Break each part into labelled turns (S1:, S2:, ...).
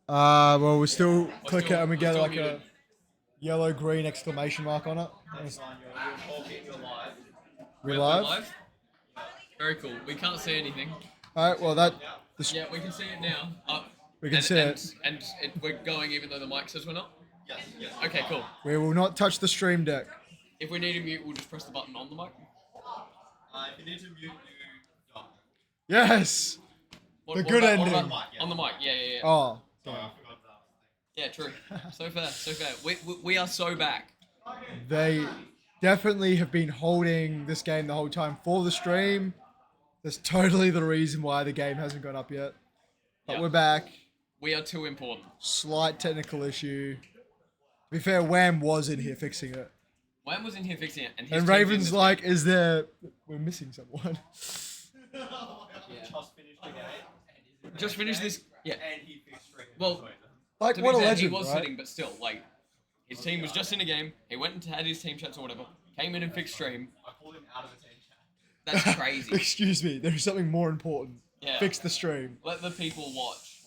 S1: Well, we still
S2: We're
S1: click it
S2: still,
S1: and we
S2: we're
S1: get
S2: still
S1: like
S2: muted.
S1: a yellow green exclamation mark on it.
S3: That's fine. You're talking. You're live.
S1: We
S2: We're
S1: live.
S2: live. Very cool. We can't see anything.
S1: All right. Well, that
S2: Yeah, we can see it now.
S1: we can
S2: and
S1: see
S2: and
S1: it.
S2: we're going even though the mic says we're not.
S3: Yes. Yes.
S2: Okay, cool.
S1: We will not touch the stream deck.
S2: If we need to mute, we'll just press the button on the mic.
S3: If you need to mute, you don't.
S1: Yes. The good
S2: about,
S1: ending.
S2: On the mic, yeah.
S1: Oh.
S3: Sorry, I forgot that.
S2: Yeah, true. So fair, so fair. We are so back.
S1: They definitely have been holding this game the whole time for the stream. That's totally the reason why the game hasn't gone up yet. But
S2: Yeah.
S1: we're back.
S2: We are too important.
S1: Slight technical issue. To be fair, Wham was in here fixing it.
S2: Wham was in here fixing it, and, his
S1: And
S2: team's in
S1: Raven's
S2: this
S1: like,
S2: game.
S1: is there... We're missing someone.
S2: Yeah.
S3: Just finished the game.
S2: Just finished this. Yeah.
S3: And he fixed string.
S2: Well,
S1: Like,
S2: to
S1: what
S2: be
S1: a
S2: fair,
S1: legend,
S2: he was
S1: right?
S2: sitting, but still, like, his team was just in a game. He went and had his team chats or whatever. Came in and fixed stream.
S3: I pulled him out of the team chat.
S2: That's crazy.
S1: Excuse me, there's something more important.
S2: Yeah.
S1: Fix the stream.
S2: Let the people watch.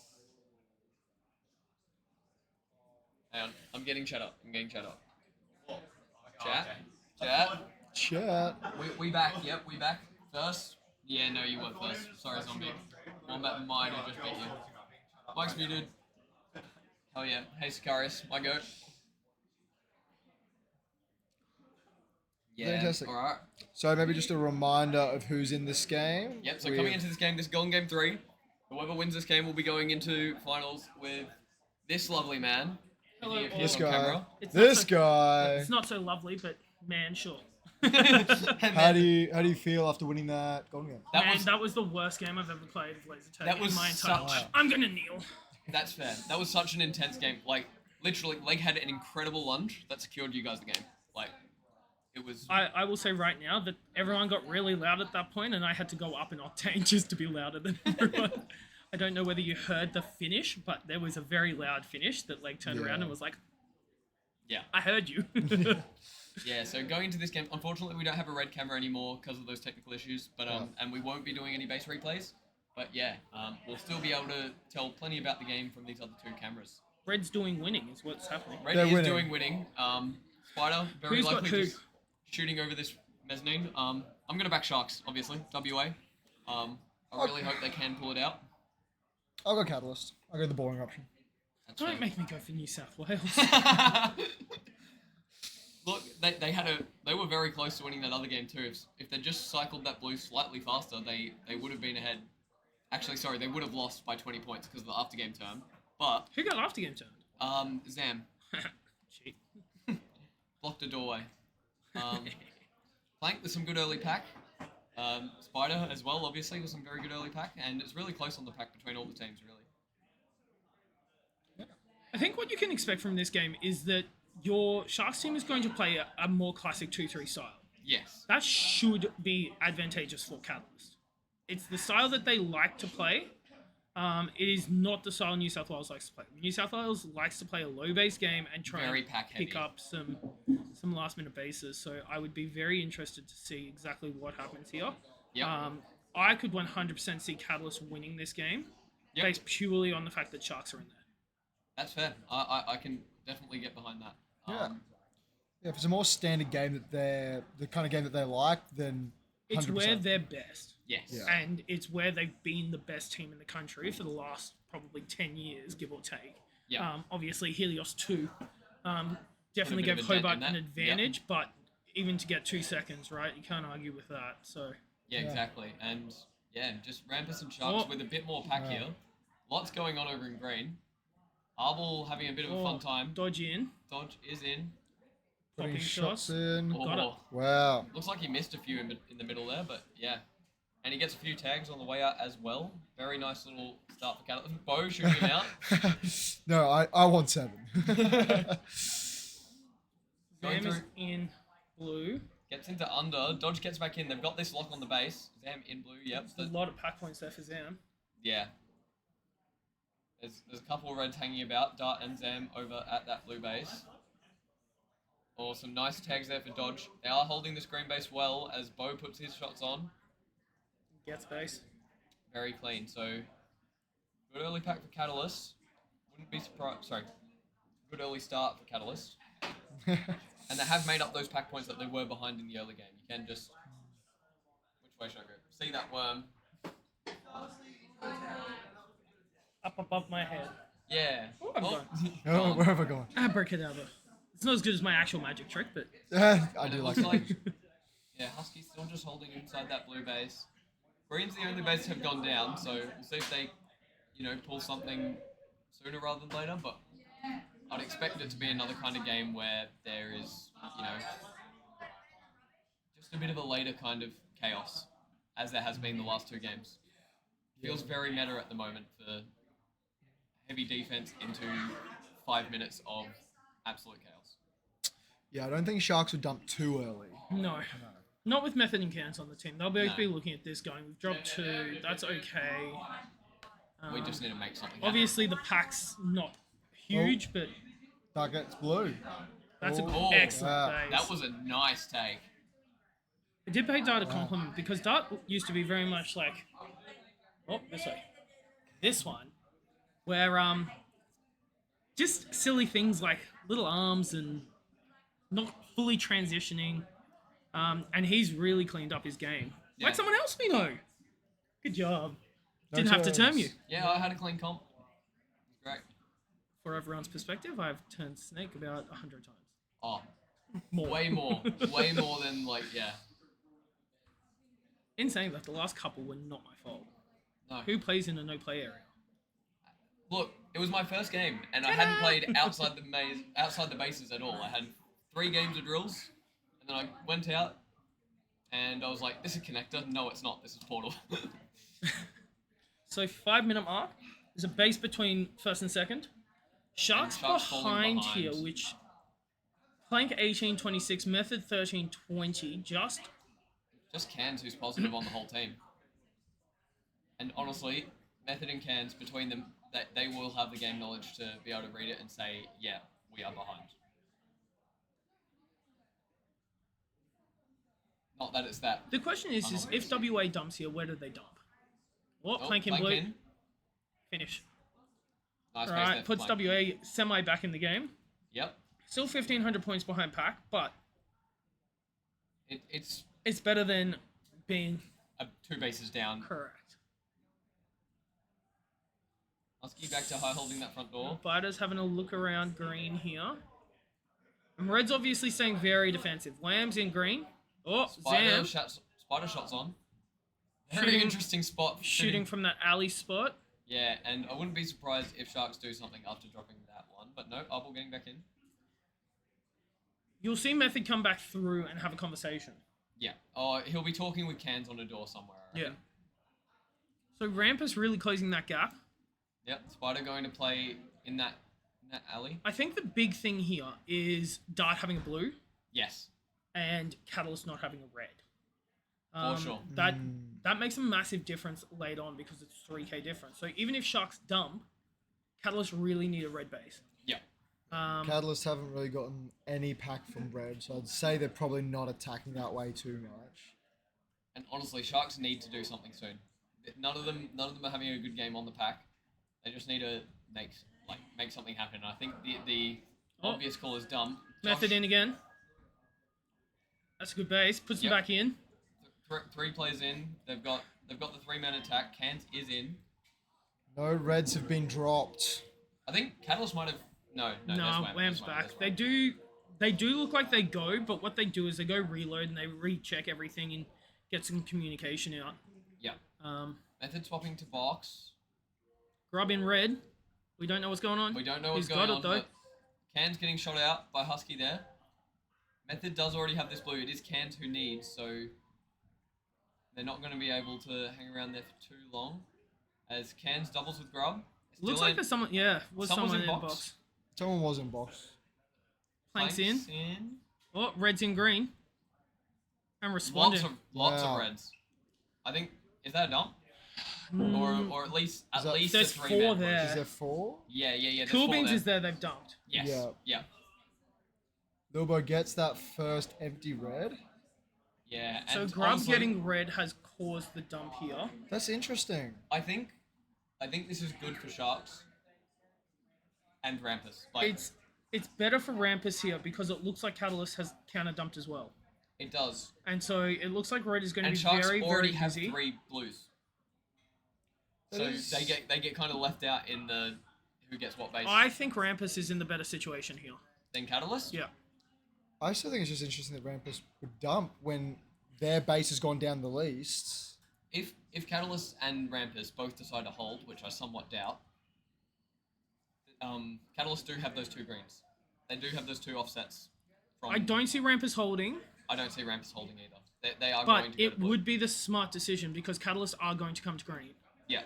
S2: Hang on, I'm getting chat up.
S3: Oh,
S2: Chat?
S3: okay.
S2: Chat?
S1: Chat.
S2: We back. Yep, we back. First? Yeah, no, you weren't first. Sorry, zombie. Wombat might have just beat you. Mike's muted. Oh yeah. Hey, Sicarius. My goat. Yeah.
S1: Fantastic.
S2: Alright.
S1: So maybe just a reminder of who's in this game.
S2: Yep, so coming into this game, this is Golden Game 3. Whoever wins this game will be going into finals with this lovely man. If he appears
S1: This
S2: on
S1: guy.
S2: camera.
S4: It's
S1: This
S4: not so,
S1: guy.
S4: It's not so lovely, but man, sure.
S2: And
S1: How
S2: then-
S1: do you feel after winning that golden game?
S4: That was the worst game I've ever played of laser tag
S2: That was
S4: in my entire
S2: such-
S4: life. I'm gonna kneel.
S2: That's fair. That was such an intense game. Like, literally, Leg had an incredible lunge that secured you guys the game. Like, it was...
S4: I will say right now that everyone got really loud at that point, and I had to go up an octane just to be louder than everyone. I don't know whether you heard the finish, but there was a very loud finish that Leg turned around and was like,
S2: Yeah.
S4: I heard you.
S2: Yeah, so going into this game, unfortunately we don't have a red camera anymore because of those technical issues, but and we won't be doing any base replays. But yeah, we'll still be able to tell plenty about the game from these other two cameras.
S4: Red's doing winning is what's happening.
S2: Red
S1: They're
S2: is
S1: winning.
S2: doing winning. Spider very
S4: Who's got
S2: likely
S4: who?
S2: just shooting over this mezzanine. I'm gonna back Sharks, obviously. WA. I really hope they can pull it out.
S1: I'll go Catalyst. I'll go the boring option.
S2: That's
S4: Don't
S2: fair.
S4: make me go for New South Wales.
S2: Look, they were very close to winning that other game too. If they just cycled that blue slightly faster, they would have been ahead. Actually, sorry, they would have lost by 20 points because of the after game turn. But
S4: Who got after game turned?
S2: Zam
S4: Cheat.
S2: blocked a doorway. Plank with some good early pack. Spider as well, obviously, with some very good early pack, and it's really close on the pack between all the teams, really.
S4: I think what you can expect from this game is that your Sharks team is going to play a more classic 2-3 style.
S2: Yes.
S4: That should be advantageous for Catalyst. It's the style that they like to play. It is not the style New South Wales likes to play. New South Wales likes to play a low base game and try
S2: Very
S4: and
S2: pack
S4: pick
S2: heavy.
S4: up some last minute bases. So I would be very interested to see exactly what happens here.
S2: Yep.
S4: I could 100% see Catalyst winning this game
S2: Yep.
S4: based purely on the fact that Sharks are in there.
S2: That's fair. I can definitely get behind that.
S1: Yeah. Yeah, if it's a more standard game that they're the kind of game that they like, then 100%.
S4: It's where they're best.
S2: Yes.
S1: Yeah.
S4: And it's where they've been the best team in the country for the last probably 10 years, give or take.
S2: Yeah.
S4: Obviously, Helios 2 definitely
S2: bit of
S4: gave
S2: a dent
S4: Hobart
S2: in
S4: an
S2: that.
S4: advantage, but even to get 2 seconds, right, you can't argue with that. So
S2: Yeah,
S1: Yeah.
S2: exactly. And yeah, just Rampus and Sharks
S4: Oh.
S2: with a bit more pack
S1: Yeah.
S2: here. Lots going on over in green. Arbol having a bit of a fun time.
S4: dodge in,
S2: Dodge is in.
S1: Putting
S4: popping
S1: shots
S4: shots.
S1: in.
S4: Got it.
S1: Wow.
S2: Looks like he missed a few in the middle there, but yeah. And he gets a few tags on the way out as well. Very nice little start for Catalyst. Bo shooting him out.
S1: No, I want 7.
S2: Going
S4: Zam is
S2: through.
S4: in blue.
S2: Gets into under. Dodge gets back in. They've got this lock on the base. Zam in blue. Yep.
S4: There's a lot of pack points there for Zam.
S2: Yeah. There's a couple of reds hanging about. Dart and Zam over at that blue base. Or some nice tags there for Dodge. They are holding this green base well as Bo puts his shots on.
S4: Gets base.
S2: Very clean. So good early pack for Catalyst. wouldn't be surprised. Sorry, good early start for Catalyst, and they have made up those pack points that they were behind in the early game. You can just which way should I go? See that worm?
S4: Up above my head.
S2: Yeah.
S4: Oh, I'm gone.
S1: Oh,
S2: gone.
S1: where have I gone?
S4: Abracadabra. It's not as good as my actual magic trick, but
S1: I
S2: And
S1: do
S2: it
S1: like
S2: looks
S1: it.
S2: yeah, Husky's still just holding inside that blue base. Green's the only base have gone down, so we'll see if they, pull something sooner rather than later. But I'd expect it to be another kind of game where there is, just a bit of a later kind of chaos, as there has been the last two games. Feels very meta at the moment for heavy defense into 5 minutes of absolute chaos.
S1: Yeah, I don't think Sharks would dump too early.
S4: no. Not with Method and Cans on the team. They'll both
S2: No.
S4: be looking at this going, we've dropped 2, that's okay.
S2: We just need to make something happen.
S4: Obviously, the pack's not huge, but
S1: That gets blue.
S4: that's an
S2: Oh,
S4: excellent base.
S2: that was a nice take.
S4: It did pay Dart a compliment because Dart used to be very much like, oh, this way. This one, where just silly things like little arms and not fully transitioning. And he's really cleaned up his game.
S2: Yeah.
S4: Like someone else we know. Good job.
S1: No
S4: Didn't have to term
S1: terms.
S4: you.
S2: Yeah, I had a clean comp. It was great.
S4: For everyone's perspective, I've turned Snake about 100 times.
S2: Oh,
S4: More.
S2: way more. Way more than, yeah.
S4: In saying that, the last couple were not my fault.
S2: No.
S4: Who plays in a no-play area?
S2: Look, it was my first game, and I hadn't played outside the bases at all. I had 3 games of drills, and then I went out, and I was like, this is connector. No, it's not. This is portal.
S4: So 5-minute mark. There's a base between first and second. Sharks
S2: Sharks falling
S4: behind
S2: behind.
S4: here, which Plank 18-26, Method 13-20, just
S2: Just Cans who's positive on the whole team. And honestly, Method and Cans, between them, they will have the game knowledge to be able to read it and say, yeah, we are behind. Not that it's that.
S4: The question is if WA dumps here, where do they dump? What?
S2: Oh,
S4: Plank in blue. Finish.
S2: Nice base
S4: Alright,
S2: there for
S4: puts
S2: Plank.
S4: WA semi back in the game.
S2: Yep.
S4: Still 1,500 points behind Pack, but
S2: It's
S4: it's better than being
S2: 2 bases down.
S4: correct.
S2: Husky back to high holding that front door.
S4: Biters having a look around green here. And Red's obviously staying very defensive. Lamb's in green. Oh, Zam
S2: Spider shots on. Very
S4: Shooting-
S2: interesting spot.
S4: shooting from that alley spot.
S2: Yeah, and I wouldn't be surprised if Sharks do something after dropping that one. But no, Arbol getting back in.
S4: You'll see Method come back through and have a conversation.
S2: Yeah. Oh, he'll be talking with Cans on a door somewhere. I
S4: Yeah.
S2: reckon.
S4: So Rampus really closing that gap.
S2: Yep. Spider going to play in that alley.
S4: I think the big thing here is Dart having a blue
S2: Yes.
S4: and Catalyst not having a red.
S2: For sure.
S4: That makes a massive difference late on because it's 3k difference. So even if Sharks dump, Catalyst really need a red base.
S2: Yeah.
S1: Catalyst haven't really gotten any pack from red, so I'd say they're probably not attacking that way too much.
S2: And honestly, Sharks need to do something soon. None of them are having a good game on the pack. They just need to make something happen. And I think the obvious call is dumb.
S4: Method in again. That's a good base. Puts him
S2: Yep.
S4: back in.
S2: 3 players in. They've got the 3-man attack. Cans is in.
S1: No reds have been dropped.
S2: I think Catalyst might have. No, there's
S4: No,
S2: Wham,
S4: Wham's
S2: there's Wham,
S4: back.
S2: there's
S4: They do look like they go, but what they do is they go reload and they recheck everything and get some communication out.
S2: Yeah.
S4: Um,
S2: Method swapping to box.
S4: Grub in red. We don't know what's going on.
S2: We don't know what's
S4: He's
S2: going
S4: got
S2: on.
S4: it though.
S2: But Cans getting shot out by Husky there. Method does already have this blue. It is Cans who needs, so they're not going to be able to hang around there for too long. As Cans doubles with Grub.
S4: Looks like there's someone. Yeah, was
S2: Someone's
S4: someone
S2: in
S4: in
S2: box.
S4: box.
S1: Someone was in box.
S4: Planks in.
S2: in.
S4: Oh, red's in green. And responding.
S2: Lots of
S1: Wow.
S2: reds. I think is that a dump? Or at least
S1: that-
S2: a
S4: There's
S2: 3-man
S4: 4
S2: push.
S4: there.
S1: Is there 4?
S2: Yeah. There's
S4: Cool
S2: 4
S4: Beans
S2: there.
S4: is there. They've dumped.
S2: Yes.
S1: Yeah.
S2: Yeah.
S1: Lobo gets that first empty red.
S2: Yeah.
S4: So
S2: And
S4: Grub
S2: honestly,
S4: getting red has caused the dump here.
S1: That's interesting.
S2: I think this is good for Sharks. and Rampus. Like
S4: It's better for Rampus here because it looks like Catalyst has counter dumped as well,
S2: it does.
S4: and so it looks like Red is going to
S2: And
S4: be
S2: Sharks
S4: very
S2: already
S4: very
S2: have
S4: busy.
S2: 3 blues.
S1: That
S2: So
S1: is-
S2: they get kind of left out in the who gets what base
S4: I think Rampus is in the better situation here.
S2: than Catalyst.
S4: Yeah.
S1: I still think it's just interesting that Rampus would dump when their base has gone down the least.
S2: If Catalyst and Rampus both decide to hold, which I somewhat doubt, Catalyst do have those 2 greens. They do have those 2 offsets. From,
S4: I don't see Rampus holding,
S2: I don't see Rampus holding either. They are
S4: but
S2: going to go
S4: it
S2: to blue.
S4: would be the smart decision because Catalyst are going to come to green,
S2: Yeah.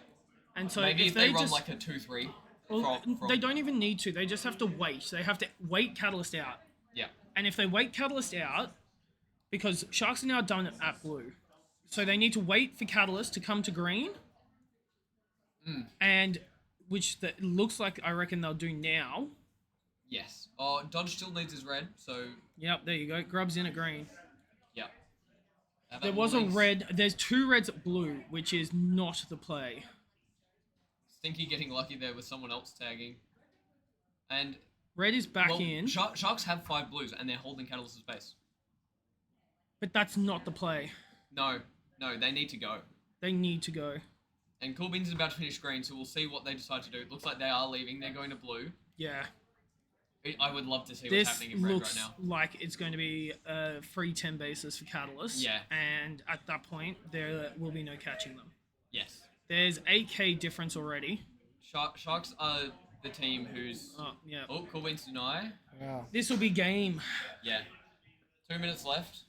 S4: and so
S2: Maybe
S4: if
S2: if they run
S4: just
S2: like a 2-3
S4: well,
S2: from
S4: they don't even need to. They just have to wait. They have to wait Catalyst out.
S2: yeah.
S4: And if they wait Catalyst out, because Sharks are now done at blue, so they need to wait for Catalyst to come to green, and which looks like I reckon they'll do now.
S2: Yes. Oh, Dodge still needs his red, so
S4: Yep, there you go. Grub's in at green.
S2: yeah.
S4: There was a red. There's 2 reds at blue, which is not the play.
S2: Stinky getting lucky there with someone else tagging. And
S4: Red is back
S2: well,
S4: in,
S2: Sharks have 5 blues and they're holding Catalyst's base.
S4: but that's not the play.
S2: No, they need to go.
S4: They need to go.
S2: And Cool Beans is about to finish green, so we'll see what they decide to do. It looks like they are leaving. They're going to blue.
S4: Yeah.
S2: I would love to see what's
S4: This
S2: happening in red
S4: looks
S2: right now.
S4: like it's going to be a free 10 basis for Catalyst.
S2: Yeah.
S4: And at that point, there will be no catching them.
S2: Yes.
S4: There's 8k difference already.
S2: Sharks are the team who's...
S4: Oh, yeah.
S2: Oh, Cool Beans deny.
S1: Yeah.
S4: This will be game.
S2: Yeah. 2 minutes left.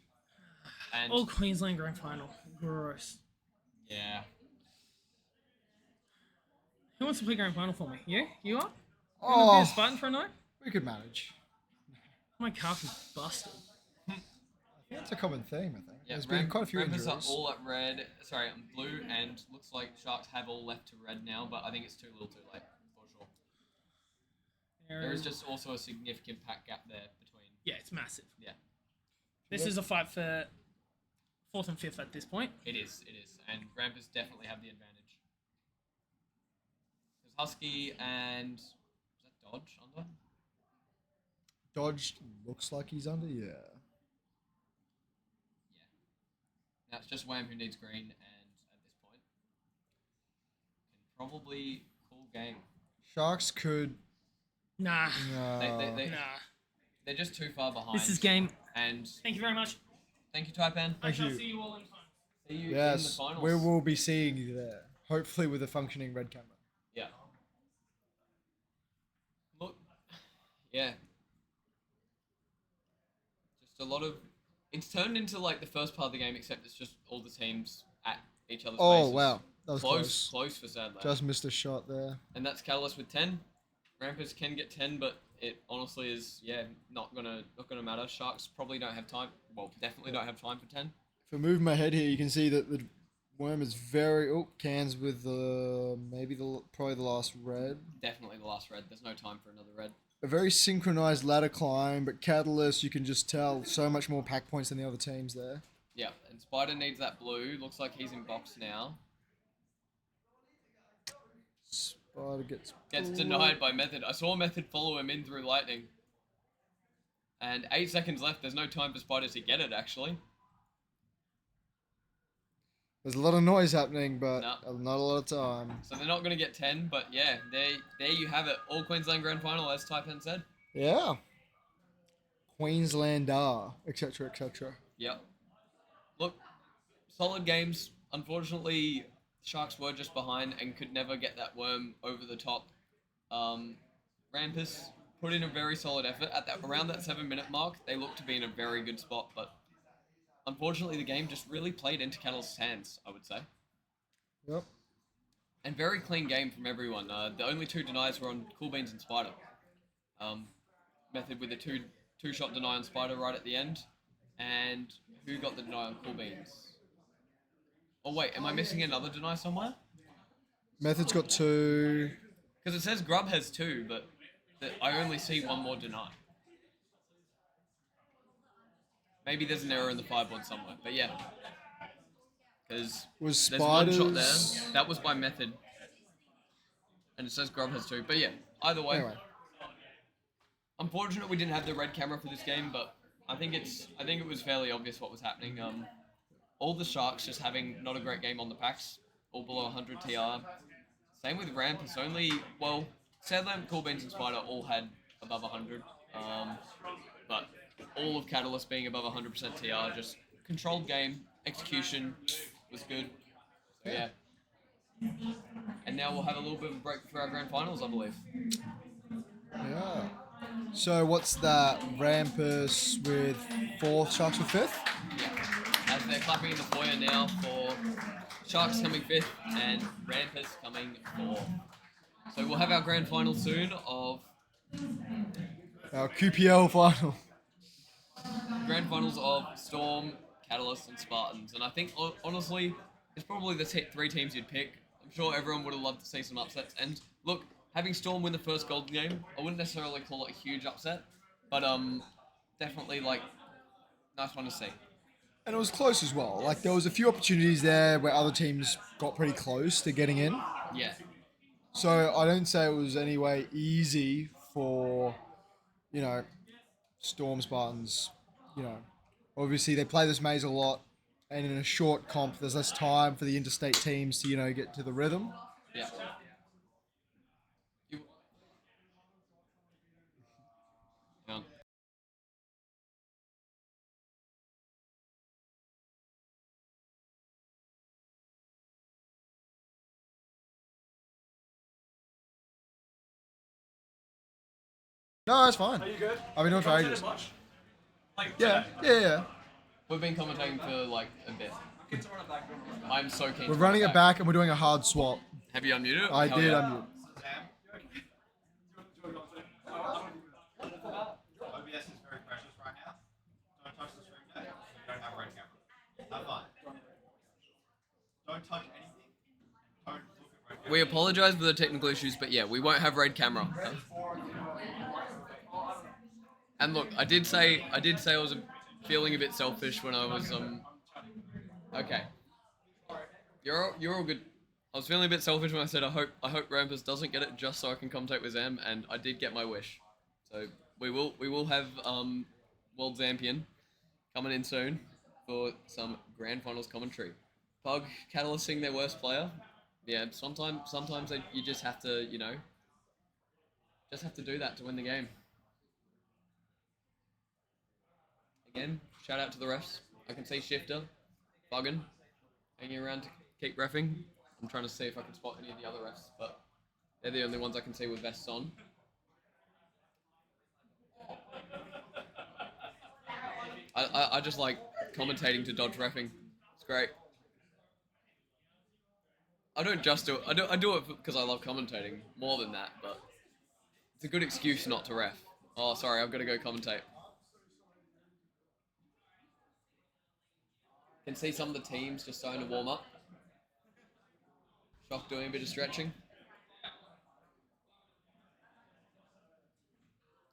S2: And
S4: All Queensland Grand Final. Gross.
S2: yeah.
S4: Who wants to play Grand Final for me? You? You are? You want to be
S1: Oh,
S4: a Spartan for a night?
S1: we could manage.
S4: My calf is busted.
S1: That's a common theme, I think.
S2: Yeah,
S1: There's been quite a few
S2: Rampers
S1: injuries.
S2: are all at red. Sorry, blue, and looks like Sharks have all left to red now, but I think it's too little too late, for sure. There is just also a significant pack gap there between...
S4: Yeah, it's massive.
S2: Yeah,
S4: This is a fight for 4th and 5th at this point.
S2: it is. And Rampers definitely have the advantage. There's Husky and... Is that Dodge under?
S1: Dodge looks like he's under, yeah.
S2: Now it's just Wham who needs green, and at this point, can probably call game.
S1: Sharks could.
S4: Nah.
S2: They,
S4: Nah.
S2: they're just too far behind.
S4: This is game.
S2: And
S4: Thank you very much.
S2: thank you, Taipan.
S4: I shall
S1: you.
S4: see you all in time.
S2: See you in the
S1: Yes,
S2: finals.
S1: we will be seeing you there. Hopefully with a functioning red camera.
S2: Yeah. Look, yeah. Just a lot of. It's turned into like the first part of the game, except it's just all the teams at each other's
S1: Oh,
S2: bases.
S1: wow. That was
S2: Close,
S1: close.
S2: close for Sadler.
S1: Just missed a shot there.
S2: And that's Catalyst with 10. Rampers can get 10, but it honestly is, not gonna matter. Sharks probably don't have time. Well, definitely don't have time for 10.
S1: If I move my head here, you can see that the worm is very... Oh, cans with probably the last red.
S2: Definitely the last red. There's no time for another red.
S1: A very synchronized ladder climb, but Catalyst, you can just tell so much more pack points than the other teams there.
S2: Yeah, and Spider needs that blue. Looks like he's in box now.
S1: Spider gets...
S2: Gets denied by Method. I saw Method follow him in through lightning. And 8 seconds left. There's no time for Spider to get it, actually.
S1: There's a lot of noise happening, but
S2: No.
S1: not a lot of time.
S2: So they're not going to get 10, but yeah, there you have it. All Queensland Grand Final, as Taipan said.
S1: Yeah. Queenslander, etc., etc.
S2: Yep. Look, solid games. Unfortunately, Sharks were just behind and could never get that worm over the top. Rampus put in a very solid effort. Around that 7-minute mark, they looked to be in a very good spot, but unfortunately the game just really played into Catalyst's hands, I would say.
S1: Yep.
S2: And very clean game from everyone. The only 2 denies were on Cool Beans and Spider. Method with a two-shot deny on Spider right at the end. And who got the deny on Cool Beans? Oh wait, am I missing another deny somewhere?
S1: Method's got 2.
S2: Because it says Grub has 2, but I only see one more deny. Maybe there's an error in the 5-board somewhere, but yeah. Because
S1: Was
S2: there's one shot
S1: Spiders...
S2: there. That was by Method. And it says Grub has 2, but yeah, either way.
S1: Anyway.
S2: unfortunate we didn't have the red camera for this game, but I think it was fairly obvious what was happening. All the Sharks just having not a great game on the packs, all below 100 TR. Same with Rampus. Only Sadlam, Cool Beans, and Spider all had above 100. But all of Catalyst being above 100% TR, just controlled game, execution was good. So yeah. And now we'll have a little bit of a break for our grand finals, I believe.
S1: Yeah. So what's that? Rampus with 4th, Sharks with 5th?
S2: Yeah. As they're clapping in the foyer now for Sharks coming 5th and Rampus coming 4th. So we'll have our grand final soon of
S1: Our QPL final.
S2: grand finals of Storm, Catalyst, and Spartans. And I think, honestly, it's probably the 3 teams you'd pick. I'm sure everyone would have loved to see some upsets. And look, having Storm win the first Golden game, I wouldn't necessarily call it a huge upset, but definitely like nice one to see.
S1: And it was close as well. Like, there was a few opportunities there where other teams got pretty close to getting in.
S2: Yeah.
S1: So I don't say it was anyway easy for, Storm Spartans. Obviously they play this maze a lot, and in a short comp, there's less time for the interstate teams to, get to the rhythm.
S2: Yeah. You... Hang on.
S1: No, it's fine.
S5: Are you good?
S1: I've been doing it for
S5: Not
S1: ages.
S5: much. Like,
S1: Yeah, yeah.
S2: We've been commentating for like a bit.
S5: Get to run it back.
S2: I'm so keen.
S1: We're
S2: to
S1: running
S2: run
S1: it back and we're doing a hard swap.
S2: Have you unmuted it?
S1: I
S2: Hell
S1: did
S2: yeah.
S1: unmute.
S3: OBS is very precious right now. Don't touch the stream deck. You don't have red camera. Have fun. Don't touch anything. Don't look at red camera.
S2: We apologise for the technical issues, but yeah, we won't have red camera. And look, I did say I was feeling a bit selfish when I was Okay. You're all good. I was feeling a bit selfish when I said I hope Rampus doesn't get it just so I can commentate with Zam, and I did get my wish. So we will have World Zampion coming in soon for some grand finals commentary. Pug Catalyst seeing their worst player. Yeah, sometimes you just have to just have to do that to win the game. Again, shout out to the refs. I can see Shifter, Buggin, hanging around to keep reffing. I'm trying to see if I can spot any of the other refs, but they're the only ones I can see with vests on. I just like commentating to dodge reffing. It's great. I don't just do it. I do it because I love commentating more than that, but it's a good excuse not to ref. Oh, sorry, I've got to go commentate. Can see some of the teams just starting to warm up. Shock doing a bit of stretching.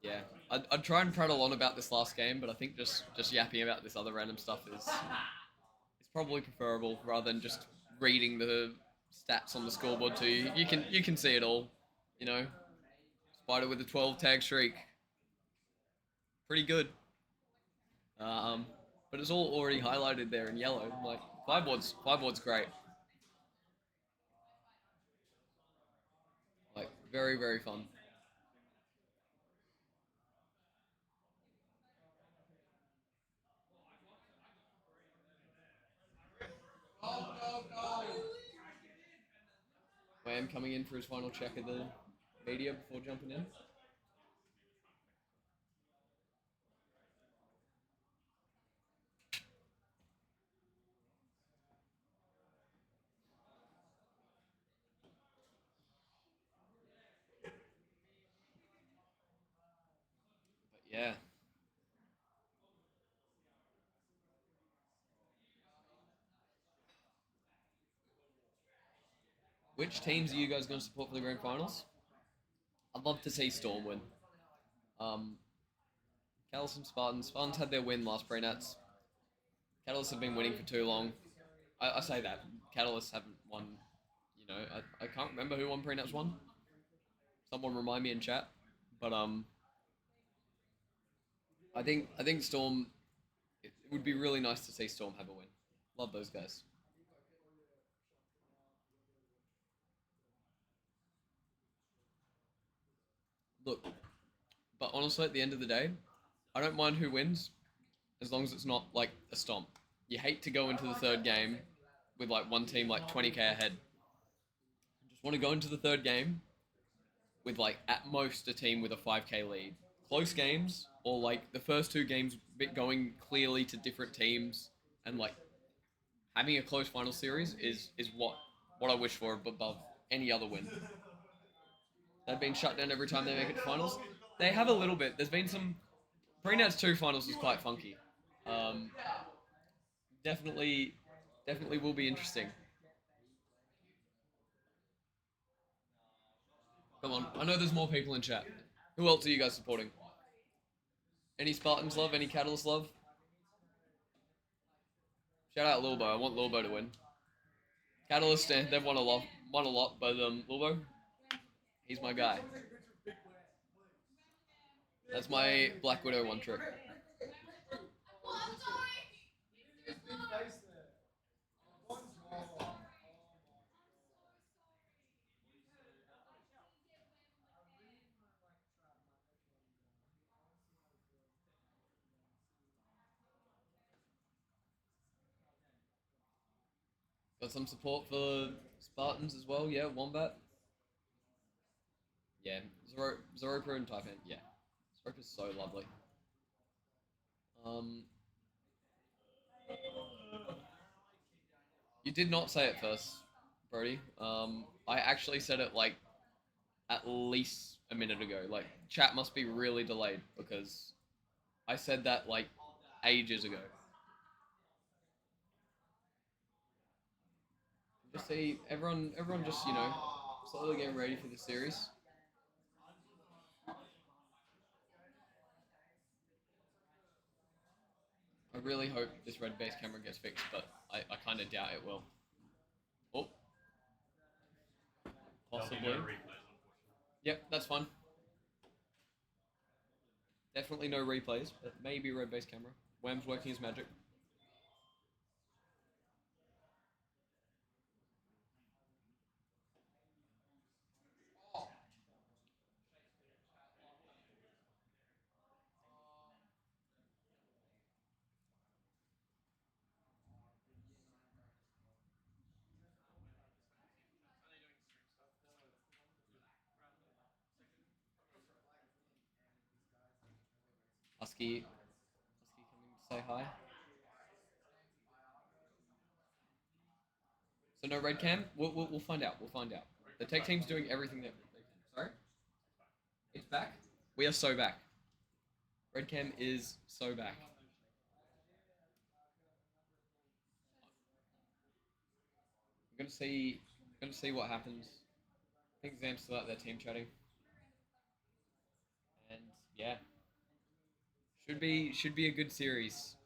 S2: Yeah, I'd try and prattle on about this last game, but I think just yapping about this other random stuff is probably preferable rather than just reading the stats on the scoreboard to you. You can see it all, Spider with a 12 tag streak, pretty good. But it's all already highlighted there in yellow. Like five board's great. Like very very fun. Wham coming in for his final check of the media before jumping in. But yeah. Which teams are you guys going to support for the grand finals? I'd love to see Storm win. Catalyst and Spartans. Spartans had their win last pre-nats. Catalyst have been winning for too long. I say that. Catalyst haven't won, I can't remember who won pre-nats one. Someone remind me in chat. But I think Storm. It would be really nice to see Storm have a win. Love those guys. Look, but honestly, at the end of the day, I don't mind who wins as long as it's not like a stomp. You hate to go into the third game with like one team like 20k ahead. You just want to go into the third game with like at most a team with a 5k lead. Close games or like the first two games going clearly to different teams and like having a close final series is what I wish for above any other win. They've been shut down every time they make it to finals. They have a little bit. There's been some. Pre-Nats 2 finals was quite funky. Um, definitely, definitely will be interesting. Come on, I know there's more people in chat. Who else are you guys supporting? Any Spartans love? Any Catalyst love? Shout out Lilbo. I want Lilbo to win. Catalyst, they've won a lot, but Lilbo, he's my guy. That's my Black Widow one trick. Got some support for Spartans as well. Yeah, Wombat. Yeah, Zoropa and Taipan. Yeah, Zoropa's so lovely. Um, you did not say it first, Brody. I actually said it like at least a minute ago. Like, chat must be really delayed because I said that like ages ago. Just see everyone just slowly getting ready for the series. I really hope this red base camera gets fixed, but I kind of doubt it will. Oh, possibly. Yep, that's fine. Definitely no replays, but maybe red base camera. Wham's working his magic. Husky coming to say hi. So no red cam? We'll find out. We'll find out. The tech team's doing everything that they can. Sorry? It's back? We are so back. Red cam is so back. I'm gonna see what happens. I think Zam's still out there team chatting. And yeah. Should be a good series.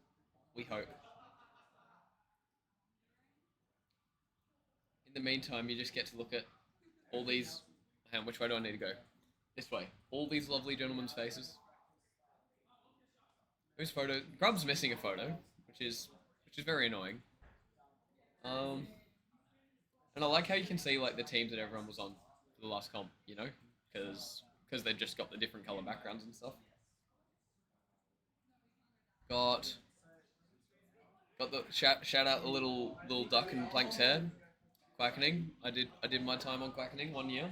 S2: We hope. In the meantime, you just get to look at all these. Hang on, which way do I need to go? This way. All these lovely gentlemen's faces. Whose photo? Grub's missing a photo, which is very annoying. Um, and I like how you can see like the teams that everyone was on for the last comp. Because they just got the different color backgrounds and stuff. Got the shout out the little duck in Plank's hair. Quackening. I did my time on Quackening 1 year.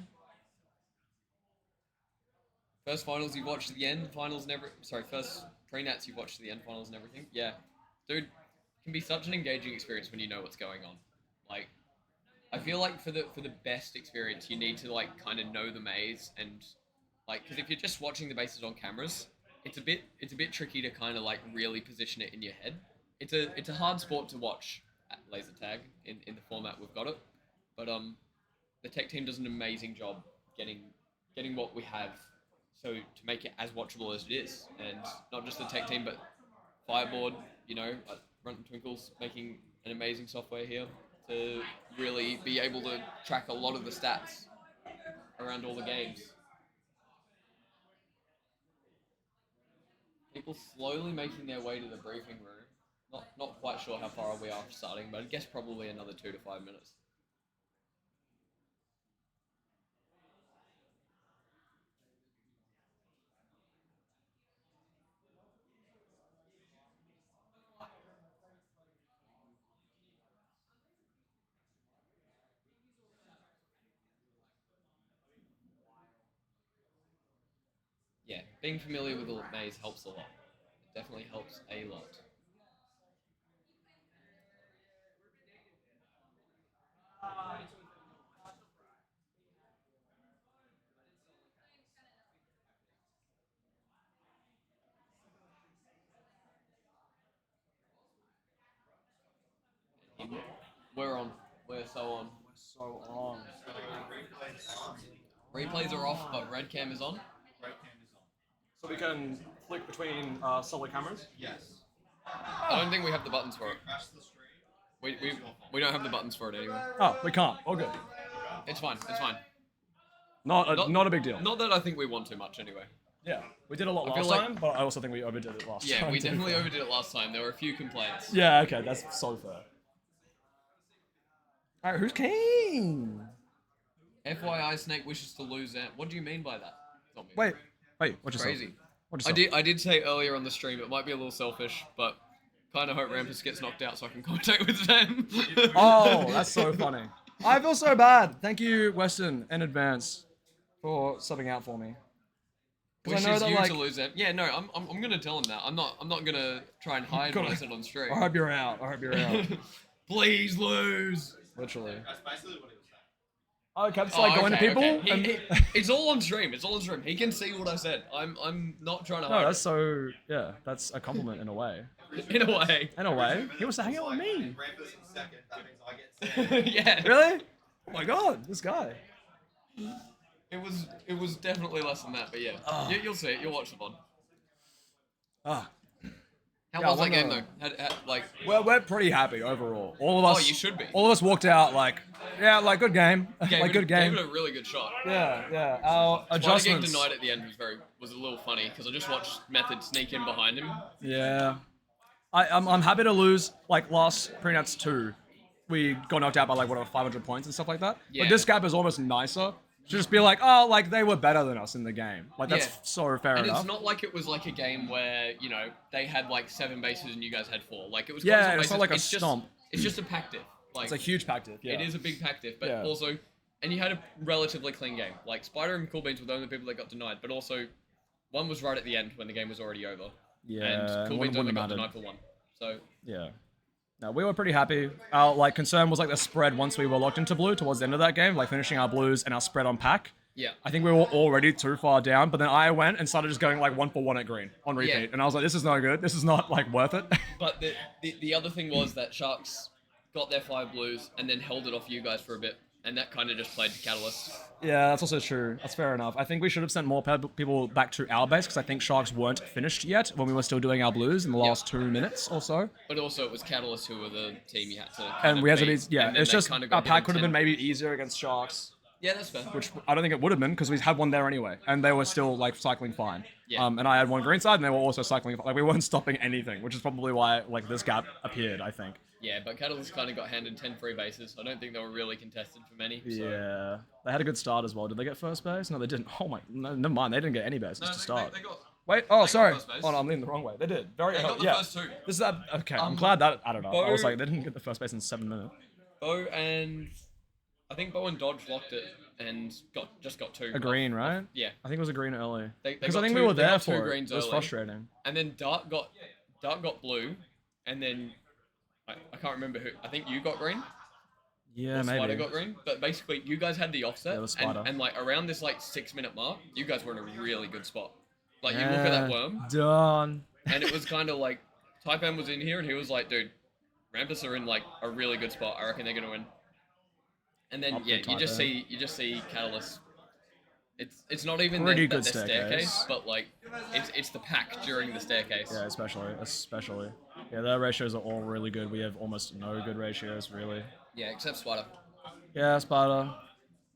S2: First finals you watched to the end, finals never. Sorry, first pre-nats you watched to the end, finals and everything. Yeah, dude, it can be such an engaging experience when you know what's going on. Like, I feel like for the best experience, you need to like kind of know the maze and like because if you're just watching the bases on cameras, it's a bit tricky to kind of like really position it in your head. It's a hard sport to watch at laser tag in the format we've got it, but the tech team does an amazing job getting what we have so to make it as watchable as it is, and not just the tech team but Fireboard, Runt and Twinkles making an amazing software here to really be able to track a lot of the stats around all the games. People slowly making their way to the briefing room. Not quite sure how far we are from starting, but I guess probably another 2 to 5 minutes. Yeah, being familiar with the maze helps a lot. It definitely helps a lot. We're on. We're so on.
S6: So on.
S2: Replays are off, but red cam is on.
S3: Red cam is on.
S6: So we can flick between solid cameras.
S3: Yes.
S2: I don't think we have the buttons for it.
S3: Crash the stream.
S2: We don't have the buttons for it anyway.
S6: Oh, we can't. All good.
S2: It's fine. It's fine.
S6: Not a big deal.
S2: Not that I think we want too much anyway.
S6: Yeah, we did a lot
S2: I feel
S6: last
S2: like-
S6: time, but I also think we overdid it last time.
S2: Yeah, we
S6: to be
S2: definitely
S6: fair.
S2: overdid it last time. There were a few complaints.
S6: Yeah, okay, that's so fair. All right, who's king?
S2: FYI, Snake wishes to lose it. What do you mean by that? Not me.
S6: Wait, what you
S2: Crazy.
S6: What
S2: I did say earlier on the stream it might be a little selfish, but kind of hope Rampus gets knocked out so I can contact with them.
S6: Oh, that's so funny. I feel so bad. Thank you, Weston, in advance, for subbing out for me. Because
S2: Wishes you to lose it. Yeah, no, I'm gonna tell him that. I'm not gonna try and hide what I said on stream.
S6: I hope you're out.
S2: Please lose.
S6: Literally.
S3: That's basically what he was saying.
S6: Oh, okay, it's like going to people.
S2: okay.
S6: and-
S2: It's all on stream. It's all on stream. He can see what I said. I'm not trying to
S6: No,
S2: hide.
S6: that's so. Yeah, that's a compliment in a way.
S2: it. In a way.
S6: In a way, he wants to hang out with me.
S3: Rampus in second, that means I get second.
S2: Yeah.
S6: Really? Oh my god, this guy.
S2: It was definitely less than that, but yeah. You'll see it. You'll watch the VOD.
S6: Ah,
S2: How
S6: Yeah, I
S2: was that game
S6: wonder-
S2: though? Like,
S6: we're pretty happy overall. All of us.
S2: you should be.
S6: All of us walked out like, yeah, like good game, like good game.
S2: Gave it a really good shot.
S6: Yeah. Our
S2: Why getting
S6: adjustments.
S2: denied at the end was a little funny because I just watched Method sneak in behind him.
S6: Yeah. I'm happy to lose. Like last pre-nats 2, we got knocked out by like whatever 500 points and stuff like that.
S2: Yeah.
S6: But this gap is almost nicer. To just be like, oh, like they were better than us in the game. Like that's
S2: Yeah.
S6: so fair
S2: And
S6: enough.
S2: it's not like it was like a game where, you know, they had like 7 bases and you guys had 4. Like it was
S6: Yeah,
S2: constant
S6: it's not
S2: bases.
S6: like a
S2: It's just-
S6: stomp.
S2: It's just a pack diff. Like
S6: It's a huge pack diff. Yeah.
S2: it is a big pack diff, but
S6: Yeah.
S2: also and you had a relatively clean game. Like Spider and Cool Beans were the only people that got denied, but also one was right at the end when the game was already over.
S6: Yeah.
S2: And Cool
S6: one
S2: Beans only
S6: wouldn't
S2: got
S6: have
S2: denied
S6: mattered.
S2: for 1. So
S6: Yeah. No, we were pretty happy. Our like concern was like the spread once we were locked into blue towards the end of that game, like finishing our blues and our spread on pack.
S2: yeah.
S6: I think we were already too far down, but then I went and started just going like 1 for 1 at green on repeat,
S2: Yeah.
S6: and I was like, this is no good. This is not like worth it.
S2: But the other thing was that Sharks got their 5 blues and then held it off you guys for a bit, and that kind of just played to Catalyst.
S6: Yeah, that's also true. That's fair enough. I think we should have sent more people back to our base because I think Sharks weren't finished yet when we were still doing our blues in the last 2 minutes or so.
S2: But also it was Catalyst who were the team you had to.
S6: And we had to be,
S2: beat,
S6: yeah,
S2: and then
S6: it's
S2: they
S6: just
S2: kinda
S6: our
S2: got
S6: pack
S2: given
S6: could have been
S2: 10.
S6: maybe easier against Sharks,
S2: Yeah, that's fair.
S6: which I don't think it would have been because we had one there anyway, and they were still like cycling fine.
S2: Yeah.
S6: And I had one green side, and they were also cycling. Like we weren't stopping anything, which is probably why like this gap appeared. I think.
S2: Yeah, but Catalyst kind of got handed 10 free bases. I don't think they were really contested for many. So.
S6: Yeah, they had a good start as well. Did they get first base? No, they didn't. Oh my, no, never mind. They didn't get any bases
S2: No,
S6: to start.
S2: they got.
S6: Wait, oh
S2: got
S6: sorry.
S2: first base.
S6: Oh no, I'm leaning the wrong way. They did. Very
S2: They got the
S6: yeah.
S2: first 2.
S6: This is that. Okay, I'm glad that added up. I was
S2: Bo-
S6: like, they didn't get the first base in 7 minutes.
S2: Bo and I think Bo and Dodge locked it and just got 2.
S6: A green, right?
S2: Yeah,
S6: I think it was a green early.
S2: They
S6: Because I
S2: got
S6: think
S2: two-
S6: we were
S2: they
S6: there
S2: got two
S6: for it.
S2: greens
S6: It was
S2: early.
S6: frustrating.
S2: and then Dart got blue, and then I can't remember who. I think you got green.
S6: Yeah,
S2: Or Spider
S6: maybe.
S2: got green, but basically you guys had the offset,
S6: Yeah, it was
S2: and,
S6: Spider.
S2: and like around this like 6-minute mark, you guys were in a really good spot. Like you look at that worm,
S6: Done.
S2: and it was kind of like Type M was in here, and he was like, "Dude, Rampus are in like a really good spot. I reckon they're gonna win." And then
S6: Up
S2: yeah,
S6: to Type M.
S2: you just see Catalyst. It's not even
S6: Pretty
S2: their
S6: good
S2: staircase,
S6: staircase.
S2: but like it's the pack during the staircase.
S6: Yeah, especially. Yeah, their ratios are all really good. We have almost no good ratios, really.
S2: Yeah, except Spider.
S6: Yeah, Sparta.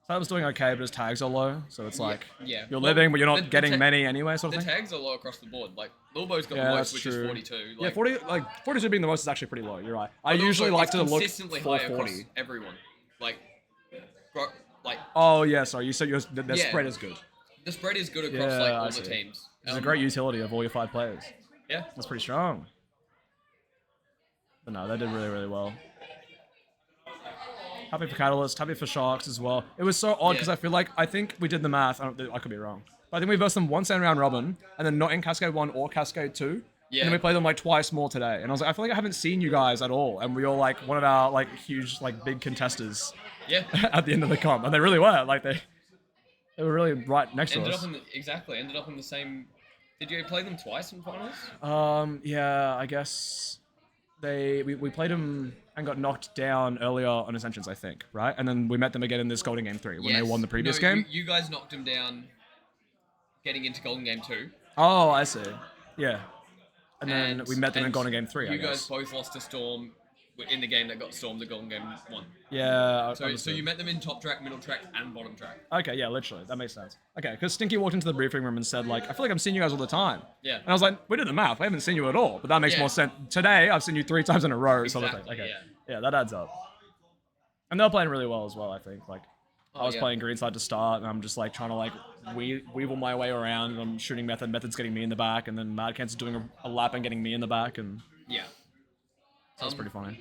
S6: Startup's doing okay, but his tags are low, so it's like
S2: yeah.
S6: you're
S2: Well,
S6: living, but you're not
S2: the
S6: getting
S2: ta-
S6: many anyway, sort
S2: The
S6: of thing.
S2: tags are low across the board. Like Lilbo's got
S6: Yeah,
S2: the
S6: that's
S2: most, which
S6: true.
S2: is 42.
S6: Yeah,
S2: Like,
S6: 42 being the most is actually pretty low. You're right. I
S2: but
S6: usually
S2: also
S6: like
S2: it's
S6: to look
S2: consistently high across
S6: 440.
S2: everyone. Like, like
S6: Oh yeah, sorry. You said the
S2: Yeah.
S6: spread is good.
S2: the spread is good across
S6: Yeah,
S2: like
S6: I
S2: all the
S6: see.
S2: teams.
S6: It's a great utility of all your 5 players.
S2: Yeah.
S6: That's pretty strong. But no, they did really, really well. Happy for Catalyst, happy for Sharks as well. It was so odd because
S2: Yeah.
S6: I think we did the math. I could be wrong. But I think we versed them once in round robin, and then not in Cascade 1 or Cascade 2.
S2: Yeah.
S6: And then we played them like twice more today. And I was like, I feel like I haven't seen you guys at all. And we all like one of our like huge, like big contesters
S2: Yeah.
S6: at the end of the comp. And they really were. Like they were really right next to
S2: Ended
S6: us.
S2: up in the same. Did you play them twice in finals?
S6: Yeah, I guess we played them and got knocked down earlier on Ascensions, I think, right? And then we met them again in this Golden Game 3 when they
S2: Yes.
S6: won the previous
S2: No,
S6: game.
S2: You guys knocked them down getting into Golden Game 2.
S6: Oh, I see. Yeah. And then
S2: And-
S6: we met them in
S2: and
S6: Golden Game 3, I
S2: You guys
S6: guess.
S2: both lost to Storm in the game that got Stormed at Golden Game 1.
S6: Yeah.
S2: So
S6: understood.
S2: you met them in top track, middle track, and bottom track.
S6: Okay, yeah, literally. That makes sense. Okay, because Stinky walked into the briefing room and said, like, I feel like I'm seeing you guys all the time.
S2: Yeah.
S6: And I was like, we did the math. I haven't seen you at all. But that makes
S2: Yeah.
S6: more sense. Today, I've seen you 3 times in a row, sort of thing.
S2: Exactly,
S6: Okay.
S2: yeah.
S6: Yeah, that adds up. And they're playing really well as well, I think. Like, I
S2: Oh,
S6: was
S2: yeah.
S6: playing greenside to start, and I'm just like trying to like weevil my way around, and I'm shooting Method. Method's getting me in the back, and then Mad Cancer's doing a lap and getting me in the back, and
S2: Yeah.
S6: that's pretty funny.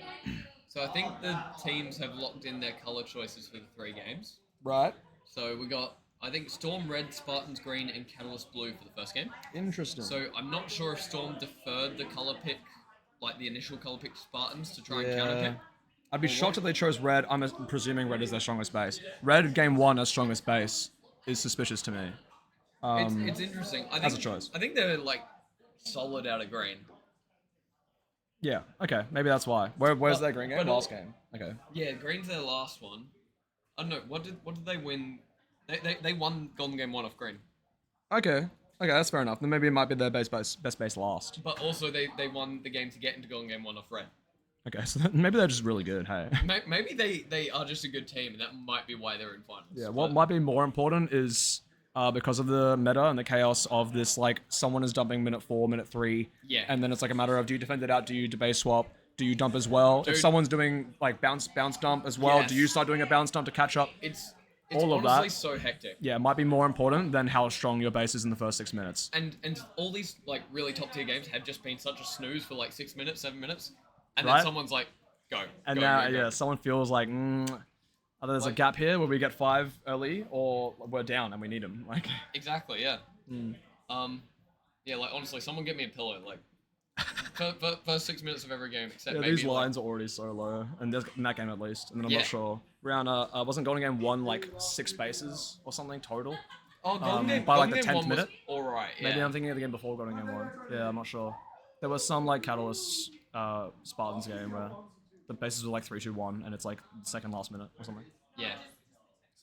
S2: So I think the teams have locked in their color choices for the 3 games.
S6: Right.
S2: So we got, I think, Storm Red, Spartans Green, and Catalyst Blue for the first game.
S6: Interesting.
S2: So I'm not sure if Storm deferred the color pick, like the initial color pick to Spartans to try and counter pick.
S6: I'd be shocked if they chose red. I'm presuming red is their strongest base. Red game 1 as strongest base is suspicious to me.
S2: It's interesting. I think,
S6: as a choice.
S2: I think they're like solid out of green.
S6: Yeah. Okay. Maybe that's why. Where's
S2: But-
S6: their green game?
S2: but-
S6: Last game. Okay.
S2: Yeah, green's their last one. I don't know. What did they win? They won Golden Game 1 off green.
S6: Okay. Okay, that's fair enough. Then maybe it might be their best base last.
S2: But also they won the game to get into Golden Game 1 off red.
S6: Okay, so maybe they're just really good. Hey.
S2: Maybe they are just a good team, and that might be why they're in finals.
S6: Yeah. What
S2: But-
S6: might be more important is because of the meta and the chaos of this, like someone is dumping minute 4, minute 3,
S2: Yeah.
S6: and then it's like a matter of do you defend it out, do you debase swap, do you dump as well?
S2: Dude.
S6: If someone's doing like bounce dump as well, do you
S2: Yes.
S6: start doing a bounce dump to catch up?
S2: It's
S6: all of
S2: honestly
S6: that.
S2: so hectic.
S6: Yeah, it might be more important than how strong your base is in the first 6 minutes.
S2: And all these like really top tier games have just been such a snooze for like 6 minutes, 7 minutes, and
S6: Right.
S2: then someone's like, go.
S6: And
S2: go,
S6: now,
S2: go, go.
S6: yeah, someone feels like, either there's a
S2: Like-
S6: gap here where we get 5 early, or we're down and we need them. Like,
S2: Exactly. Yeah.
S6: Hmm.
S2: Yeah. Like honestly, someone get me a pillow. Like, first 6 minutes of every game, except
S6: yeah,
S2: maybe
S6: these
S2: like,
S6: lines are already so low, and there's in that game at least. And then I'm
S2: Yeah.
S6: not sure. Round wasn't Golden Game 1 like 6 bases or something total?
S2: Oh, Golden Game.
S6: by, like,
S2: Golden
S6: the
S2: Game
S6: 10th
S2: 1 was
S6: minute?
S2: all right. Yeah.
S6: Maybe I'm thinking of the game before Golden Game 1. Yeah, I'm not sure. There was some like Catalyst Spartans game where the bases were like 3-2-1, and it's like second last minute or something.
S2: Yeah.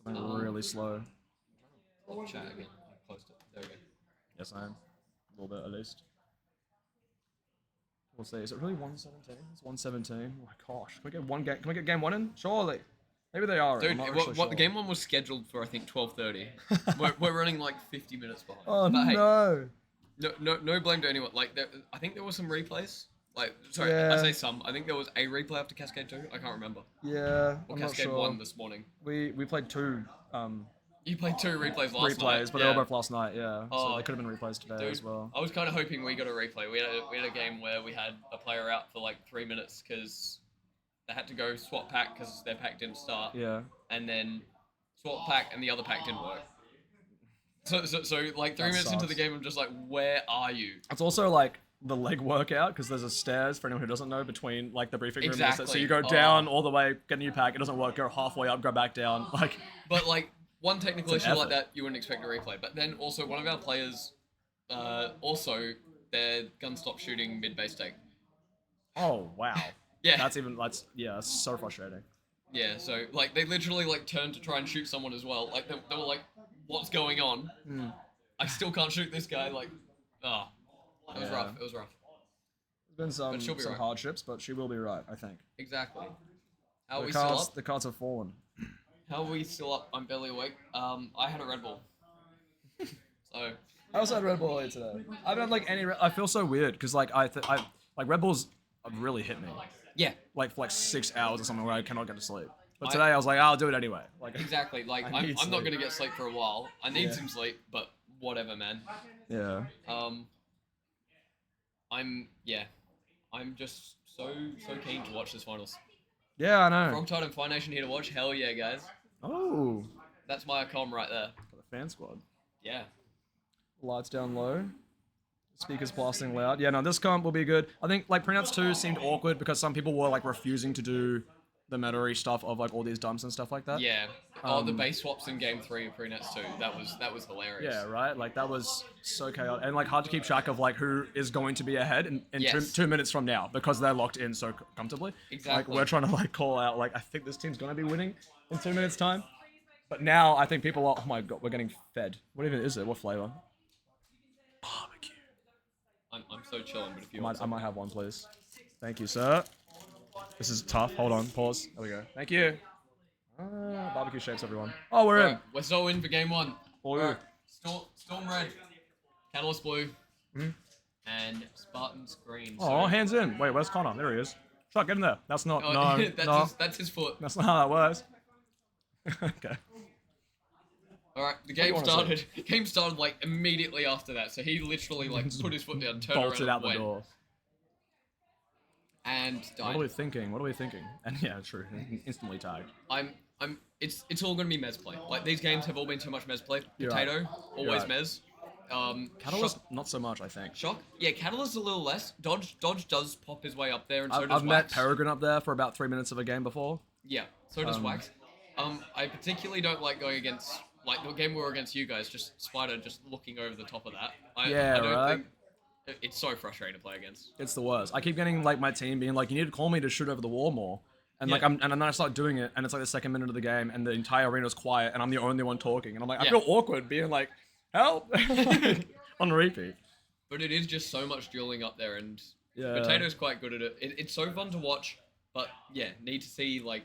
S6: Something really slow.
S2: Chat again. I closed it. There we go.
S6: Yes, I am. A little bit at least. We'll see. Is it really 117? It's 117. Oh my gosh. Can we get one game? Can we get game 1 in? Surely. Maybe they are.
S2: Dude,
S6: I'm not
S2: what,
S6: actually
S2: what
S6: sure.
S2: game 1 was scheduled for? I think 12:30. we're running like 50 minutes behind.
S6: Oh
S2: But hey,
S6: no.
S2: no blame to anyone. Like, I think there was some replays. Like, sorry,
S6: Yeah.
S2: I say some. I think there was a replay after Cascade 2. I can't remember.
S6: Yeah.
S2: Or
S6: I'm not
S2: Cascade
S6: sure.
S2: 1 this morning.
S6: We played 2
S2: You played 2 replays last night.
S6: replays, but they were both last night. Yeah. So
S2: Oh,
S6: they could have been replays today
S2: Dude,
S6: as well.
S2: I was kind of hoping we got a replay. We had a game where we had a player out for like 3 minutes because they had to go swap pack because their pack didn't start.
S6: Yeah.
S2: And then swap pack and the other pack didn't work. So like 3
S6: That
S2: minutes into the
S6: sucks.
S2: game, I'm just like, where are you?
S6: It's also like the leg workout because there's a stairs for anyone who doesn't know between like the briefing room. And the set. So
S2: Exactly.
S6: you go
S2: Oh.
S6: down all the way, get a new pack. It doesn't work. Go halfway up, go back down. Like.
S2: But like one technical
S6: It's an
S2: issue like
S6: effort.
S2: that, you wouldn't expect a replay. But then also one of our players, also their gun stopped shooting mid base take.
S6: Oh wow.
S2: Yeah.
S6: That's so frustrating.
S2: Yeah, so like they literally like turned to try and shoot someone as well. Like they were like, "What's going on? I still can't shoot this guy." Like, it was
S6: Yeah.
S2: rough. It was rough.
S6: There's been
S2: But she'll be
S6: some
S2: right.
S6: hardships, but she will be right, I think.
S2: Exactly. How are we still up?
S6: The cards have fallen.
S2: How are we still up? I'm barely awake. I had a Red Bull. So
S6: I also had Red Bull earlier today. I haven't had like any. I feel so weird because like I like Red Bulls really hit me
S2: yeah,
S6: like for like 6 hours or something where I cannot get to sleep. But
S2: I-
S6: today I was like, I'll do it anyway. Like
S2: exactly. Like
S6: I
S2: I'm
S6: need
S2: not
S6: sleep.
S2: gonna get sleep for a while. I need
S6: Yeah.
S2: some sleep, but whatever, man.
S6: Yeah.
S2: I'm just so keen to watch this finals.
S6: Yeah, I know.
S2: Frog Tide and Fire Nation here to watch. Hell yeah, guys.
S6: Oh,
S2: That's my icon right there.
S6: got the fan squad.
S2: Yeah.
S6: Lights down low. Speakers blasting loud. Yeah, no, this comp will be good. I think like printouts 2 seemed awkward because some people were like refusing to do the meta stuff of like all these dumps and stuff like that.
S2: Yeah. The base swaps in Game 3 of Prenets 2. That was hilarious.
S6: Yeah, right. Like that was so chaotic and like hard to keep track of like who is going to be ahead in
S2: Yes.
S6: 2 minutes from now because they're locked in so comfortably.
S2: Exactly.
S6: Like we're trying to like call out like I think this team's gonna be winning in 2 minutes time, but now I think people are oh my god we're getting fed. What even is it? What flavor? Barbecue.
S2: I'm so chilling, but if you
S6: I
S2: want
S6: might, I might have one, please. Thank you, sir. This is tough. Hold on. Pause. There we go. Thank you. Barbecue shapes, everyone. Oh, we're in.
S2: Alright, we're so in for Game 1.
S6: Oh, yeah.
S2: Alright, Storm Red, Catalyst Blue, and Spartans Green.
S6: Oh, hands in. Wait, where's Connor? There he is. Chuck, get in there. That's not.
S2: Oh,
S6: no. No.
S2: that's his foot.
S6: That's not how that works. Okay.
S2: Alright, the
S6: do
S2: game
S6: you wanna
S2: started. Game started like immediately after that, so he literally like put his foot down, turned
S6: Bolted
S2: around,
S6: out the
S2: went,
S6: door.
S2: and
S6: What are
S2: died.
S6: we thinking? What are we thinking? And yeah, true. Instantly tagged.
S2: It's all gonna be Mez play. Like these games have all been too much Mez play.
S6: You're
S2: Potato,
S6: right.
S2: always
S6: You're right.
S2: Mez.
S6: Catalyst, not so much, I think.
S2: Shock. Yeah, Catalyst a little less. Dodge does pop his way up there, and so does
S6: I've met
S2: Wax.
S6: Peregrine up there for about 3 minutes of a game before.
S2: Yeah, so does Wax. I particularly don't like going against like the game we were against you guys. Just Spider just looking over the top of that. I don't
S6: right.
S2: think it's so frustrating to play against.
S6: It's the worst. I keep getting like my team being like, you need to call me to shoot over the wall more. And
S2: Yeah.
S6: like and then I start doing it, and it's like the second minute of the game, and the entire arena's quiet, and I'm the only one talking, and I'm like, I
S2: Yeah.
S6: feel awkward being like, help, on repeat.
S2: But it is just so much dueling up there, and
S6: Yeah.
S2: Potato's quite good at it. It's so fun to watch, but yeah, need to see like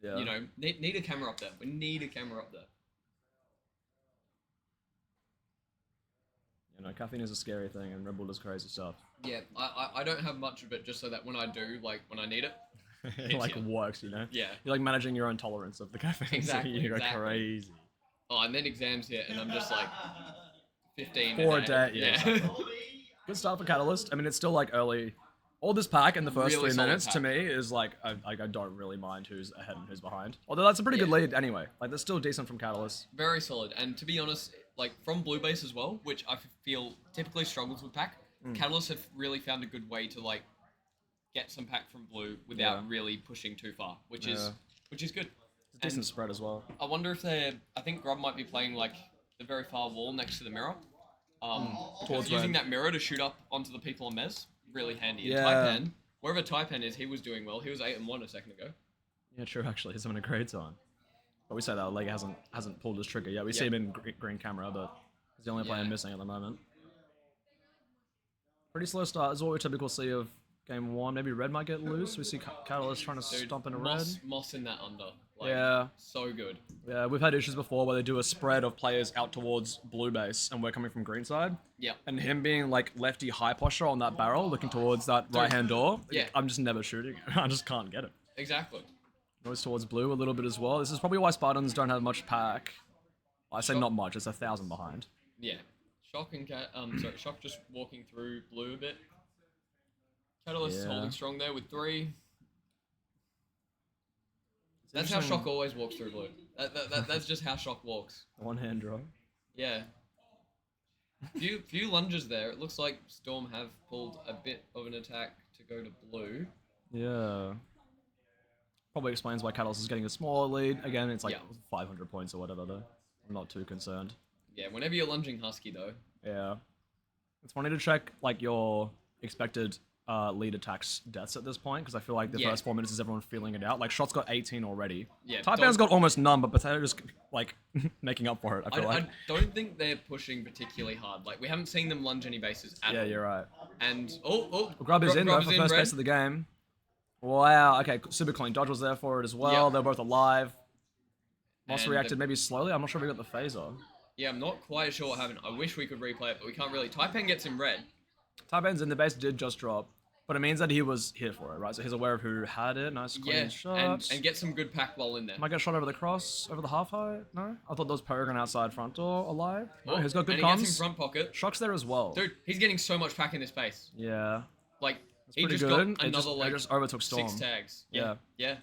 S6: Yeah.
S2: you know need a camera up there. We need a camera up there.
S6: You know, caffeine is a scary thing, and Red Bull does crazy stuff.
S2: Yeah, I don't have much of it, just so that when I do, like when I need it,
S6: It like
S2: yeah.
S6: works, you know.
S2: yeah.
S6: You're like managing your own tolerance of the caffeine. so
S2: Exactly,
S6: you go
S2: exactly.
S6: crazy.
S2: Oh, and then exams hit, and I'm just like 15
S6: For a day, yeah,
S2: yeah.
S6: Good start for Catalyst. I mean, it's still like early. All this pack in the first
S2: Really
S6: 3
S2: solid
S6: minutes to
S2: pack.
S6: me is like I don't really mind who's ahead and who's behind. Although that's a pretty good
S2: Yeah.
S6: lead anyway. Like that's still decent from Catalyst.
S2: Very solid, and to be honest, like from Blue Base as well, which I feel typically struggles with pack. Catalyst have really found a good way to like get some pack from Blue without
S6: Yeah.
S2: really pushing too far, which
S6: Yeah.
S2: is good.
S6: It's a decent
S2: And
S6: spread as well.
S2: I wonder if I think Grub might be playing like the very far wall next to the mirror.
S6: Towards
S2: Towards using
S6: red.
S2: that mirror to shoot up onto the people on Mez, really handy.
S6: Yeah.
S2: And Taipan, wherever Taipan is, he was doing well. He was 8-1 a second ago.
S6: Yeah, true. Actually, he's having a great time. But we say that Leg hasn't pulled his trigger yet. We see
S2: Yeah.
S6: him in green camera, but he's the only player
S2: Yeah.
S6: missing at the moment. Pretty slow start is what we typically see of game 1. Maybe red might get loose. We see Catalyst trying to
S2: Dude,
S6: stomp into red.
S2: Moss in that under. Like,
S6: Yeah.
S2: So good.
S6: Yeah, we've had issues before where they do a spread of players out towards blue base, and we're coming from green side.
S2: Yeah.
S6: And him being like lefty high posture on that barrel, looking towards that right hand door.
S2: Yeah.
S6: I'm just never shooting. I just can't get it.
S2: Exactly.
S6: Goes towards blue a little bit as well. This is probably why Spartans don't have much pack. I say
S2: Sure.
S6: not much. It's 1,000 behind.
S2: Yeah. Shock and Shock just walking through blue a bit. Catalyst is
S6: Yeah.
S2: holding strong there with 3. That's how
S6: interesting.
S2: Shock always walks through blue. That's just how Shock walks.
S6: One hand draw.
S2: Yeah. Few lunges there. It looks like Storm have pulled a bit of an attack to go to blue.
S6: Yeah. Probably explains why Catalyst is getting a smaller lead. Again, it's like
S2: Yeah.
S6: 500 points or whatever though. I'm not too concerned.
S2: Yeah, whenever you're lunging Husky though.
S6: Yeah. It's funny to check like your expected lead attacks deaths at this point because I feel like the
S2: Yeah.
S6: first 4 minutes is everyone feeling it out. Like Shot's got 18 already.
S2: Yeah,
S6: Taipan's
S2: don't-
S6: got almost none, but Potato's like making up for it. I feel like.
S2: I don't think they're pushing particularly hard. Like we haven't seen them lunge any bases at
S6: Yeah,
S2: all.
S6: you're right.
S2: And
S6: Grub is in though
S2: Grub
S6: for
S2: is
S6: first
S2: red.
S6: base of the game. Wow. Okay, super clean. Dodge was there for it as well.
S2: Yep.
S6: They're both alive. Moss
S2: and
S6: reacted maybe slowly. I'm not sure if we got the phaser.
S2: Yeah, I'm not quite sure what happened. I wish we could replay it, but we can't really. Taipan gets him red.
S6: Taipan's in the base did just drop, but it means that he was here for it, right? So he's aware of who had it. Nice clean
S2: Yeah,
S6: shot.
S2: and get some good pack while in there.
S6: Might get shot over the cross, over the half height. No, I thought there was Peregrine outside front door alive. No,
S2: Oh,
S6: he's got good
S2: and he gets
S6: comms.
S2: in front pocket.
S6: Shock's there as well.
S2: Dude, he's getting so much pack in this base.
S6: Yeah,
S2: Like, he
S6: pretty
S2: just
S6: good.
S2: got
S6: It
S2: another, like,
S6: just overtook Storm.
S2: 6 tags.
S6: Yeah.
S2: Yeah.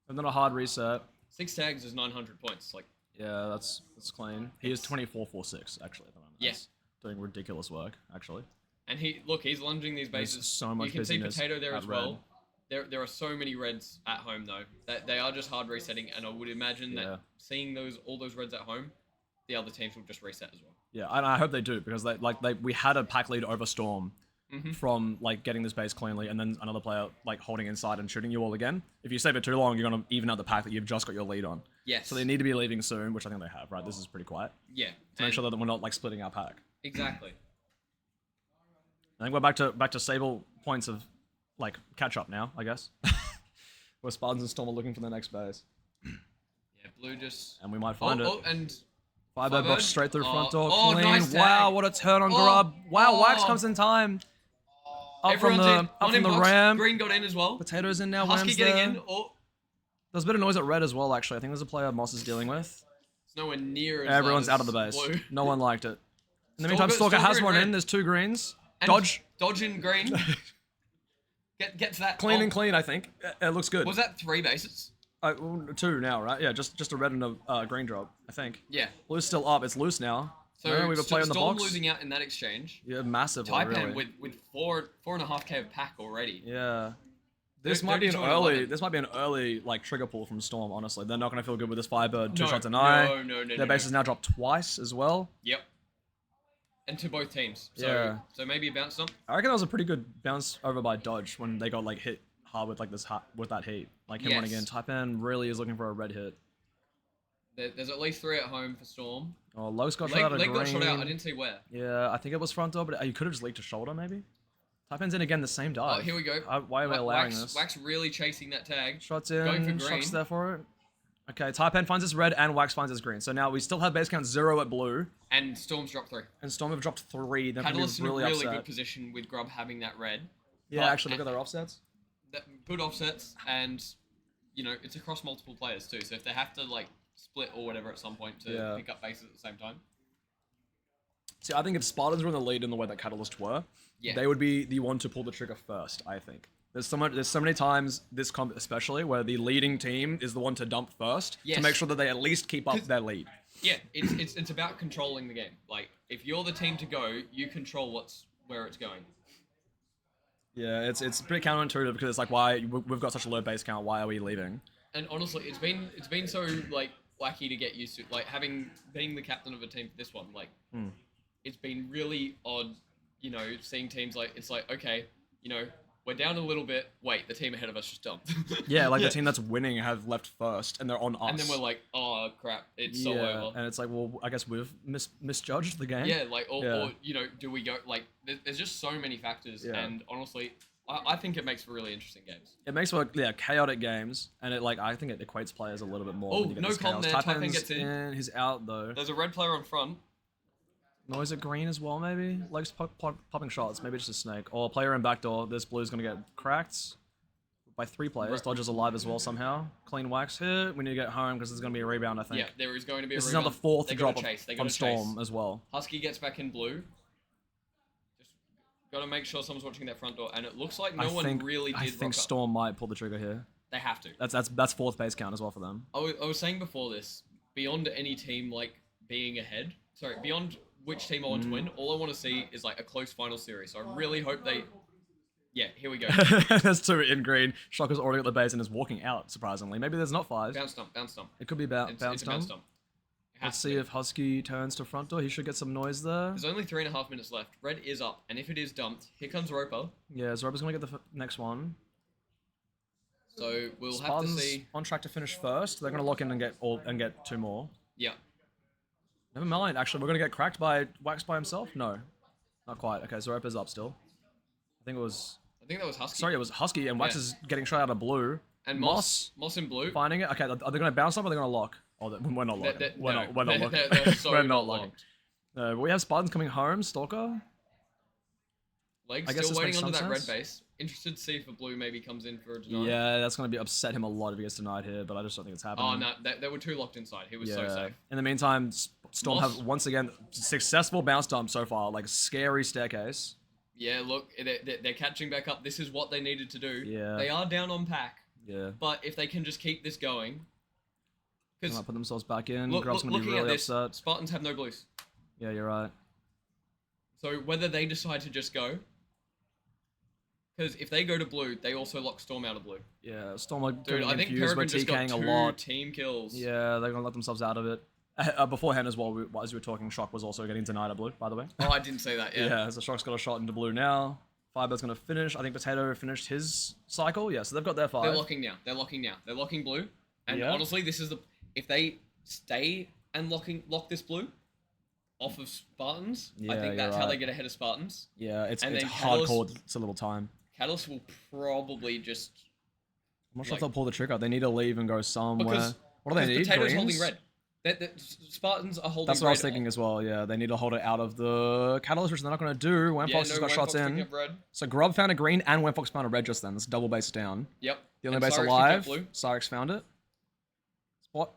S6: And then a hard reset.
S2: 6 tags is 900 points. Like,
S6: Yeah, that's clean. He is 24-4-6 actually at the moment.
S2: Yeah.
S6: That's doing ridiculous work actually.
S2: and he's lunging these
S6: There's
S2: bases.
S6: so much
S2: You can see
S6: busyness
S2: Potato there
S6: at
S2: as well. There are so many reds at home though. That they are just hard resetting, and I would imagine
S6: Yeah.
S2: that seeing all those reds at home, the other teams will just reset as well.
S6: Yeah, and I hope they do because we had a pack lead over Storm from like getting this base cleanly, and then another player like holding inside and shooting you all again. If you save it too long, you're gonna even out the pack that you've just got your lead on.
S2: Yes.
S6: So they need to be leaving soon, which I think they have. Right, this is pretty quiet
S2: Yeah.
S6: to make sure that we're not like splitting our pack.
S2: Exactly.
S6: I think we're back to Sable points of like catch up now, I guess. Where Spartans and Storm are looking for the next base,
S2: Yeah. Blue just.
S6: and we might find it.
S2: Oh, and
S6: Firebird box straight through front door,
S2: Oh,
S6: clean.
S2: nice tag.
S6: Wow, what a turn on Grub. Wow, Wax comes in time. Up from
S2: everyone's in. One in
S6: the
S2: box.
S6: ramp.
S2: Green got in as well.
S6: Potatoes in now.
S2: Husky
S6: Wham's
S2: getting
S6: there.
S2: in. Oh,
S6: There's a bit of noise at red as well, actually. I think there's a player Moss is dealing with.
S2: it's nowhere near as
S6: Everyone's
S2: loud
S6: out of the
S2: as
S6: base.
S2: Blue.
S6: No one liked it. In the meantime, Stalker
S2: Stalker
S6: has
S2: in
S6: one
S2: red.
S6: in. There's 2 greens.
S2: And
S6: Dodge.
S2: Dodge in green. Get to that.
S6: Clean
S2: Oh,
S6: and clean, I think. It looks good.
S2: Was that 3 bases?
S6: 2 now, right? Yeah, just a red and a green drop, I think.
S2: Yeah.
S6: Blue's still up. It's loose now.
S2: So
S6: No, we have a player in the
S2: Storm
S6: box.
S2: losing out in that exchange.
S6: Yeah, massively,
S2: Taipan
S6: really.
S2: with 4.5k of pack already.
S6: Yeah. This
S2: They're-
S6: might be
S2: they're
S6: an
S2: doing
S6: early.
S2: 11.
S6: This might be an early like trigger pull from Storm. Honestly, they're not going to feel good with this Firebird 2
S2: No,
S6: shots an eye.
S2: no.
S6: Their base has now dropped twice as well.
S2: Yep. And to both teams. So
S6: Yeah.
S2: so maybe a bounce stomp.
S6: I reckon that was a pretty good bounce over by Dodge when they got like hit hard with like with that heat. Like him running in.
S2: Yes.
S6: Taipan really is looking for a red hit.
S2: There's at least 3 at home for Storm.
S6: Oh, Lowe's got shot out of
S2: Leg
S6: green.
S2: got shot out. I didn't see where.
S6: Yeah, I think it was front door, but you could have just leaked to shoulder maybe. Taipan's in again the same dive.
S2: Oh, here we go.
S6: Why are we allowing
S2: Wax,
S6: this?
S2: Wax really chasing that tag.
S6: Shots
S2: Going for
S6: in,
S2: green.
S6: shots there for it. Okay, Taipan finds his red and Wax finds his green. So now we still have base count 0 at blue,
S2: And Storm's dropped 3.
S6: and Storm have dropped 3. They're going to
S2: Catalyst
S6: be
S2: in a
S6: really
S2: really
S6: upset.
S2: good position with Grub having that red.
S6: Yeah,
S2: But-
S6: actually, look at their offsets.
S2: Good offsets, and it's across multiple players too. So if they have to like split or whatever at some point to
S6: Yeah.
S2: pick up bases at the same time,
S6: See, I think if Spartans were in the lead in the way that Catalyst were,
S2: yeah,
S6: they would be the one to pull the trigger first, I think. There's so many times this comp especially where the leading team is the one to dump first to
S2: Yes.
S6: make sure that they at least keep up their lead.
S2: yeah. It's about controlling the game. Like if you're the team to go, you control where it's going.
S6: Yeah, it's pretty counterintuitive because it's like we've got such a low base count. Why are we leaving?
S2: And honestly, it's been so like wacky to get used to. Like being the captain of a team for this one, like it's been really odd. Seeing teams like it's like okay, we're down a little bit. Wait, the team ahead of us just dumped.
S6: Yeah, like the team that's winning have left first and they're on us.
S2: And then we're like, oh crap, it's so over.
S6: And it's like, well, I guess we've misjudged the game.
S2: Yeah, like, or
S6: Yeah.
S2: do we go, like, there's just so many factors,
S6: Yeah.
S2: and honestly, I think it makes for really interesting games.
S6: It makes for chaotic games, and I think it equates players a little bit more.
S2: Oh,
S6: when you get
S2: no
S6: this
S2: con
S6: chaos.
S2: there, Taipan
S6: Taipan's
S2: gets in.
S6: He's out though.
S2: There's a red player on front.
S6: Noise at green as well, maybe. Legs popping shots. Maybe just a snake. Or player in backdoor. This blue's gonna get cracked by 3 players.
S2: Right.
S6: Dodger's alive as well somehow. Clean Wax hit. We need to get home because there's gonna be a rebound. I think.
S2: Yeah, there is going to be
S6: This
S2: a
S6: is now the
S2: rebound.
S6: 4th
S2: They
S6: drop
S2: gotta chase. They
S6: from
S2: gotta
S6: Storm
S2: chase.
S6: as well.
S2: Husky gets back in blue. Just gotta make sure someone's watching that front door, and it looks like no one really did
S6: I think
S2: rock up.
S6: Storm might pull the trigger here.
S2: They have to.
S6: That's 4th base count as well for them.
S2: I was saying before this, beyond any team like being ahead, beyond which team I want to win, all I want to see is like a close final series. So I really hope they. Yeah, here we go.
S6: There's 2 in green. Shocker's already at the base and is walking out. Surprisingly, maybe there's not 5.
S2: Bounce stomp, bounce stomp.
S6: It could be
S2: It's
S6: bounce
S2: a bounce
S6: down.
S2: stomp. It has
S6: Let's
S2: to
S6: see
S2: be.
S6: if Husky turns to front door. He should get some noise there.
S2: There's only 3.5 minutes left. Red is up, and if it is dumped, here comes Roper.
S6: Yeah, Zorba's gonna get the next one.
S2: So we'll have to
S6: Spartans
S2: see.
S6: on track to finish first. They're gonna lock in and get 2 more.
S2: Yeah.
S6: Never mind. Actually, we're gonna get cracked by Wax by himself. No, not quite. Okay, Zoropa's up still. I think it was.
S2: I think that was Husky.
S6: Sorry, it was Husky, and Wax
S2: Yeah.
S6: is getting shot out of blue.
S2: And Moss in blue.
S6: finding it. Okay, are they gonna bounce up or are they gonna lock? Oh, we're not locking.
S2: They're-
S6: We're
S2: no,
S6: not. We're not locking.
S2: they're so
S6: We're
S2: not
S6: not locking.
S2: locked.
S6: But we have Spartans coming home. Stalker.
S2: Leg
S6: I guess
S2: still
S6: this
S2: waiting
S6: makes
S2: under
S6: some
S2: that red
S6: sense.
S2: base. Interested to see if a blue maybe comes in for a deny.
S6: Yeah, that's gonna be upset him a lot if he gets denied here, but I just don't think it's happening.
S2: Oh no, they were too locked inside. He was so safe.
S6: In the meantime, Storm
S2: Moss.
S6: have once again successful bounce dump so far, like scary staircase.
S2: Yeah, look, they're catching back up. This is what they needed to do.
S6: Yeah.
S2: They are down on pack,
S6: Yeah.
S2: but if they can just keep this going,
S6: They
S2: because
S6: might put themselves back in.
S2: look,
S6: Grub's gonna be
S2: looking at
S6: really
S2: this,
S6: upset.
S2: Spartans have no blues.
S6: Yeah, you're right.
S2: So whether they decide to just go, because if they go to blue, they also lock Storm out of blue.
S6: Yeah, Storm are
S2: Dude,
S6: getting
S2: I think
S6: confused. We're
S2: Peregrine just got
S6: TKing a
S2: two
S6: lot.
S2: team kills.
S6: Yeah, they're gonna let themselves out of it. Beforehand as well, as we were talking, Shock was also getting denied a blue, by the way.
S2: Oh, I didn't say that. Yeah.
S6: Yeah, so Shock's got a shot into blue now. Firebird's gonna finish. I think Potato finished his cycle. Yeah, so they've got their 5.
S2: They're locking now. They're locking now. They're locking blue. And
S6: Yeah.
S2: honestly, this is the if they stay and lock this blue off of Spartans, I
S6: Yeah,
S2: think
S6: you're
S2: that's how they
S6: right.
S2: get ahead of Spartans.
S6: Yeah, it's
S2: And then
S6: hardcore. It's a little time.
S2: Catalyst will probably just
S6: I'm not sure if
S2: like-
S6: they'll pull the trigger. They need to leave and go somewhere.
S2: because
S6: What do they need?
S2: Potato's
S6: Greens?
S2: holding red. Spartans are holding.
S6: That's what I was
S2: red.
S6: thinking as well. Yeah, they need to hold it out of the catalyst, which they're not going to do. When
S2: Yeah,
S6: Fox has got
S2: Wayne
S6: shots
S2: Fox picking
S6: in.
S2: up red.
S6: So Grub found a green and When Fox found a red just then. That's double base down.
S2: Yep.
S6: The only
S2: And
S6: base
S2: Cyrix picked up
S6: alive.
S2: blue.
S6: Cyrix found it.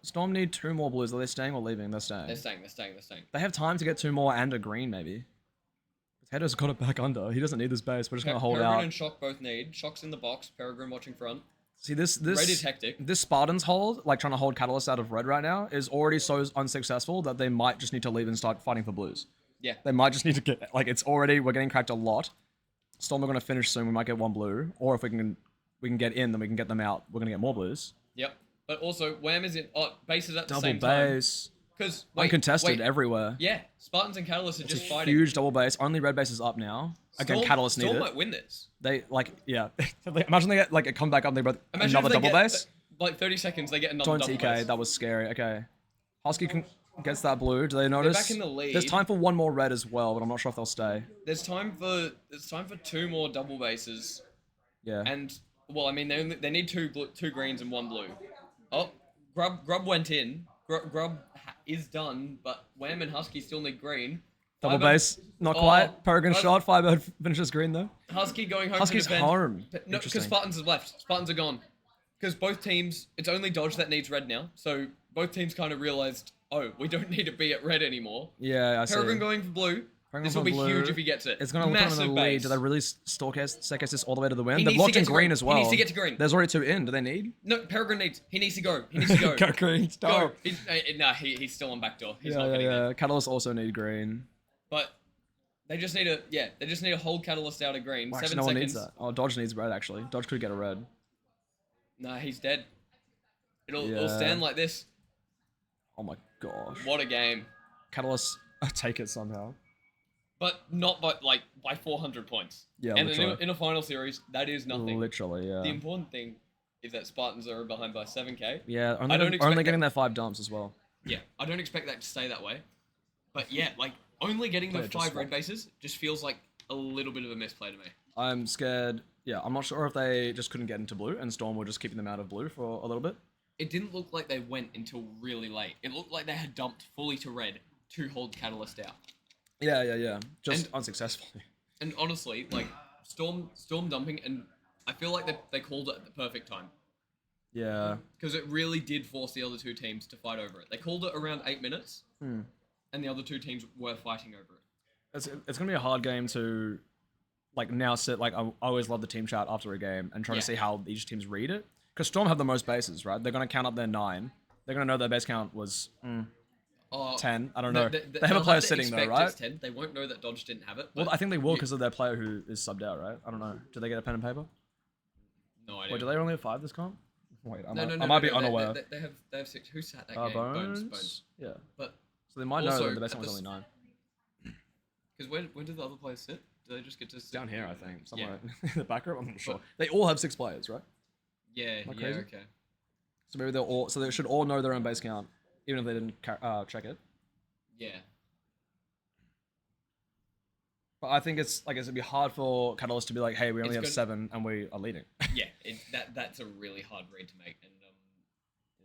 S6: Storm need 2 more blues. Are they staying or leaving? They're staying.
S2: They're staying. They're staying. They're staying.
S6: They have time to get 2 more and a green maybe. Potato's got it back under. He doesn't need this base. We're just going to hold
S2: Peregrine
S6: out.
S2: and Shock both need. Shock's in the box. Peregrine watching front.
S6: See this
S2: Red is hectic.
S6: this Spartans hold, like trying to hold Catalyst out of red right now, is already so unsuccessful that they might just need to leave and start fighting for blues.
S2: Yeah.
S6: They might just need to get like we're getting cracked a lot. Storm are gonna finish soon. We might get 1 blue, or if we can get in, then we can get them out. We're gonna get more blues.
S2: Yep. But also, Wham is in. Oh, base is at the
S6: Double
S2: same time.
S6: base,
S2: Because
S6: uncontested everywhere.
S2: Yeah, Spartans and Catalyst are
S6: It's
S2: just
S6: a
S2: fighting.
S6: huge double base. Only red base is up now. Again, Catalyst need
S2: Storm
S6: it.
S2: might win this.
S6: They yeah. Imagine they get like it come back up. They both
S2: Imagine
S6: another
S2: if they
S6: double
S2: get,
S6: base.
S2: Like 30 seconds, they get another
S6: Don't
S2: double
S6: TK.
S2: base.
S6: That was scary. Okay. Husky gets that blue. Do they notice?
S2: back in the lead.
S6: There's time for 1 more red as well, but I'm not sure if they'll stay.
S2: There's time for 2 more double bases,
S6: Yeah.
S2: and well, I mean they need 2 greens and 1 blue. Oh, Grub went in. Grub is done, but Wham and Husky still need green.
S6: Double
S2: Firebird-
S6: base. Not
S2: Oh,
S6: quite. Peregrine
S2: Firebird-
S6: shot. Firebird finishes green though.
S2: Husky going home
S6: Husky's
S2: to defend.
S6: home.
S2: No, because
S6: Interesting.
S2: Spartans is left. Spartans are gone. Because both teams, it's only Dodge that needs red now. So both teams kind of realized, oh, we don't need to be at red anymore.
S6: Yeah, I see.
S2: Peregrine going for blue.
S6: Peregrine
S2: This will
S6: for
S2: be
S6: blue.
S2: huge if he gets it.
S6: It's going to look on
S2: Massive
S6: the lead.
S2: base.
S6: Do they really staircase this all the way to the win?
S2: He
S6: They've
S2: needs to
S6: locked
S2: get
S6: in
S2: to
S6: green
S2: green.
S6: as
S2: He
S6: well.
S2: needs to get to green.
S6: There's already 2 in. Do they need?
S2: No, Peregrine needs. He needs to go. He needs to go.
S6: Go green.
S2: Go.
S6: Stop.
S2: He's still on backdoor. He's
S6: Yeah,
S2: not
S6: yeah,
S2: getting
S6: yeah.
S2: it.
S6: Catalyst also need green.
S2: But they just need to hold Catalyst out of green.
S6: Well,
S2: 7
S6: actually, no one
S2: seconds.
S6: needs that. Oh, Dodge needs red actually. Dodge could get a red.
S2: Nah, he's dead. It'll
S6: Yeah.
S2: stand like this.
S6: Oh my gosh.
S2: What a game.
S6: Catalyst take it somehow.
S2: But not by 400 points.
S6: Yeah,
S2: And
S6: literally.
S2: in a final series, that is nothing.
S6: Literally, yeah.
S2: The important thing is that Spartans are behind by 7k.
S6: Yeah,
S2: I don't expect
S6: only
S2: that-
S6: getting their 5 dumps as well.
S2: Yeah, I don't expect that to stay that way. But yeah, like only getting
S6: Play
S2: the
S6: it just
S2: 5 red
S6: swap.
S2: bases just feels like a little bit of a misplay to me.
S6: I'm scared. Yeah, I'm not sure if they just couldn't get into blue and Storm were just keeping them out of blue for a little bit.
S2: It didn't look like they went until really late. It looked like they had dumped fully to red to hold Catalyst out.
S6: Yeah. Just
S2: And-
S6: unsuccessfully.
S2: And honestly, like Storm dumping, and I feel like they called it at the perfect time.
S6: Yeah.
S2: Because it really did force the other 2 teams to fight over it. They called it around 8 minutes, and the other 2 teams were fighting over it.
S6: It's gonna be a hard game to like now sit like I always love the team chat after a game and try
S2: Yeah.
S6: to see how each teams read it. Because Storm have the most bases, right? They're gonna count up their 9. They're gonna know their base count was 10. I don't know. They have a
S2: they'll
S6: player
S2: to
S6: sitting though,
S2: expect
S6: right?
S2: it's 10. They won't know that Dodge didn't have it.
S6: Well,
S2: but
S6: I think they will
S2: you-
S6: because of their player who is subbed out, right? I don't know. Do they get a pen and paper?
S2: No idea.
S6: Wait, do they only have 5 this comp? Wait,
S2: No,
S6: I might be
S2: no,
S6: unaware.
S2: They have 6. Who sat that
S6: Uh,
S2: game?
S6: Bones? Yeah.
S2: But
S6: So they might know
S2: Also,
S6: that the base
S2: at
S6: count was
S2: the
S6: only 9.
S2: because where did the other players sit? Do they just get to sit
S6: Down here, I think. Somewhere in the back row, I'm not sure. They all have 6 players, right?
S2: Yeah,
S6: Am I
S2: yeah,
S6: crazy?
S2: okay.
S6: So maybe they'll all. So they should all know their own base count, even if they didn't check it.
S2: Yeah.
S6: But I think it's like it'd be hard for Catalyst to be like, hey, we only
S2: It's
S6: have
S2: gonna-
S6: 7 and we are leading.
S2: Yeah, that's a really hard read to make, and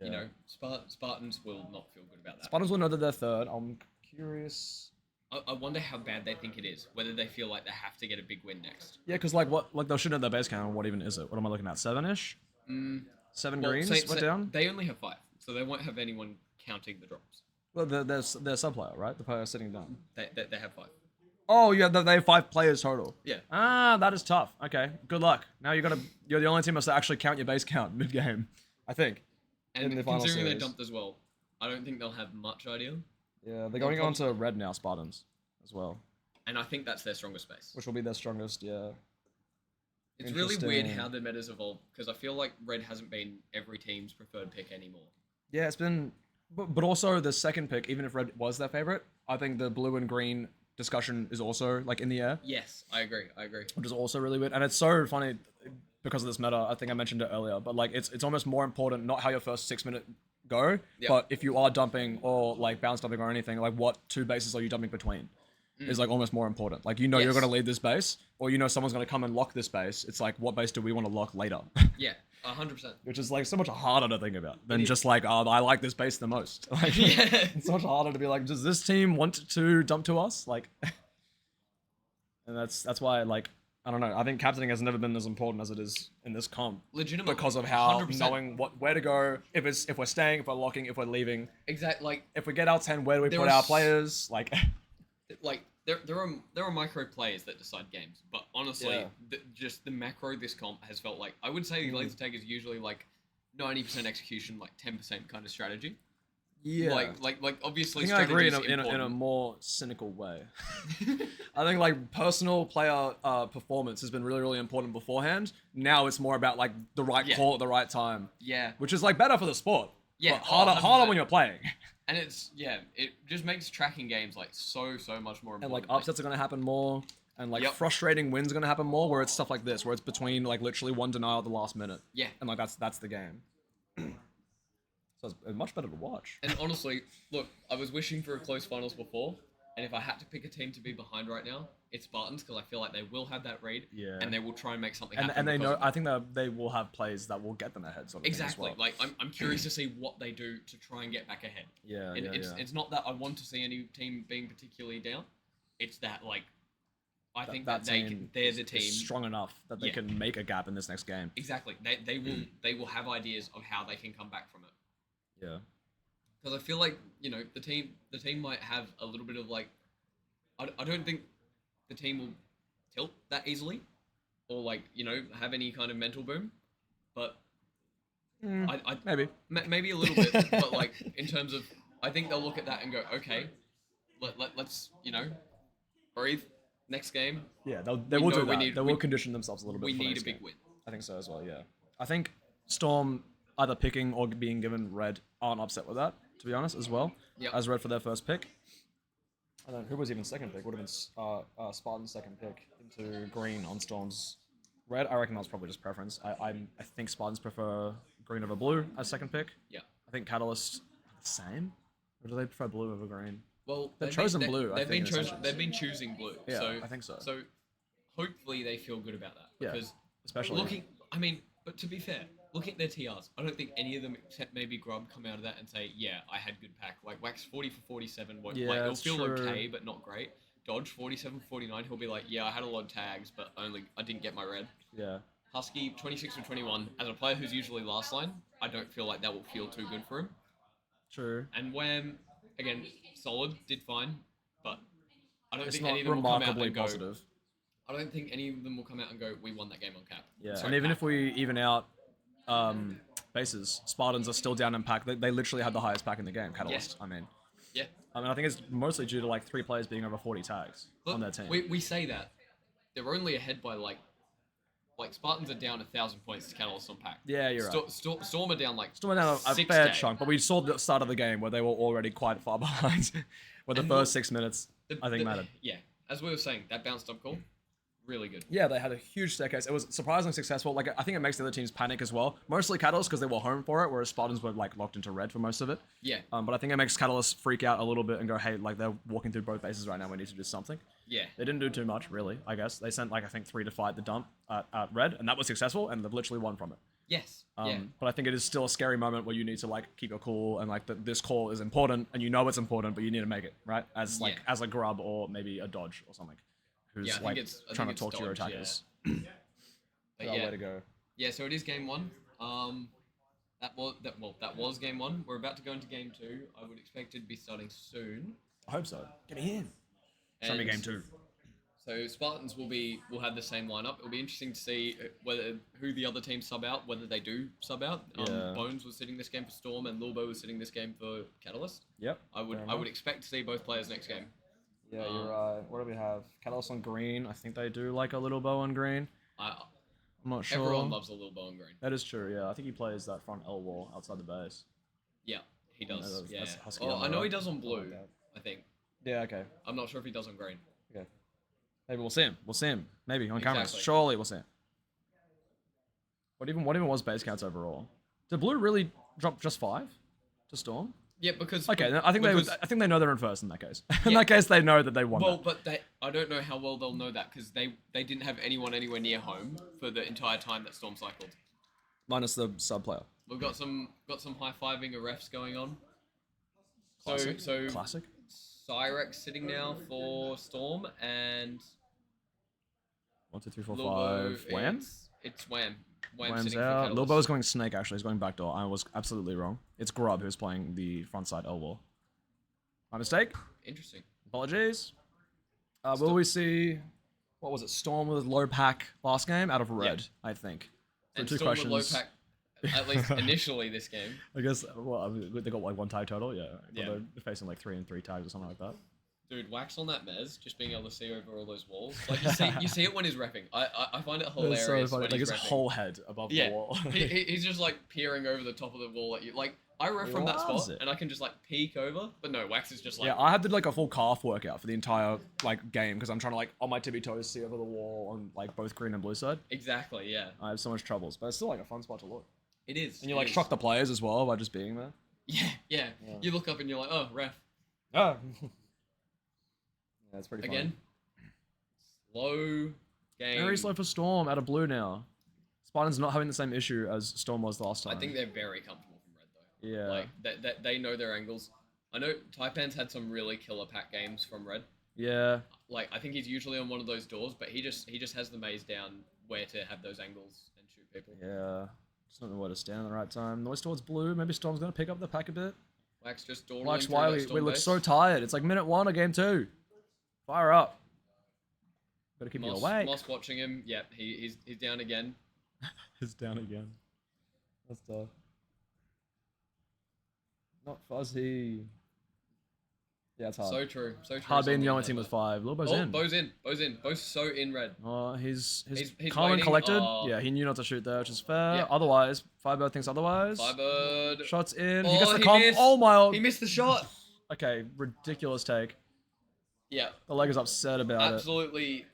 S2: you know, Spartans will not feel good about that.
S6: Spartans will know that they're third. I'm curious.
S2: I wonder how bad they think it is. Whether they feel like they have to get a big win next.
S6: Yeah, because like what, like they'll shoot at their base count. What even is it? What am I looking at? 7-ish. Seven
S2: Well,
S6: greens. Went down.
S2: They only have 5, so they won't have anyone counting the drops.
S6: Well, they're sub player, right? The player sitting down.
S2: They have 5.
S6: Oh yeah, they have 5 players total.
S2: Yeah.
S6: Ah, that is tough. Okay, good luck. Now you're the only team that's to actually count your base count mid game, I think.
S2: And
S6: in the final
S2: considering they
S6: series.
S2: dumped as well, I don't think they'll have much idea.
S6: Yeah, they're going on to red now, Spartans, as well,
S2: And I think that's their strongest space.
S6: which will be their strongest. Yeah.
S2: It's really weird
S6: Interesting.
S2: how the meta's evolved because I feel like red hasn't been every team's preferred pick anymore.
S6: Yeah, it's been, but also the second pick, even if red was their favorite, I think the blue and green discussion is also like in the air,
S2: Yes, I agree.
S6: which is also really weird. And it's so funny because of this meta. I think I mentioned it earlier, but like it's almost more important not how your first 6 minute go,
S2: Yep.
S6: but if you are dumping or like bounce dumping or anything, like what 2 bases are you dumping between? Is like almost more important. Like you're
S2: Yes.
S6: going to lead this base, or someone's going to come and lock this base. It's like what base do we want to lock later?
S2: Yeah, 100%.
S6: Which is like so much harder to think about than
S2: It is.
S6: just like, oh, I like this base the most. Like,
S2: Yeah.
S6: it's so much harder to be like, does this team want to dump to us? Like, and that's why like I don't know. I think captaining has never been as important as it is in this comp
S2: Legitimately.
S6: because of how
S2: 100%.
S6: knowing where to go, if we're staying, if we're locking, if we're leaving,
S2: Exactly. Like,
S6: if we get out 10, where do we
S2: There
S6: put
S2: are
S6: our
S2: s-
S6: players? Like,
S2: there are micro players that decide games, but honestly,
S6: Yeah.
S2: just the macro this comp has felt like I would say the laser tag is usually like 90% execution, like 10% kind of strategy.
S6: yeah.
S2: Like obviously
S6: I think I agree in
S2: strategy
S6: a,
S2: is
S6: in a
S2: important.
S6: more cynical way. I think like personal player performance has been really, really important beforehand. Now it's more about like the right
S2: Yeah.
S6: call at the right time,
S2: Yeah,
S6: which is like better for the sport.
S2: Yeah,
S6: but harder
S2: 100%.
S6: when you're playing.
S2: and it just makes tracking games like so much more important.
S6: And like upsets are gonna happen more, and like
S2: Yep.
S6: frustrating wins are gonna happen more. Where it's stuff like this, where it's between like literally one denial at the last minute,
S2: Yeah,
S6: and like that's the game. So it's much better to watch.
S2: and honestly, look, I was wishing for a close finals before, and if I had to pick a team to be behind right now, it's Spartans because I feel like they will have that read,
S6: Yeah.
S2: and they will try and make something
S6: And
S2: happen.
S6: they
S2: because
S6: know.
S2: of
S6: I
S2: that.
S6: think that they will have plays that will get them ahead. Sort of thing as
S2: Exactly.
S6: well.
S2: Like I'm curious to see what they do to try and get back ahead.
S6: Yeah,
S2: And
S6: yeah,
S2: it's
S6: yeah.
S2: it's not that I want to see any team being particularly down. It's that like I think that
S6: team
S2: they're the
S6: is
S2: team
S6: strong enough that they
S2: Yeah.
S6: can make a gap in this next game.
S2: Exactly. They will have ideas of how they can come back from it.
S6: Yeah.
S2: Because I feel like the team might have a little bit of like I don't think the team will tilt that easily or like have any kind of mental boom, but I
S6: Maybe.
S2: maybe a little bit, but like in terms of I think they'll look at that and go, okay, let's breathe. Next game,
S6: Yeah, they
S2: We
S6: will
S2: know
S6: do
S2: we
S6: that.
S2: need-
S6: They
S2: we-
S6: will condition themselves a little bit.
S2: we
S6: for
S2: need
S6: next
S2: a big
S6: game.
S2: win.
S6: I think so as well. Yeah. I think Storm either picking or being given red aren't upset with that. To be honest, as well.
S2: Yep.
S6: As red for their first pick. I don't know who was even second pick. Would have been Spartan's second pick into green on Storm's red. I reckon that was probably just preference. I think Spartans prefer green over blue as second pick.
S2: Yeah.
S6: I think Catalyst the same. Or do they prefer blue over green?
S2: Well,
S6: They've chosen blue, I
S2: They've
S6: think,
S2: been
S6: in
S2: chosen.
S6: Ascensions.
S2: They've been choosing blue.
S6: Yeah,
S2: so
S6: I think so.
S2: So hopefully they feel good about that
S6: Yeah,
S2: because
S6: especially
S2: looking. I mean, but to be fair, looking at their TRs, I don't think any of them except maybe Grub come out of that and say, yeah, I had good pack. Like Wax 40 for 47,
S6: Yeah,
S2: like it'll
S6: that's
S2: feel
S6: true.
S2: okay, but not great. Dodge 47 for 49, he'll be like, yeah, I had a lot of tags, but I didn't get my red.
S6: Yeah.
S2: Husky 26 for 21, as a player who's usually last line, I don't feel like that will feel too good for him.
S6: True.
S2: And Wham, again, solid, did fine, but I don't
S6: It's
S2: think
S6: not
S2: any of them will come out
S6: remarkably
S2: and go.
S6: positive.
S2: I don't think any of them will come out and go, we won that game on cap.
S6: Yeah,
S2: Sorry,
S6: and even
S2: pack.
S6: if we even out bases, Spartans are still down in pack. They literally had the highest pack in the game, Catalyst.
S2: Yeah. Yeah.
S6: I think it's mostly due to like 3 players being over 40 tags
S2: Look,
S6: on their team.
S2: We say that. They're only ahead by like Spartans are down 1,000 points to Catalyst on pack.
S6: Yeah, you're right.
S2: Storm are down like
S6: Still went down a
S2: 6K.
S6: fair chunk, but we saw the start of the game where they were already quite far behind. Where the
S2: And
S6: first
S2: look,
S6: 6 minutes, I think, mattered.
S2: Yeah, as we were saying, that bounced up call, really good.
S6: Yeah, they had a huge staircase. It was surprisingly successful. Like I think it makes the other teams panic as well. Mostly Catalyst because they were home for it, whereas Spartans were like locked into red for most of it.
S2: Yeah,
S6: But I think it makes Catalyst freak out a little bit and go, hey, like they're walking through both bases right now. We need to do something.
S2: yeah.
S6: They didn't do too much, really, I guess. They sent, like, I think 3 to fight the dump at red, and that was successful, and they've literally won from it.
S2: Yes. Yeah.
S6: But I think it is still a scary moment where you need to like keep your cool and like that this call is important and you know it's important, but you need to make it right as like
S2: Yeah.
S6: as a grub or maybe a dodge or something, who's
S2: Yeah, I think
S6: like
S2: I
S6: trying
S2: think
S6: to
S2: it's
S6: talk to your
S2: dodge,
S6: attackers.
S2: But
S6: Yeah,
S2: yeah.
S6: way to go.
S2: Yeah, so it is game one. That was game one. We're about to go into game two. I would expect it to be starting soon.
S6: I hope so. Get me in. Show me
S2: And
S6: game two.
S2: So Spartans will have the same lineup. It'll be interesting to see who the other teams sub out, whether they do sub out.
S6: Yeah.
S2: Bones was sitting this game for Storm, and Lilbo was sitting this game for Catalyst.
S6: Yep.
S2: I would expect to see both players next game.
S6: Yeah, you're right. What do we have? Catalyst on green. I think they do like a little bow on green. I'm not sure.
S2: Everyone loves a Lilbo on green.
S6: That is true. Yeah, I think he plays that front L wall outside the base.
S2: Yeah, he does.
S6: that's-
S2: Yeah.
S6: that's husky
S2: Oh,
S6: on the
S2: I know he
S6: right.
S2: does on
S6: Something
S2: blue.
S6: like that.
S2: I think.
S6: Yeah. Okay.
S2: I'm not sure if he does on green.
S6: Okay. Maybe we'll see him. We'll see him. Maybe on cameras.
S2: Exactly.
S6: Surely we'll see him. What even was base counts overall? Did blue really drop just 5 to Storm?
S2: Yeah, because
S6: Okay, I think they know they're in first in that case. In
S2: Yeah.
S6: that case, they know that they won.
S2: Well,
S6: that.
S2: but I don't know how well they'll know that because they didn't have anyone anywhere near home for the entire time that Storm cycled.
S6: Minus the sub player.
S2: We've got some high fiving of refs going on.
S6: Classic.
S2: So
S6: Classic.
S2: Cyrex sitting now for Storm and
S6: 1, 2, 3, 4,
S2: Lilbo,
S6: 5. Wham.
S2: It's Wham. Wham
S6: Wham's
S2: sitting for
S6: out.
S2: Catalyst.
S6: Lilbo's going snake actually. He's going backdoor. I was absolutely wrong. It's Grub who's playing the front side L wall. My mistake.
S2: Interesting.
S6: Apologies. Will we see? What was it? Storm with low pack last game out of red, I think. So
S2: And
S6: two
S2: Storm
S6: questions.
S2: with low pack, at least initially this game.
S6: I guess. Well, I mean, they got like 1 tag total. Yeah.
S2: Yeah.
S6: But they're facing like 3 and 3 tags or something like that.
S2: Dude, Wax on that mez, just being able to see over all those walls. Like you see it when he's repping. I find it hilarious
S6: It's so funny.
S2: when
S6: Like
S2: he's
S6: his
S2: repping.
S6: whole head above
S2: Yeah,
S6: the wall.
S2: he's just like peering over the top of the wall at you. Like I ref from that
S6: Loves
S2: spot,
S6: it.
S2: and I can just like peek over. But no, Wax is just like
S6: Yeah, I had to do like a full calf workout for the entire like game because I'm trying to like on my tippy toes see over the wall on like both green and blue side.
S2: exactly, yeah.
S6: I have so much troubles, but it's still like a fun spot to look.
S2: It is.
S6: And you
S2: it
S6: like
S2: is.
S6: shock the players as well by just being there.
S2: Yeah. You look up and you're like, oh, ref
S6: Ah. Yeah, it's pretty
S2: again. Slow game.
S6: Very slow for Storm out of blue now. Spartan's not having the same issue as Storm was last time.
S2: I think they're very comfortable from red though.
S6: Yeah.
S2: Like they know their angles. I know Taipan's had some really killer pack games from red.
S6: Yeah.
S2: Like I think he's usually on one of those doors, but he just has the maze down where to have those angles and shoot people.
S6: Yeah. Just don't know where to stand at the right time. Noise towards blue. Maybe Storm's gonna pick up the pack a bit.
S2: Wax just dawdling
S6: Wax
S2: through
S6: Wiley,
S2: that
S6: we
S2: Storm
S6: look
S2: base.
S6: so tired. It's like minute 1 of game 2. Fire up. Better keep you awake.
S2: Moss watching him. Yep, he's down again.
S6: He's down again. That's tough. Not fuzzy. Yeah, it's hard.
S2: So true. So true.
S6: Hard being the
S2: Something
S6: only
S2: like
S6: team with
S2: that.
S6: 5. Lilbo's
S2: Oh,
S6: in.
S2: Bo's in. Bo's so in red.
S6: Oh, he's
S2: He's
S6: calm and
S2: waiting.
S6: collected.
S2: Oh.
S6: Yeah, he knew not to shoot there, which is fair.
S2: Yeah.
S6: Otherwise, Firebird thinks otherwise.
S2: Firebird.
S6: Shots in.
S2: Oh,
S6: he gets the
S2: he
S6: comp.
S2: missed.
S6: Oh my.
S2: He missed the shot.
S6: Okay, ridiculous take.
S2: Yeah,
S6: The leg is upset about
S2: absolutely.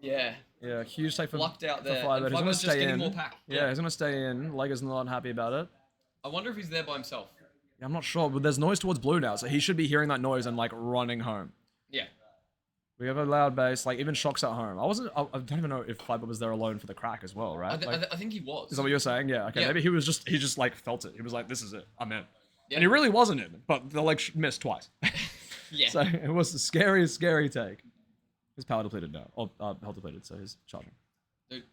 S2: Yeah,
S6: it. Yeah, huge take for,
S2: lucked out
S6: for
S2: there.
S6: Firebird.
S2: And
S6: He's gonna
S2: Firebird's just
S6: stay
S2: getting
S6: in.
S2: more pack.
S6: Yeah, he's gonna stay in. Leg is not happy about it.
S2: I wonder if he's there by himself.
S6: Yeah, I'm not sure, but there's noise towards blue now, so he should be hearing that noise and like running home.
S2: Yeah.
S6: We have a loud bass, like even Shock's at home. I don't even know if Firebird was there alone for the crack as well, right?
S2: I think he was.
S6: Is that what you're saying? Yeah. Okay.
S2: Yeah.
S6: Maybe he just like felt it. He was like, "This is it. I'm in."
S2: Yeah.
S6: And he really wasn't in, but the leg missed twice.
S2: Yeah.
S6: So it was a scary, scary take. His power depleted now, or health depleted, so he's charging.
S2: Dude,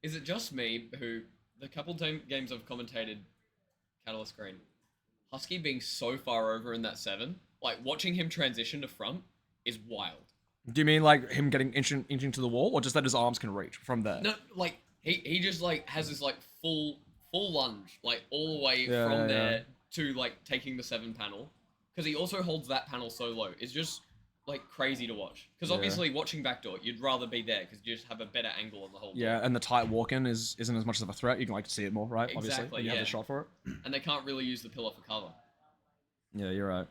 S2: is it just me who the couple games I've commentated Catalyst Green, Husky being so far over in that 7, like watching him transition to front is wild.
S6: Do you mean like him getting inching to the wall, or just that his arms can reach from there?
S2: No, like he just like has this like full lunge like all the way
S6: Yeah,
S2: from
S6: yeah,
S2: there to like taking the 7 panel, because he also holds that panel so low. It's just like crazy to watch. Because
S6: Yeah.
S2: obviously watching backdoor, you'd rather be there because you just have a better angle on the whole.
S6: Yeah, and the tight walk-in isn't as much of a threat. You can like see it more, right? Obviously,
S2: Exactly,
S6: when you have
S2: yeah.
S6: the shot for it.
S2: And they can't really use the pillar for cover.
S6: Yeah, you're right.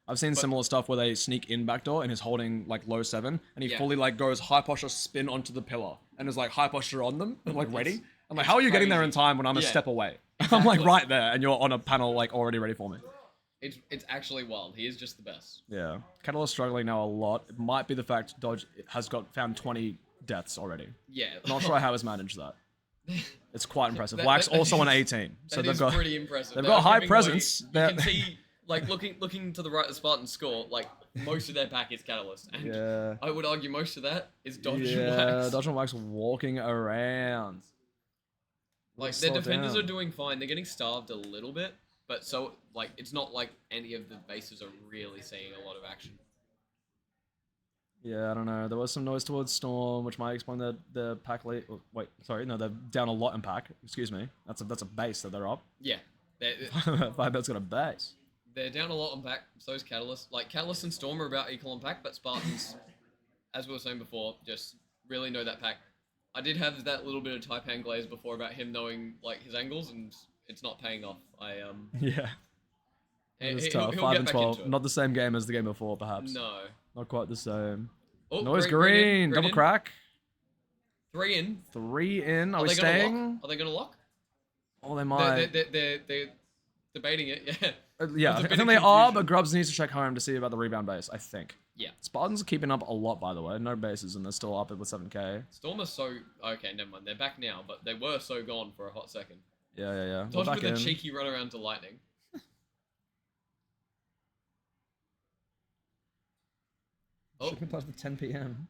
S6: I've seen similar stuff where they sneak in backdoor and he's holding like low 7 and he
S2: Yeah.
S6: fully like goes high posture spin onto the pillar and is like high posture on them and like ready.
S2: It's-
S6: I'm like, how are you getting there in
S2: crazy.
S6: time when I'm a
S2: Yeah.
S6: step away? I'm like
S2: Exactly.
S6: right there and you're on a panel like already ready for me.
S2: It's actually wild. He is just the best.
S6: Yeah. Catalyst struggling now a lot. It might be the fact Dodge has found 20 deaths already.
S2: Yeah.
S6: Not sure how he's managed that. It's quite impressive.
S2: That-
S6: Wax
S2: that
S6: also on
S2: is-
S6: 18. So
S2: That
S6: they've
S2: is
S6: got
S2: pretty impressive.
S6: they've
S2: They're
S6: got high
S2: giving away-
S6: presence.
S2: You
S6: They're-
S2: can see, like, looking to the right of Spartan's score, like, most of their pack is Catalyst. And
S6: Yeah.
S2: I would argue most of that is Dodge and
S6: Yeah,
S2: Wax.
S6: Dodge and Wax walking around.
S2: Like, their defenders are doing fine. They're getting starved a little bit, but so, like, it's not like any of the bases are really seeing a lot of action.
S6: Yeah, I don't know. There was some noise towards Storm, which might explain the pack lead. Oh, wait, sorry, no, they're down a lot in pack. Excuse me. That's a base that they're up.
S2: Yeah. They're,
S6: 5-bet's got a base.
S2: they're down a lot on pack, so is Catalyst. Like, Catalyst and Storm are about equal on pack, but Spartans, as we were saying before, just really know that pack. I did have that little bit of Taipan glaze before about him knowing, like, his angles, and it's not paying off.
S6: Yeah. It's tough.
S2: he'll
S6: 5
S2: get
S6: and
S2: back
S6: 12.
S2: into it.
S6: Not the same game as the game before, perhaps.
S2: No.
S6: Not quite the same.
S2: Oh,
S6: Noise green.
S2: in,
S6: Double
S2: in.
S6: crack.
S2: 3 in.
S6: 3 in. Are we
S2: they gonna
S6: staying?
S2: lock? Are they gonna lock?
S6: Oh, they might.
S2: They're debating it. Yeah.
S6: Yeah,
S2: There's a
S6: I
S2: bit
S6: think
S2: of
S6: they are,
S2: confusion.
S6: but Grubs needs to check home to see about the rebound base, I think.
S2: Yeah.
S6: Spartans are keeping up a lot, by the way. No bases, and they're still up with 7k.
S2: Storm are so okay. Never mind. They're back now, but they were so gone for a hot second.
S6: Yeah. We're
S2: Dodge
S6: back
S2: with
S6: in.
S2: a cheeky run around to lightning. Oh,
S6: Shipping past the 10 p.m.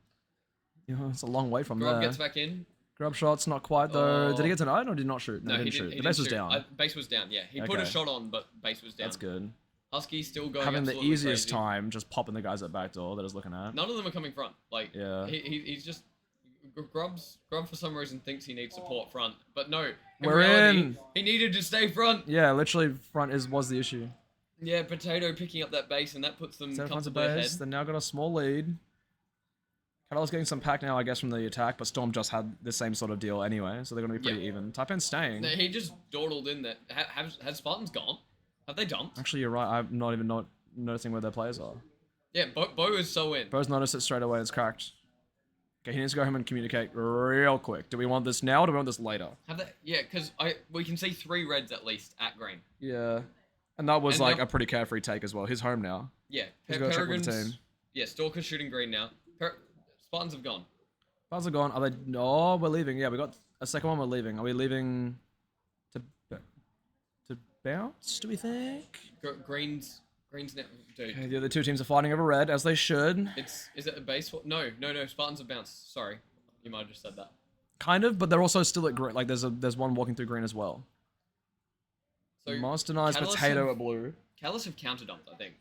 S6: Yeah, it's a long way from
S2: Grub
S6: there.
S2: gets back in.
S6: Grub shots, not quite though.
S2: Oh.
S6: Did he get denied or did he not shoot? No, he didn't shoot. The base was down.
S2: Base was down. Yeah, he put a
S6: Okay.
S2: shot on, but base was down.
S6: That's good.
S2: Husky still going.
S6: Having the
S2: absolutely
S6: easiest
S2: crazy.
S6: time just popping the guys at back door that I was looking at.
S2: None of them are coming front. Like,
S6: Yeah.
S2: he's just Grub for some reason thinks he needs support front, but no. In
S6: We're
S2: reality,
S6: in.
S2: He needed to stay front.
S6: Yeah, literally front was the issue.
S2: Yeah, Potato picking up that base, and that puts them
S6: So front's a
S2: comfortably ahead.
S6: base. They've now got a small lead. Catalyst getting some pack now, I guess, from the attack, but Storm just had the same sort of deal anyway, so they're going to be pretty even. Taipan's staying.
S2: No, he just dawdled in that. Has Spartans gone? Have they dumped?
S6: Actually, you're right. I'm not even noticing where their players are.
S2: Yeah, Bo is so in.
S6: Bo's noticed it straight away. It's cracked. Okay, he needs to go home and communicate real quick. Do we want this now or do we want this later?
S2: Have they? Yeah, because we can see 3 reds at least at green.
S6: Yeah. And that was
S2: And
S6: like
S2: now-
S6: a pretty carefree take as well. He's home now.
S2: Yeah,
S6: He's got to check with the
S2: Peregrine's.
S6: team.
S2: Yeah, Stalker's shooting green now. Spartans have gone.
S6: Bars are gone. Are they? No, we're leaving. Yeah, we got a second one. We're leaving. Are we leaving to bounce? Do we think?
S2: Green's now, dude.
S6: Okay, the other two teams are fighting over red as they should.
S2: Is it a base? No. Spartans have bounced. Sorry, you might have just said that.
S6: Kind of, but they're also still at green. Like there's one walking through green as well.
S2: So
S6: Moss denies
S2: Catalyst
S6: potato
S2: have-
S6: at blue.
S2: Catalyst have counter dumped, I think.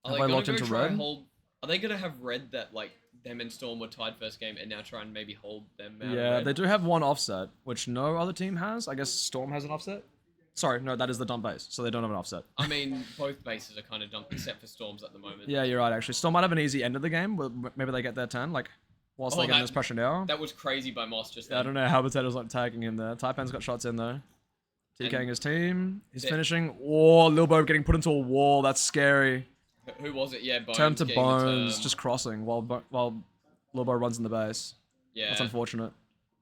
S6: Have they
S2: gonna
S6: locked
S2: go
S6: into
S2: try and
S6: red?
S2: Hold, are they gonna have red that like them and Storm were tied first game and now try and maybe hold them out?
S6: Yeah,
S2: of
S6: they
S2: red?
S6: do have one offset, which no other team has. I guess Storm has an offset. Sorry, no, that is the dump base, so they don't have an offset.
S2: I mean, both bases are kind of dumped except for Storms at the moment.
S6: Yeah, you're right. Actually, Storm might have an easy end of the game. But maybe they get their turn. Like whilst
S2: Oh,
S6: they're getting
S2: that-
S6: this pressure now.
S2: That was crazy by Moss just
S6: I
S2: then.
S6: don't know how Potato's like tagging him there. Taipan's got shots in though. TKing
S2: And-
S6: his team. He's
S2: Yeah.
S6: finishing. Oh, Lil Bo getting put into a wall. That's scary.
S2: Who was it? Yeah, Bones.
S6: Turn to
S2: getting the
S6: Bones,
S2: term.
S6: just crossing while Lil Bo runs in the base.
S2: Yeah,
S6: That's unfortunate.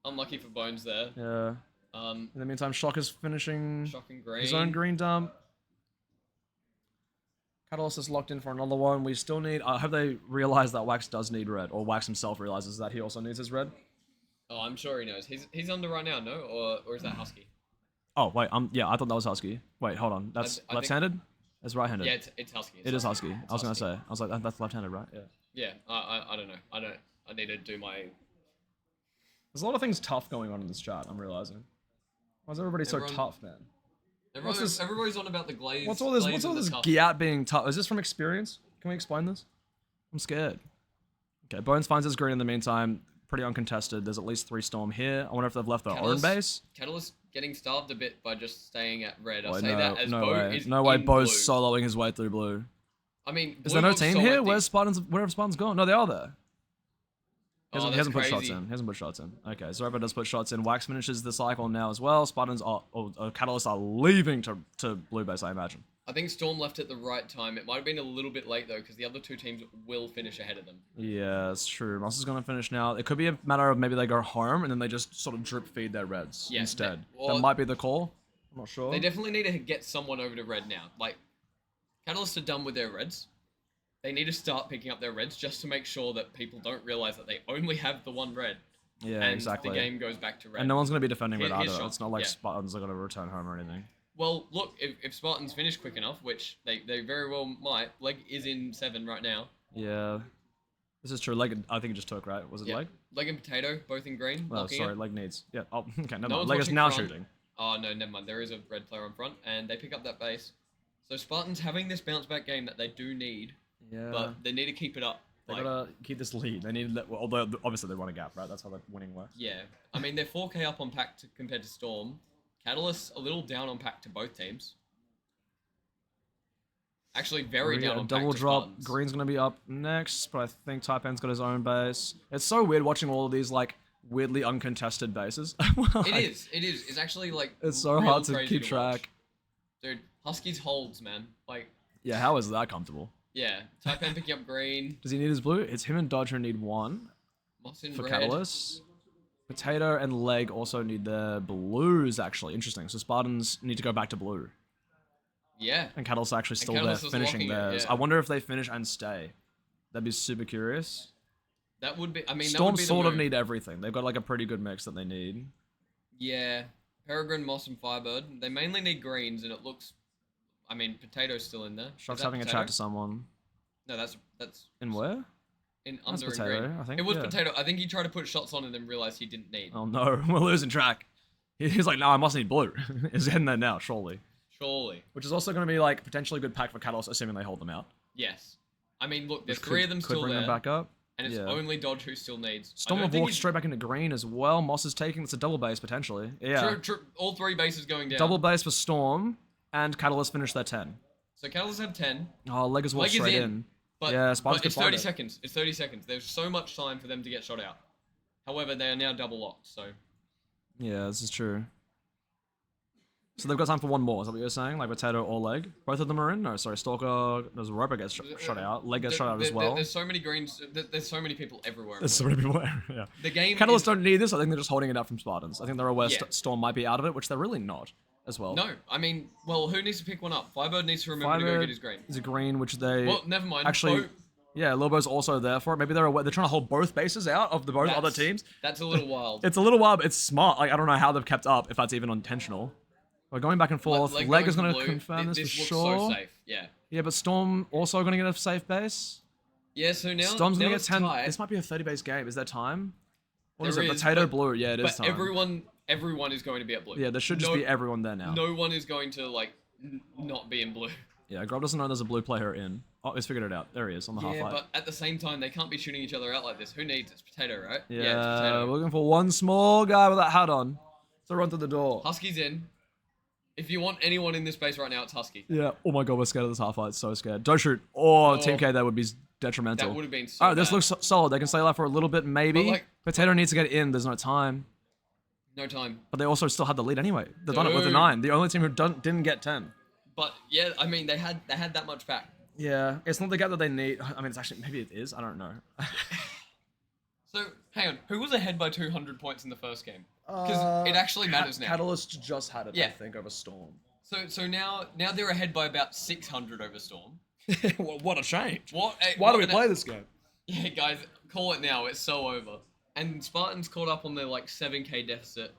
S2: unlucky for Bones there.
S6: Yeah. In the meantime, Shock is finishing
S2: Shocking green.
S6: his own green dump. Catalyst is locked in for another one. We still need. Have they realized that Wax does need red, or Wax himself realizes that he also needs his red?
S2: Oh, I'm sure he knows. He's under right now, no? Or is that Husky?
S6: Oh wait, yeah, I thought that was Husky. Wait, hold on. That's
S2: I think-
S6: left-handed. That's right-handed.
S2: Yeah, it's Husky.
S6: It is Husky. I was gonna
S2: Husky.
S6: say. I was like, that's left-handed, right? Yeah.
S2: Yeah, I don't know. I need to do my.
S6: There's a lot of things tough going on in this chat. I'm realizing. Why is everybody so
S2: Everyone-
S6: tough, man?
S2: Everybody's on about the glaze.
S6: What's all this?
S2: glaze
S6: What's all
S2: and the
S6: this
S2: tough.
S6: Giat being tough? Is this from experience? Can we explain this? I'm scared. Okay, Bones finds his green in the meantime. Pretty uncontested. There's at least 3 Storm here. I wonder if they've left their own base.
S2: Catalyst getting starved a bit by just staying at red. I'll
S6: Oh,
S2: say
S6: no,
S2: that as
S6: no
S2: Bo
S6: way.
S2: is
S6: No way.
S2: in
S6: Bo's
S2: blue.
S6: soloing his way through blue.
S2: I mean,
S6: Is
S2: blue
S6: there no
S2: looks
S6: team
S2: so
S6: here?
S2: empty.
S6: Where's Spartans? Where have Spartans gone? No, they are there. He
S2: Oh,
S6: hasn't, he
S2: that's
S6: hasn't put shots
S2: crazy.
S6: in. He hasn't put shots in. Okay, Zorba does put shots in. Wax finishes the cycle now as well. Spartans are, or Catalysts are leaving to blue base, I imagine.
S2: I think Storm left at the right time. It might have been a little bit late though, because the other 2 teams will finish ahead of them.
S6: Yeah, it's true. Moss is going to finish now. It could be a matter of maybe they go home and then they just sort of drip feed their reds
S2: Yeah,
S6: instead.
S2: or-
S6: That might be the call. I'm not sure.
S2: They definitely need to get someone over to red now. Like, Catalysts are done with their reds. They need to start picking up their reds just to make sure that people don't realize that they only have the one red.
S6: Yeah,
S2: and
S6: exactly.
S2: the game goes back to red.
S6: And no one's going to be defending red
S2: His
S6: either.
S2: shot,
S6: It's not like
S2: yeah.
S6: Spartans are going to return home or anything.
S2: Well, look, if Spartans finish quick enough, which they very well might, Leg is in 7 right now.
S6: Yeah. This is true. Leg, I think it just took, right? Was it
S2: Yeah.
S6: Leg?
S2: Leg and Potato, both in green.
S6: Oh,
S2: blocking
S6: sorry.
S2: it.
S6: Leg needs. Yeah. Oh, okay. Never
S2: No
S6: mind.
S2: one's
S6: Leg is
S2: watching
S6: now
S2: front.
S6: shooting.
S2: Oh, no, never mind. There is a red player on front, and they pick up that base. So Spartans having this bounce back game that they do need,
S6: Yeah.
S2: but they need to keep it up.
S6: They
S2: Like,
S6: gotta keep this lead. They need, well, although obviously they want a gap, right? That's how the winning works.
S2: yeah. I mean, they're 4K up on pack compared to Storm. Catalyst a little down on pack to both teams. Actually, very
S6: We get
S2: down
S6: a
S2: on
S6: double
S2: pack to
S6: drop.
S2: Spartans.
S6: Green's gonna be up next, but I think Taipan's got his own base. It's so weird watching all of these like weirdly uncontested bases.
S2: It is. It is. It's actually like.
S6: It's so
S2: real
S6: hard to
S2: crazy
S6: keep
S2: watch.
S6: track.
S2: Dude, Huskies holds, man. Like,
S6: Yeah, how is that comfortable?
S2: yeah. Taipan picking up green.
S6: Does he need his blue? It's him and Dodge who need one
S2: Moss in
S6: for
S2: red.
S6: Catalyst. Potato and Leg also need their blues, actually. Interesting. So Spartans need to go back to blue.
S2: Yeah.
S6: And Catalyst are actually still there
S2: Catalyst is
S6: finishing
S2: locking it,
S6: theirs.
S2: yeah.
S6: I wonder if they finish and stay. That'd be super curious.
S2: That would be. I mean, that
S6: Storm
S2: would be the
S6: sort of
S2: move.
S6: need everything. They've got like a pretty good mix that they need.
S2: Yeah. Peregrine, Moss, and Firebird. They mainly need greens, and it looks. I mean, Potato's still in there. Is
S6: Shock's
S2: that
S6: having
S2: Potato?
S6: a chat to someone.
S2: No, that's
S6: In where?
S2: in
S6: That's
S2: under in
S6: Potato,
S2: green.
S6: I think,
S2: It was
S6: yeah.
S2: Potato. I think he tried to put shots on and then realized he didn't need.
S6: Oh no, we're losing track. He's like, no, I must need blue. He's heading there now, surely.
S2: Surely.
S6: Which is also going to be like potentially a good pack for Catalyst, assuming they hold them out.
S2: Yes. I mean, look, there's
S6: Which
S2: 3 of them
S6: could
S2: still
S6: bring
S2: there,
S6: them back up.
S2: and it's
S6: Yeah.
S2: only Dodge who still needs.
S6: Storm
S2: I
S6: have
S2: don't think
S6: walked
S2: he's-
S6: straight back into green as well. Moss is taking, it's a double base potentially. Yeah.
S2: All 3 bases going down.
S6: Double base for Storm, and Catalyst finished their 10.
S2: So Catalyst have 10.
S6: Oh, Leg has walked
S2: Leg is
S6: straight
S2: in.
S6: in.
S2: But,
S6: Yeah, Spartans
S2: but
S6: could
S2: it's
S6: find
S2: 30
S6: it.
S2: seconds. It's 30 seconds. There's so much time for them to get shot out. However, they are now double locked, so...
S6: Yeah, this is true. So they've got time for one more, is that what you're saying? Like Potato or Leg? Both of them are in? No, sorry, Stalker, there's Roper gets shot out. Leg gets shot out as well.
S2: There's so many greens. There's so many people everywhere.
S6: There's so many people there, yeah.
S2: The game
S6: Catalyst
S2: is-
S6: don't need this, I think they're just holding it out from Spartans. I think they're aware
S2: Yeah.
S6: Storm might be out of it, which they're really not, as well.
S2: No, I mean, well, who needs to pick one up? Firebird needs to remember to go
S6: Firebird
S2: get his green.
S6: is a green, which they...
S2: Well, never mind.
S6: Actually,
S2: Bo-
S6: yeah, Lobo's also there for it. Maybe they're aware, they're trying to hold both bases out of the both other
S2: that's-
S6: teams.
S2: That's a little wild.
S6: It's a little wild, but it's smart. Like, I don't know how they've kept up, if that's even intentional. We're going back and forth.
S2: Leg
S6: Leg is
S2: going
S6: going to
S2: blue.
S6: confirm this for
S2: looks
S6: sure.
S2: so safe. Yeah.
S6: Yeah, but Storm also going to get a safe base.
S2: Yeah. So now
S6: Storm's
S2: now
S6: going to get
S2: it's
S6: 10.
S2: tight,
S6: This might be a 30 base game. Is there time? What is
S2: There
S6: it?
S2: is,
S6: Potato
S2: but-
S6: blue. Yeah, it is
S2: but
S6: time.
S2: everyone is going to be at blue.
S6: Yeah, there should just
S2: No-
S6: be everyone there now.
S2: No one is going to like not be in blue.
S6: Yeah, Grub doesn't know there's a blue player in. Oh, he's figured it out. There he is on the half
S2: Yeah,
S6: light.
S2: but at the same time, they can't be shooting each other out like this. Who needs? It's Potato, right?
S6: Yeah,
S2: it's
S6: we're
S2: Potato.
S6: looking for one small guy with that hat on to run through the door.
S2: Huskies in. If you want anyone in this base right now, it's Husky.
S6: Yeah. Oh my god, we're scared of this half light. So scared. Don't shoot. Oh, Team K, that would be detrimental.
S2: That would have been so
S6: Alright, this
S2: bad.
S6: looks solid. They can stay alive for a little bit, maybe.
S2: But, like-
S6: Potato needs to get in. There's no time.
S2: No time.
S6: But they also still had the lead anyway. They've done it with a
S2: Dude.
S6: 9. The only team who didn't get 10.
S2: But yeah, I mean, they had that much back.
S6: Yeah, it's not the gap that they need. I mean, it's actually, maybe it is. I don't know.
S2: So hang on, who was ahead by 200 points in the first game? Because it actually matters now.
S6: Catalyst just had it, I
S2: Yeah.
S6: think, over Storm.
S2: So now they're ahead by about 600 over Storm.
S6: What a change.
S2: What?
S6: Why do we play this game?
S2: Yeah, guys, call it now. It's so over. And Spartans caught up on their like 7k deficit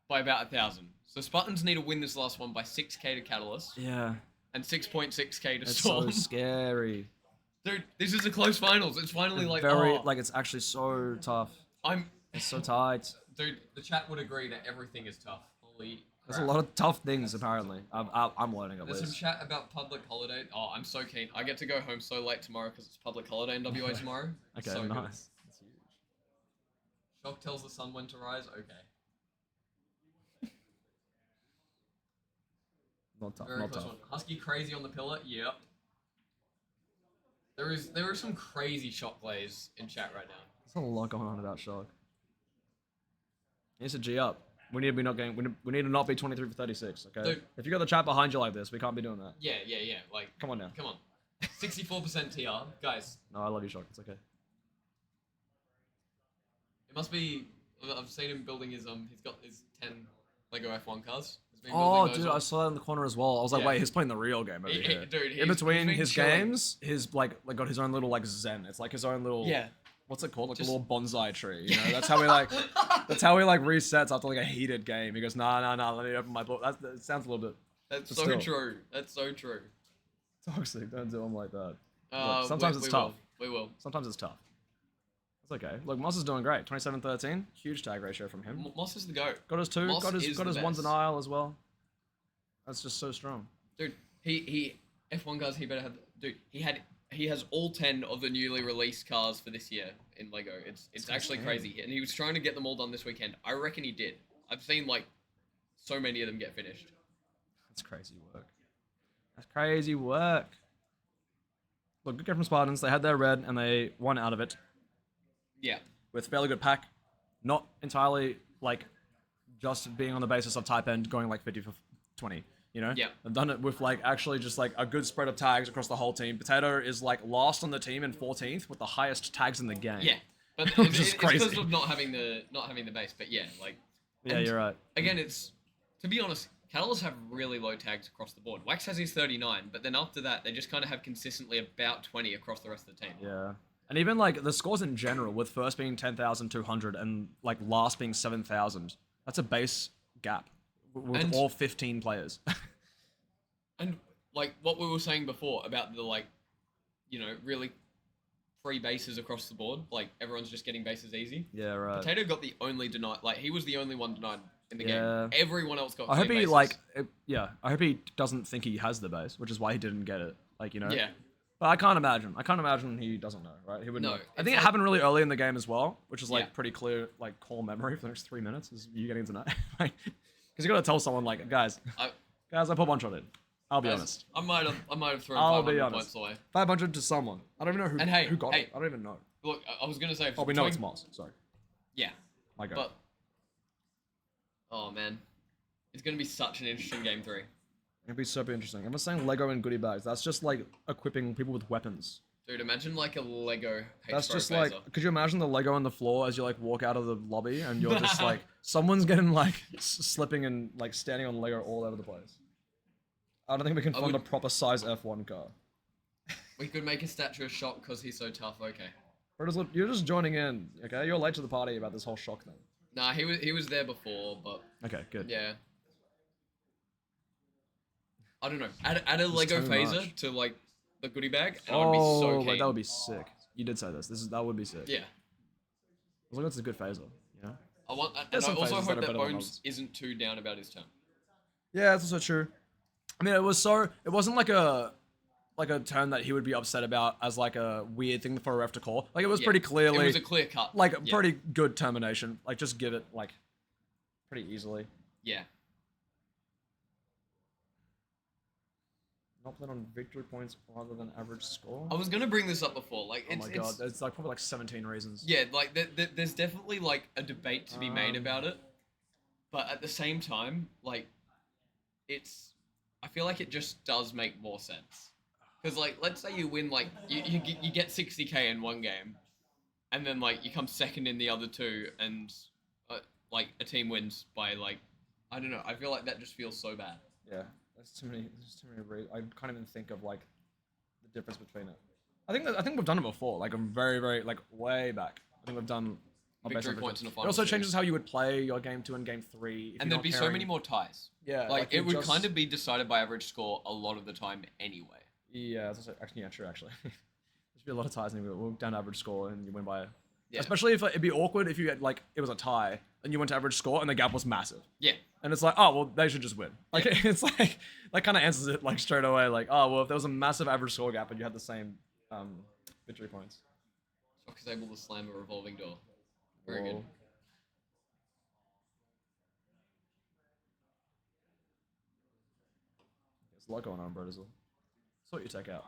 S2: by about 1,000. So Spartans need to win this last one by 6k to Catalyst
S6: Yeah,
S2: and 6.6k to
S6: it's
S2: Storm.
S6: so scary.
S2: Dude, this is a close finals. It's finally like
S6: Very,
S2: oh,
S6: like, it's actually so tough. It's so tight.
S2: Dude, the chat would agree that everything is tough. Holy
S6: There's a
S2: crap.
S6: lot of tough things, apparently. I'm learning at
S2: There's some
S6: least.
S2: chat about public holiday. Oh, I'm so keen. I get to go home so late tomorrow because it's public holiday in WA tomorrow. It's
S6: Okay,
S2: so good.
S6: nice. That's huge.
S2: Shock tells the sun when to rise. Okay.
S6: Not tough,
S2: Very
S6: not
S2: close
S6: tough.
S2: one. Husky crazy on the pillar. Yep. There is some crazy shot plays in chat right now.
S6: There's a lot going on about Shock. He needs to G up. We need to be not getting. We need to not be 23 for 36. Okay.
S2: Dude.
S6: If you got the chat behind you like this, we can't be doing that.
S2: Yeah. Like,
S6: Come on now.
S2: come on. 64% TR, guys.
S6: No, I love you, Shock. It's okay.
S2: It must be. I've seen him building his He's got his 10 Lego F1 cars. He's been
S6: Oh,
S2: building those
S6: dude, I
S2: up.
S6: saw that in the corner as well. I was like,
S2: Yeah.
S6: wait, he's playing the real game over here.
S2: Dude,
S6: In
S2: he's
S6: between
S2: been
S6: his
S2: chilling.
S6: games, his like got his own little like zen. It's like his own little
S2: Yeah.
S6: what's it called? Like
S2: Just-
S6: a little bonsai tree. You know, that's how he like resets after like a heated game. He goes, nah, let me open my book. That sounds a little bit
S2: That's
S6: But
S2: so
S6: still.
S2: true. That's so true.
S6: toxic. Don't do him like that. Look, sometimes it's
S2: we
S6: tough.
S2: We will.
S6: Sometimes it's tough. It's okay. Look, Moss is doing great. 27-13. Huge tag ratio from him.
S2: Moss is the goat.
S6: Got his two.
S2: Moss
S6: Got his
S2: is
S6: got
S2: the
S6: his one
S2: best.
S6: denial as well. That's just so strong.
S2: Dude, he F1 cars. He better have. Dude, he has all 10 of the newly released cars for this year in Lego. It's actually
S6: insane.
S2: crazy, and he was trying to get them all done this weekend. I reckon he did. I've seen like so many of them get finished.
S6: That's crazy work. That's crazy work. Look, good game from Spartans. They had their red and they won out of it
S2: Yeah.
S6: with fairly good pack. Not entirely like just being on the basis of type end going like 50 for 20. You know?
S2: Yeah.
S6: They've done it with like actually just like a good spread of tags across the whole team. Potato is like last on the team in 14th with the highest tags in the game.
S2: Yeah. But
S6: Which is
S2: it's
S6: crazy.
S2: because of not having the base. But yeah, like
S6: Yeah,
S2: and
S6: you're right.
S2: again, it's to be honest, Catalysts have really low tags across the board. Wax has his 39, but then after that, they just kind of have consistently about 20 across the rest of the team.
S6: Yeah. And even like the scores in general, with first being 10,200 and like last being 7,000, that's a base gap with
S2: And-
S6: all 15 players.
S2: And like what we were saying before about the like, you know, really free bases across the board, like everyone's just getting bases easy.
S6: Yeah, right.
S2: Potato got the only denied, like he was the only one denied in the
S6: Yeah.
S2: game. Everyone else got.
S6: I hope
S2: clean
S6: he
S2: bases.
S6: like, I hope he doesn't think he has the base, which is why he didn't get it. Like, you know.
S2: Yeah.
S6: But I can't imagine he doesn't know, right? He would
S2: No,
S6: know. I
S2: it's
S6: think it
S2: like-
S6: happened really early in the game as well, which is like
S2: Yeah.
S6: pretty clear, like core memory for the next 3 minutes is you getting to know. Because you gotta tell someone like, guys,
S2: I
S6: I put one shot in. I'll be
S2: guys,
S6: honest.
S2: I might have thrown
S6: I'll be
S2: 500
S6: honest.
S2: points away.
S6: 500 to someone. I don't even know who,
S2: And hey,
S6: who got
S2: hey.
S6: it. I don't even know.
S2: Look, I was gonna say.
S6: Oh, we know
S2: between-
S6: it's Moss. Sorry.
S2: Yeah,
S6: My God.
S2: but oh man, it's gonna be such an interesting game 3.
S6: It'd be super interesting. I'm not saying Lego and goodie bags. That's just like equipping people with weapons.
S2: Dude, imagine like a Lego.
S6: That's
S2: H-Pro
S6: just
S2: phaser.
S6: like, could you imagine the Lego on the floor as you like walk out of the lobby and you're just like, someone's getting like slipping and like standing on Lego all over the place. I don't think we can
S2: I
S6: find
S2: would-
S6: a proper size F1 car.
S2: We could make a statue of Shock because he's so tough. Okay.
S6: You're just joining in, okay? You're late to the party about this whole shock thing.
S2: Nah, he was there before, but
S6: Okay, good.
S2: yeah. I don't know. Add a Lego
S6: too
S2: phaser
S6: much.
S2: to like the goodie bag, and I'd be so
S6: like,
S2: keen.
S6: that would be sick. You did say this. That would be sick.
S2: Yeah.
S6: As long as it's a good phaser, you know?
S2: I want, and
S6: There's
S2: I
S6: some
S2: also
S6: phases that
S2: hope
S6: are
S2: that
S6: better than
S2: Bones
S6: others.
S2: isn't too down about his turn.
S6: Yeah, that's also true. I mean, it wasn't like a turn that he would be upset about as like a weird thing for a ref to call. Like it was
S2: Yeah.
S6: pretty clearly
S2: It was a clear cut.
S6: like a
S2: Yeah.
S6: pretty good termination. Like just give it like pretty easily.
S2: Yeah.
S6: Not played on victory points rather than average score.
S2: I was gonna bring this up before. Like,
S6: Oh
S2: it's,
S6: my god,
S2: it's
S6: there's like probably like 17 reasons.
S2: yeah, like there's definitely like a debate to be made about it, but at the same time, like, it's I feel like it just does make more sense. Because like, let's say you win like you get 60K in one game, and then like you come second in the other two, and like a team wins by like I don't know. I feel like that just feels so bad.
S6: Yeah, there's too many reasons. I can't even think of like the difference between it. I think we've done it before. Like I'm very like way back. I think we've done a
S2: Victory
S6: base on
S2: points in
S6: victory.
S2: a
S6: It
S2: final
S6: also
S2: series.
S6: changes how you would play your game 2 and game 3. If
S2: And
S6: you're
S2: there'd
S6: not
S2: be so
S6: caring-
S2: many more ties.
S6: Yeah,
S2: Like
S6: you
S2: it would
S6: just-
S2: kind of be decided by average score a lot of the time anyway.
S6: Yeah, that's also actually true. Actually, there'd be a lot of ties and you go down to average score and you win by.
S2: Yeah.
S6: Especially if it'd be awkward if you had like it was a tie and you went to average score and the gap was massive.
S2: Yeah.
S6: And it's like, oh well, they should just win. Like it's like that kind of answers it like straight away. Like, oh well, if there was a massive average score gap and you had the same victory points.
S2: Shock is able to slam a revolving door. Very good.
S6: Whoa. There's a lot going on, bro. Sort your tech out.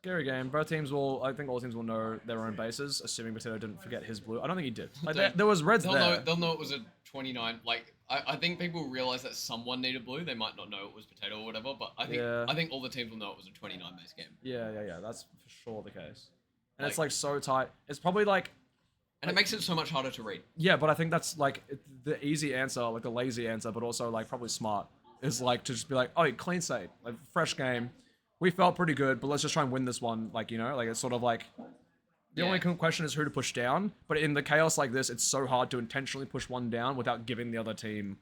S6: Scary game. Both teams will. I think all teams will know their own bases, assuming Potato didn't forget his blue. I don't think he did. Like,
S2: Dude,
S6: there was reds
S2: They'll
S6: there.
S2: know. They'll know it was a 29. Like I think people realize that someone needed blue. They might not know it was potato or whatever. But
S6: Yeah.
S2: I think all the teams will know it was a 29 base game.
S6: Yeah. That's for sure the case. And it's
S2: Like-
S6: like so tight. It's probably like
S2: And it makes it so much harder to read.
S6: yeah, but I think that's like the easy answer, like the lazy answer, but also like probably smart is like to just be like, oh, clean slate, like fresh game. We felt pretty good, but let's just try and win this one. Like, you know, like it's sort of like The only question is who to push down. But in the chaos like this, it's so hard to intentionally push one down without giving the other team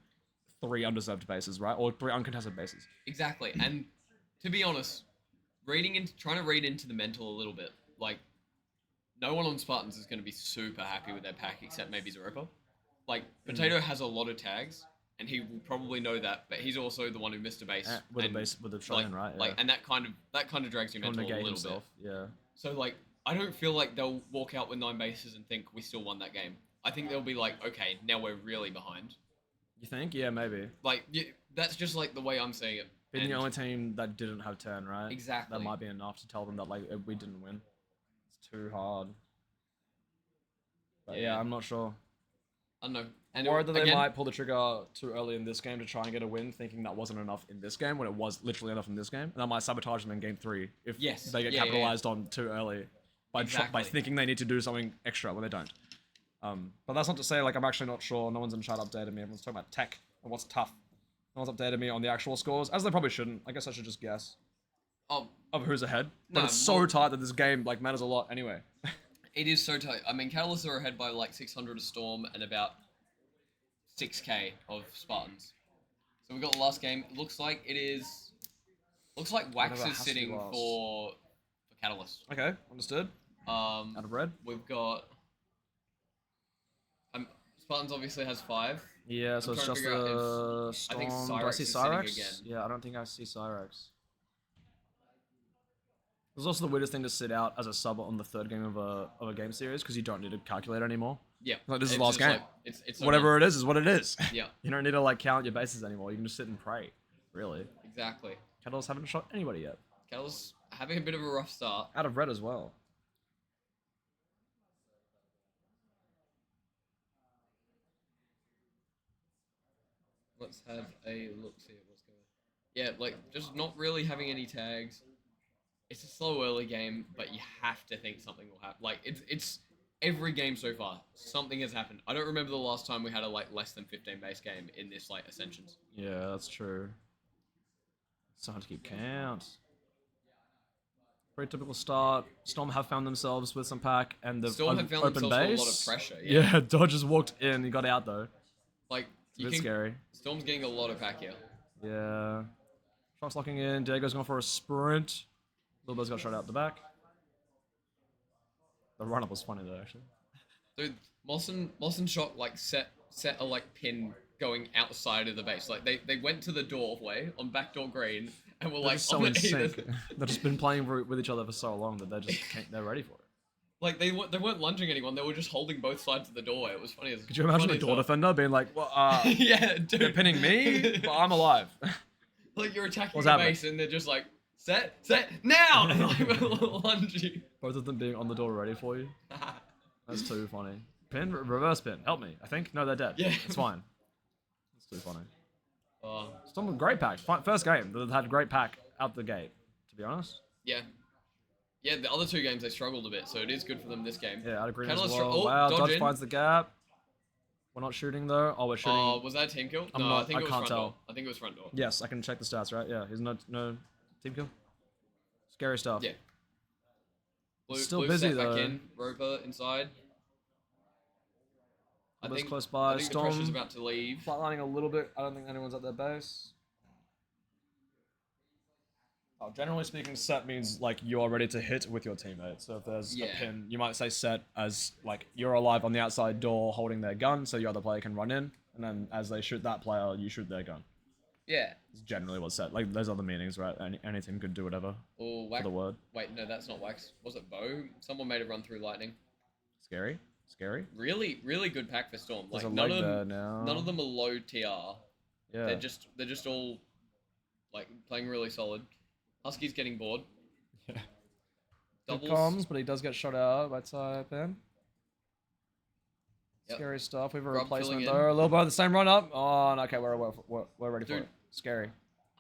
S6: 3 undeserved bases, right? Or 3 uncontested bases.
S2: Exactly. And to be honest, trying to read into the mental a little bit, like, no one on Spartans is going to be super happy with their pack except maybe Zeropa. Like, Potato has a lot of tags, and he will probably know that, but he's also the one who missed a base.
S6: With a shotgun, right? Yeah.
S2: Like, and that kind of drags your mental a little
S6: himself.
S2: bit.
S6: Yeah.
S2: So, like, I don't feel like they'll walk out with 9 bases and think we still won that game. I think they'll be like, okay, now we're really behind.
S6: You think? Yeah, maybe.
S2: Like, that's just like the way I'm seeing it.
S6: Being the only team that didn't have 10, right?
S2: Exactly.
S6: That might be enough to tell them that like we didn't win. It's too hard. But yeah, I'm not sure.
S2: I don't know.
S6: And worried that they might pull the trigger too early in this game to try and get a win, thinking that wasn't enough in this game when it was literally enough in this game, and that might sabotage them in game 3 if they get capitalized on too early by thinking they need to do something extra when they don't. But that's not to say like I'm actually not sure. No one's in chat updated me. Everyone's talking about tech and what's tough. No one's updated me on the actual scores, as they probably shouldn't. I guess I should just guess of who's ahead. But it's so tight that this game like matters a lot anyway.
S2: It is so tight. I mean, Catalysts are ahead by like 600 of Storm and about 6k of Spartans. So we got the last game. It looks like Wax is sitting for Catalyst.
S6: Okay, understood. Out of red.
S2: We've got Spartans obviously has 5.
S6: Yeah, so it's just the Storm.
S2: I think
S6: Do I see
S2: Cyrex
S6: Cyrex?
S2: again.
S6: Yeah, I don't think I see Cyrex. It's also the weirdest thing to sit out as a sub on the 3rd game of a game series because you don't need a calculator anymore.
S2: Yeah.
S6: Like, this is the last game.
S2: Like, it's
S6: whatever it is what it is.
S2: Yeah.
S6: You don't need to like count your bases anymore. You can just sit and pray. Really.
S2: Exactly.
S6: Catalysts haven't shot anybody yet.
S2: Catalysts having a bit of a rough start.
S6: Out of red as well.
S2: Let's have a look, see what's going on. Yeah, like, just not really having any tags. It's a slow early game, but you have to think something will happen. Like, it's every game so far, something has happened. I don't remember the last time we had a, like, less than 15 base game in this, like, Ascensions.
S6: Yeah, that's true. It's so hard to keep count. Very typical start. Storm have found themselves with some pack, and the
S2: Storm have found
S6: open
S2: themselves
S6: base.
S2: with a lot of pressure,
S6: Yeah, Dodge just walked in, he got out though.
S2: Like,
S6: It's a bit scary.
S2: Storm's getting a lot of pack here.
S6: Yeah. Shock's locking in. Diego's going for a sprint. Little Buzz got shot out the back. The run-up was funny though, actually.
S2: Dude, Moss and Shock like set a like pin going outside of the base. Like they went to the doorway on backdoor green and were
S6: They're
S2: like
S6: just so in sync. They've just been playing with each other for so long that they're ready for it.
S2: Like they weren't lunging anyone. They were just holding both sides of the doorway. It was funny as.
S6: Could you imagine the door defender being like, "Well,
S2: yeah, dude.
S6: They're pinning me, but I'm alive."
S2: Like you're attacking
S6: What's
S2: the
S6: happening?
S2: base and they're just like set now, and like lunge you.
S6: Both of them being on the door ready for you. That's too funny. Pin, reverse pin. Help me. I think. No, they're dead.
S2: Yeah.
S6: It's fine. It's too funny.
S2: Oh.
S6: Storm great pack. First game. They've had great pack out the gate, to be honest.
S2: Yeah. Yeah, the other 2 games they struggled a bit, so it is good for them this game.
S6: Yeah, out of green as
S2: Catalyst
S6: well.
S2: oh,
S6: Wow,
S2: dodge
S6: Dodge
S2: in.
S6: finds the gap. We're not shooting though. Oh, we're shooting.
S2: Was that a team kill?
S6: I'm
S2: No,
S6: not-
S2: I think
S6: I
S2: it was
S6: can't
S2: front
S6: tell.
S2: door. I think it was front door.
S6: Yes, I can check the stats, right? Yeah, he's no team kill. Scary stuff.
S2: Yeah. Blue,
S6: Still
S2: Blue
S6: busy,
S2: set back
S6: though.
S2: in. Roper inside. I
S6: Blue
S2: think
S6: close by.
S2: I think the
S6: Storm
S2: pressure's about to leave.
S6: flatlining a little bit. I don't think anyone's at their base. Oh, generally speaking, set means like you are ready to hit with your teammate. So if there's a pin, you might say set as like you're alive on the outside door holding their gun, so your other player can run in, and then as they shoot that player, you shoot their gun.
S2: Yeah.
S6: It's generally what's set. Like there's other meanings, right? Any team could do whatever
S2: Or
S6: for
S2: wax.
S6: the word.
S2: Wait, no, that's not wax. Was it bow? Someone made a run through lightning.
S6: Scary. Scary.
S2: Really, really good pack for Storm.
S6: There's
S2: Like
S6: a
S2: none
S6: leg
S2: of
S6: there
S2: them,
S6: now.
S2: none of them are low TR.
S6: Yeah.
S2: They're just all like playing really solid. Husky's getting bored.
S6: Yeah. Good
S2: Doubles.
S6: comms, but he does get shot out by Taipan.
S2: Yep.
S6: Scary stuff. We have a
S2: Grub
S6: replacement
S2: filling in.
S6: though. A little bit of the same run up. Oh, no, okay, we're ready for
S2: Dude.
S6: it. Scary.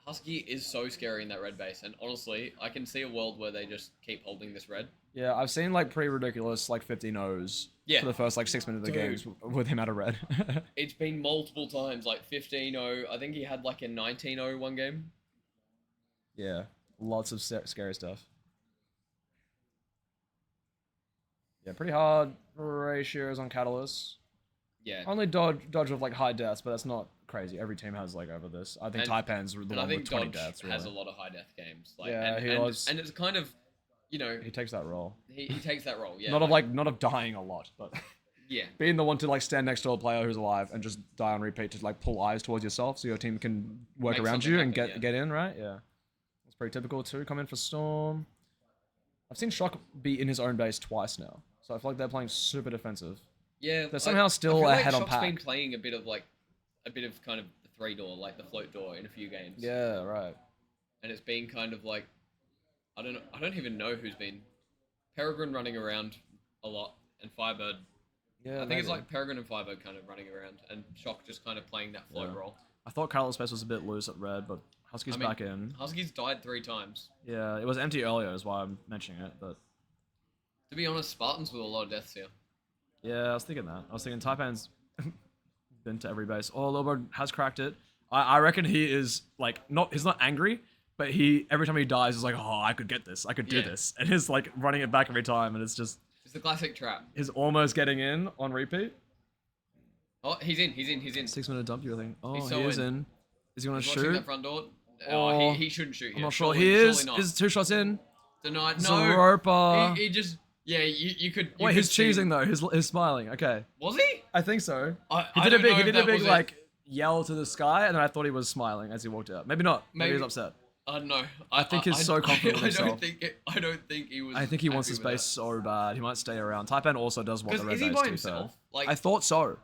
S2: Husky is so scary in that red base, and honestly, I can see a world where they just keep holding this red.
S6: Yeah, I've seen like pretty ridiculous like 50-0s
S2: Yeah.
S6: for the first like 6 minutes of the
S2: Dude.
S6: games with him out of red.
S2: It's been multiple times, like 15-0. I think he had like a 19-0 one game.
S6: Yeah, lots of scary stuff. Yeah, pretty hard ratios on Catalyst.
S2: Yeah.
S6: Only dodge with like high deaths, but that's not crazy. Every team has like over this. I think Taipan's the
S2: And I
S6: one
S2: think
S6: with 20
S2: Dodge
S6: deaths.
S2: has a
S6: Really.
S2: lot of high death games. Like,
S6: Yeah,
S2: and,
S6: he
S2: and,
S6: was.
S2: and it's kind of, you know,
S6: He takes that role.
S2: he takes that role. Yeah.
S6: Not of dying a lot, but
S2: Yeah.
S6: being the one to like stand next to a player who's alive and just die on repeat to like pull eyes towards yourself so your team can work
S2: Make
S6: around
S2: something
S6: you and
S2: happen,
S6: get in, right? Yeah. It's pretty typical too. Come in for Storm. I've seen Shock be in his own base twice now. So I feel like they're playing super defensive.
S2: Yeah.
S6: They're somehow still
S2: I feel
S6: ahead on
S2: Shock's
S6: pack.
S2: been playing a bit of kind of the 3-door, like the float door in a few games.
S6: Yeah, right.
S2: And it's been kind of like, I don't even know who's been. Peregrine running around a lot, and Firebird.
S6: Yeah,
S2: I think it's
S6: maybe.
S2: like Peregrine and Firebird kind of running around, and Shock just kind of playing that float role.
S6: I thought Catalyst Space was a bit loose at red, but Husky's back in.
S2: Husky's died 3 times.
S6: Yeah, it was empty earlier, is why I'm mentioning it, but
S2: To be honest, Spartans with a lot of deaths here.
S6: yeah, I was thinking that. I was thinking Taipan's been to every base. Oh, Lilbird has cracked it. I reckon he is like he's not angry, but he every time he dies is like, oh, I could get this, I could do this, and he's like running it back every time, and it's just
S2: It's the classic trap.
S6: he's almost getting in on repeat.
S2: Oh, he's in.
S6: 6-minute dump, you think? Oh,
S2: He's
S6: he
S2: so
S6: is
S2: in.
S6: in. Is he gonna
S2: He's watching
S6: shoot?
S2: that front door.
S6: Oh,
S2: He shouldn't shoot here.
S6: I'm not sure.
S2: Surely-
S6: He is.
S2: surely not.
S6: Is 2 shots in?
S2: Denied. No.
S6: Zeropa.
S2: He just. Yeah, you could.
S6: Wait, he's cheesing though. He's smiling. Okay.
S2: Was he?
S6: I think so.
S2: I
S6: He did
S2: don't
S6: a big,
S2: know
S6: he
S2: if
S6: did a
S2: that
S6: big
S2: was it.
S6: like yell to the sky, and then I thought he was smiling as he walked out. Maybe not. Maybe he was upset.
S2: I don't know.
S6: I think he's so confident with himself.
S2: I don't think he was.
S6: I think he wants
S2: happy
S6: his
S2: with
S6: base so bad. He might stay around. Taipan also does want the red
S2: Is he
S6: base,
S2: by
S6: to be
S2: himself?
S6: fair.
S2: Like,
S6: I thought so.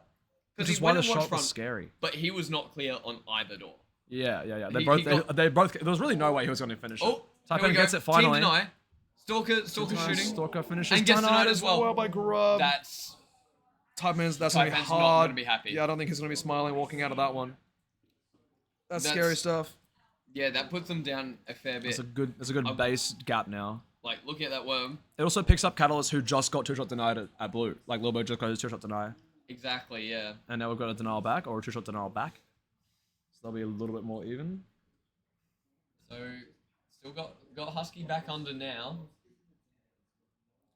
S6: Which
S2: he
S6: is why
S2: went
S6: the
S2: and watched
S6: shot was
S2: front,
S6: scary.
S2: But he was not clear on either door.
S6: Yeah.
S2: He got-
S6: They both. There was really no way he was going to finish it.
S2: Oh, here we
S6: Taipan
S2: go.
S6: gets it finally.
S2: Team deny. Stalker shooting.
S6: Stalker finishes.
S2: And gets
S6: denied
S2: denied as well.
S6: by Grub.
S2: That's
S6: Taipan's that's gonna be
S2: Taipan's not
S6: hard.
S2: gonna be happy.
S6: Yeah, I don't think he's gonna be smiling walking out of that one. That's scary stuff.
S2: yeah. That puts them down a fair bit.
S6: It's a good base gap now.
S2: Like looking at that worm.
S6: It also picks up Catalyst, who just got 2-shot denied at blue. Like Lilbo just got his 2-shot deny,
S2: Exactly. Yeah.
S6: and now we've got a denial back or a 2-shot denial back. So that'll be a little bit more even.
S2: So still got Husky back under now.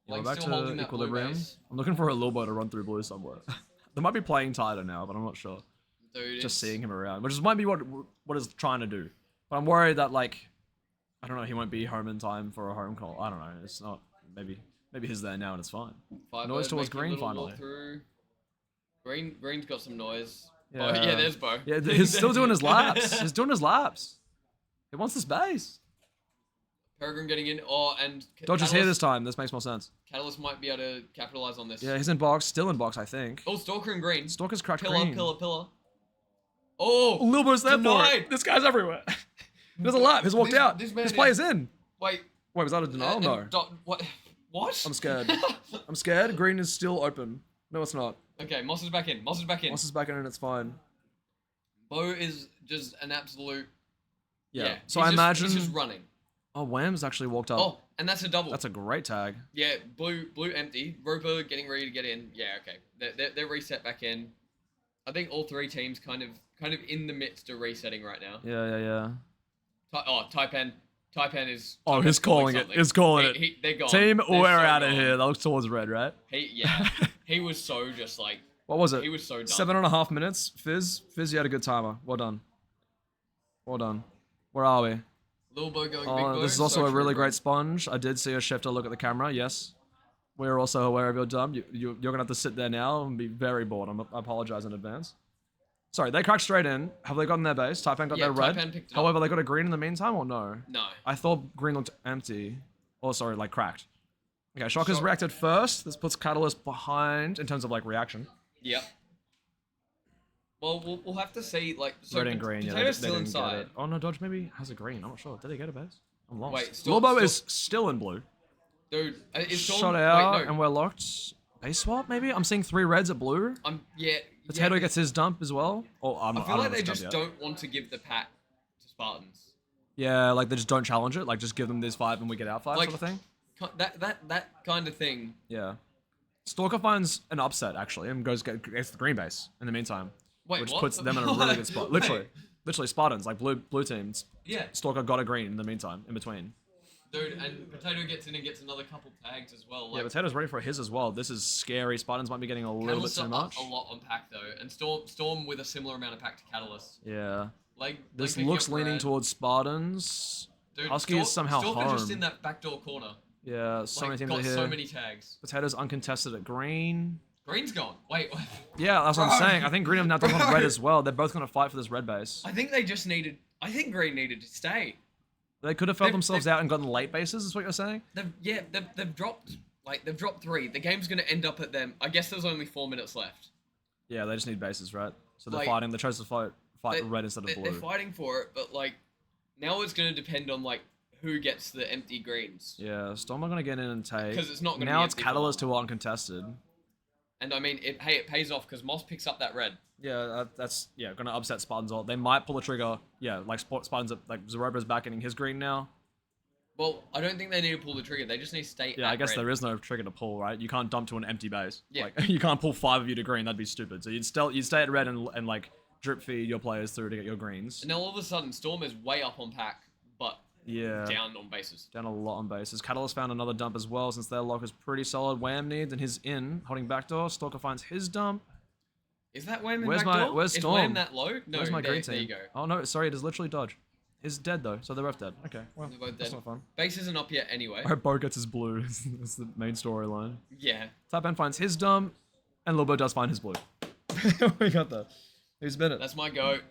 S6: Yeah,
S2: Like
S6: we're back
S2: still holding
S6: to
S2: that blue
S6: equilibrium.
S2: base.
S6: I'm looking for a Lilbo to run through blue somewhere. They might be playing tighter now, but I'm not sure.
S2: Dude,
S6: Just
S2: it's-
S6: seeing him around, which might be what it's trying to do. But I'm worried that like, I don't know, he won't be home in time for a home call. I don't know. It's not. Maybe he's there now and it's fine.
S2: Firebird
S6: Noise towards
S2: making a
S6: green
S2: little
S6: finally.
S2: walk through. Green's got some noise.
S6: Yeah.
S2: Oh, yeah, there's Bo.
S6: Yeah, he's still doing his laps. He's doing his laps. He wants this base.
S2: Peregrine getting in. Oh, and
S6: Dodge is here
S2: Catalyst-
S6: this time. This makes more sense.
S2: Catalyst might be able to capitalize on this.
S6: Yeah, he's in box. Still in box, I think.
S2: Oh, Stalker and Green.
S6: Stalker's cracked
S2: Pillar.
S6: green.
S2: Oh,
S6: Lilbo's there for
S2: denied.
S6: it. This guy's everywhere. There's a lap. He's walked out.
S2: this man
S6: His
S2: is-
S6: player's in.
S2: Wait.
S6: Wait, was that a denial?
S2: and
S6: No.
S2: What? What?
S6: I'm scared. I'm scared. Green is still open. No, it's not.
S2: Okay, Moss is back in. Moss
S6: Moss is back in and it's fine.
S2: Bo is just an absolute.
S6: Yeah. So
S2: he's
S6: I
S2: just-
S6: imagine.
S2: he's just running.
S6: Oh, Wham's actually walked up.
S2: Oh, and that's a double.
S6: That's a great tag.
S2: Yeah, blue empty. Roper getting ready to get in. Yeah, okay. They're reset back in. I think all 3 teams kind of in the midst of resetting right now.
S6: Yeah.
S2: Taipan is.
S6: Oh,
S2: Taipan's
S6: he's calling it.
S2: something.
S6: He's calling it.
S2: They're gone.
S6: Team,
S2: They're
S6: we're
S2: so
S6: out of
S2: gone.
S6: here. That looks towards red, right?
S2: He was so just like.
S6: What was it?
S2: He was so done.
S6: 7.5 minutes. Fizz, you had a good timer. Well done. Where are we?
S2: Lil Bo going big
S6: Oh,
S2: Bo.
S6: this is also
S2: so
S6: a really
S2: true,
S6: great sponge. I did see a shifter look at the camera. Yes. We're also aware of your dumb. You're going to have to sit there now and be very bored. I apologize in advance. Sorry, they cracked straight in. Have they gotten their base? Taipan got
S2: Yeah,
S6: their red.
S2: Taipan picked it up.
S6: However, they got a green in the meantime or no?
S2: No.
S6: I thought green looked empty. Oh, sorry, like cracked. Okay, Shock has
S2: Shock-
S6: reacted first. This puts Catalyst behind in terms of like reaction.
S2: Yep. Well, we'll have to see. Like, so
S6: Red and green, yeah.
S2: Potato's
S6: they
S2: still
S6: didn't get
S2: inside.
S6: it. Oh no, Dodge maybe has a green. I'm not sure. Did he get a base? I'm lost.
S2: Wait,
S6: Lilbo is still in blue.
S2: Dude, it's
S6: Shot out, and we're locked. Base swap, maybe? I'm seeing 3 reds at blue.
S2: Yeah.
S6: Potato gets his dump as well. Oh,
S2: I feel
S6: don't
S2: like
S6: know
S2: they
S6: if it's
S2: just
S6: dump yet.
S2: don't want to give the pat to Spartans.
S6: Yeah, like they just don't challenge it. Like just give them this 5 and we get out 5
S2: Like-
S6: sort of thing.
S2: That kind of thing.
S6: Yeah. Stalker finds an upset actually and gets the green base in the meantime,
S2: Wait,
S6: which
S2: what?
S6: puts them in a really good spot. Literally Spartans like blue teams.
S2: Yeah.
S6: Stalker got a green in the meantime in between.
S2: Dude, and Potato gets in and gets another couple tags as well.
S6: Yeah, Potato's ready for his as well. This is scary. Spartans might be getting a little bit
S2: Catalysts
S6: too
S2: are
S6: much.
S2: up a lot on pack though, and Storm with a similar amount of pack to Catalyst.
S6: Yeah. This
S2: picking
S6: looks
S2: up
S6: leaning
S2: Brad.
S6: towards Spartans.
S2: Dude,
S6: Husky is somehow
S2: Storm is just in
S6: home.
S2: that backdoor corner.
S6: Yeah, so many teams
S2: got
S6: are here.
S2: so many tags.
S6: Potato's uncontested at green.
S2: Green's gone. Wait.
S6: Yeah, that's what I'm
S2: Bro.
S6: saying. I think green have now done on
S2: Bro.
S6: red as well. They're both going to fight for this red base.
S2: I think Green needed to stay.
S6: They could have felt
S2: They've-
S6: themselves out and gotten late bases, is what you're saying?
S2: They've dropped 3. The game's gonna end up at them. I guess there's only 4 minutes left.
S6: Yeah, they just need bases, right? So they're
S2: Like,
S6: fighting. They chose to fight
S2: They-
S6: red instead of blue.
S2: They're fighting for it, but now it's gonna depend on who gets the empty greens.
S6: Yeah, Storm are going to get in and take.
S2: 'Cause it's not gonna
S6: now
S2: be
S6: it's
S2: empty for
S6: Catalyst who are uncontested.
S2: And I mean, it pays off because Moss picks up that red.
S6: Yeah, that's going to upset Spartans. They might pull the trigger. Yeah, Spartans, Zeroba's back getting his green now.
S2: Well, I don't think they need to pull the trigger. They just need to stay.
S6: Yeah,
S2: at
S6: I guess
S2: red.
S6: there is no trigger to pull, right? You can't dump to an empty base.
S2: Yeah.
S6: You can't pull 5 of you to green. That'd be stupid. So you'd stay at red and drip feed your players through to get your greens.
S2: And now all of a sudden, Storm is way up on pack, but
S6: Yeah.
S2: down on bases.
S6: Down a lot on bases. Catalyst found another dump as well since their lock is pretty solid. Wham needs and his in, holding backdoor. Stalker finds his dump.
S2: Is that Wham in
S6: Where's
S2: backdoor?
S6: where's
S2: Is
S6: Storm?
S2: Wham that low? No,
S6: Where's my
S2: there,
S6: green
S2: there
S6: team?
S2: you go.
S6: Oh no, sorry, it is literally dodge. He's dead though, so they're both dead. Okay, well,
S2: They're both
S6: that's
S2: dead.
S6: not fun.
S2: Base isn't up yet anyway.
S6: I hope Bo gets his blue. That's the main storyline.
S2: Yeah.
S6: Tapan finds his dump, and Lobo does find his blue. We got that. Who's been it?
S2: That's my goat.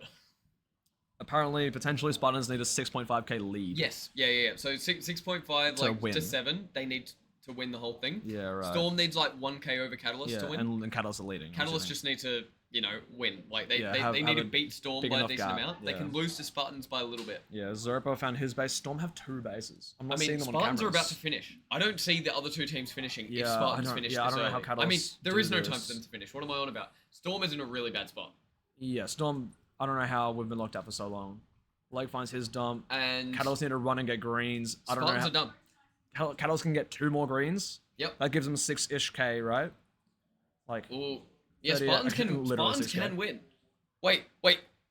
S6: Apparently, potentially, Spartans need a 6.5k lead.
S2: Yes. Yeah. So 6.5
S6: To win.
S2: to 7. They need to win the whole thing.
S6: Yeah, right.
S2: Storm needs 1k over Catalyst
S6: yeah,
S2: to win.
S6: and Catalyst are leading.
S2: Catalyst just need to, win.
S6: Yeah,
S2: They
S6: have
S2: need to
S6: a
S2: beat Storm
S6: big
S2: by a
S6: enough
S2: decent
S6: gap,
S2: amount. They
S6: yeah.
S2: can lose to Spartans by a little bit.
S6: Yeah, Zerpo found his base. Storm have 2 bases. I'm
S2: I
S6: not
S2: mean,
S6: seeing them on
S2: Spartans
S6: cameras.
S2: are about to finish. I don't see the other 2 teams finishing if
S6: Yeah,
S2: Spartans
S6: I don't-
S2: finish
S6: yeah, I
S2: this
S6: don't know
S2: early.
S6: how
S2: I mean,
S6: Catalyst
S2: there
S6: do
S2: is no time
S6: this.
S2: for them to finish. What am I on about? Storm is in a really bad spot.
S6: Yeah, Storm. I don't know how we've been locked out for so long. Lake finds his dump.
S2: And
S6: Catalyst need to run and get greens. I don't
S2: Spartans
S6: know
S2: are
S6: how
S2: done.
S6: Catalyst can get 2 more greens.
S2: Yep.
S6: That gives them 6-ish k, right?
S2: Ooh. Yeah,
S6: 38,
S2: Spartans can
S6: literally
S2: Spartans
S6: 6K.
S2: can win. Wait.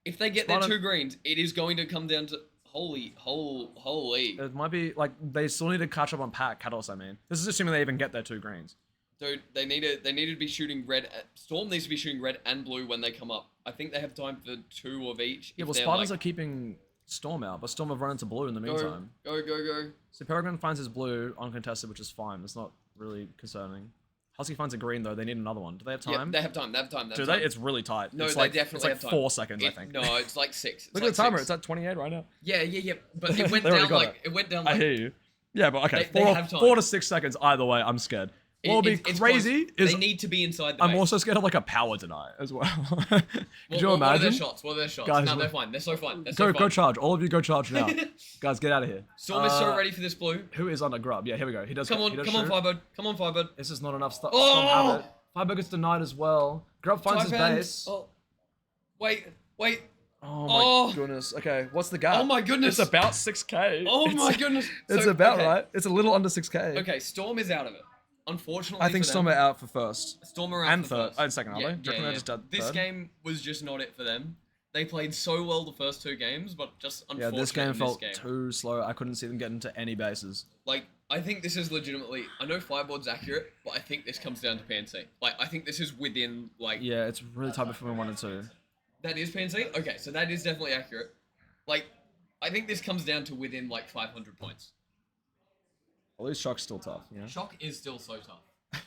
S2: If they get
S6: Spartan-
S2: their 2 greens, it is going to come down to holy.
S6: It might be they still need to catch up on pack. Catalyst, I mean. This is assuming they even get their 2 greens.
S2: Dude, they need to be shooting red. Storm needs to be shooting red and blue when they come up. I think they have time for 2 of each.
S6: Yeah,
S2: if
S6: well,
S2: they're,
S6: Spartans are keeping Storm out, but Storm have run into blue in the meantime.
S2: Go.
S6: So Peregrine finds his blue uncontested, which is fine. It's not really concerning. Husky finds a green though. They need another one. Do they have
S2: Yeah,
S6: time?
S2: they have time.
S6: Do they? It's really tight.
S2: No,
S6: it's
S2: they definitely
S6: it's like
S2: have time.
S6: 4 seconds, I think.
S2: No, it's 6.
S6: Look at the timer. It's at 28 right now.
S2: Yeah. But it went
S6: They already
S2: down
S6: got
S2: it went down
S6: I hear you. Yeah, but okay,
S2: They have time.
S6: 4 to 6 seconds either way. I'm scared. What'll be
S2: it's
S6: crazy
S2: close.
S6: is
S2: they need to be inside the
S6: I'm
S2: base.
S6: also scared of a power deny as well. Could you
S2: What are their
S6: imagine?
S2: shots?
S6: Guys,
S2: no, they're fine. They're so fine.
S6: Go charge. All of you go charge now. Guys, get out of here.
S2: Storm is so ready for this blue.
S6: Who is under grub? Yeah, here we go. He does.
S2: Come
S6: he
S2: on,
S6: does
S2: come on,
S6: shoot.
S2: Firebird. Come on, Firebird.
S6: This is not enough stuff.
S2: Oh!
S6: Storm have it. Firebird gets denied as well. Grub finds his
S2: Taipan.
S6: base.
S2: Oh. Wait.
S6: Oh my
S2: Oh.
S6: goodness. Okay, what's the gap?
S2: Oh my goodness.
S6: It's about 6k.
S2: Oh
S6: It's-
S2: my goodness.
S6: It's
S2: So,
S6: about
S2: okay.
S6: right. It's a little under 6k.
S2: Okay, Storm is out of it. Unfortunately,
S6: I think
S2: for
S6: Storm
S2: them,
S6: are out for first.
S2: Storm are out
S6: and
S2: for
S6: third.
S2: first.
S6: And second, aren't they? Do you reckon they're just dead
S2: This
S6: third?
S2: game was just not it for them. They played so well the first 2 games, but just
S6: Yeah,
S2: unfortunately
S6: this game
S2: in
S6: felt
S2: this game.
S6: too slow. I couldn't see them get into any bases.
S2: I think this is legitimately. I know Fireboard's accurate, but I think this comes down to PNC. I think this is within
S6: Yeah, it's really tight between 1 and 2.
S2: That is PNC. Okay, so that is definitely accurate. I think this comes down to within 500 points.
S6: At least Shock's still tough, you know?
S2: Shock is still so tough.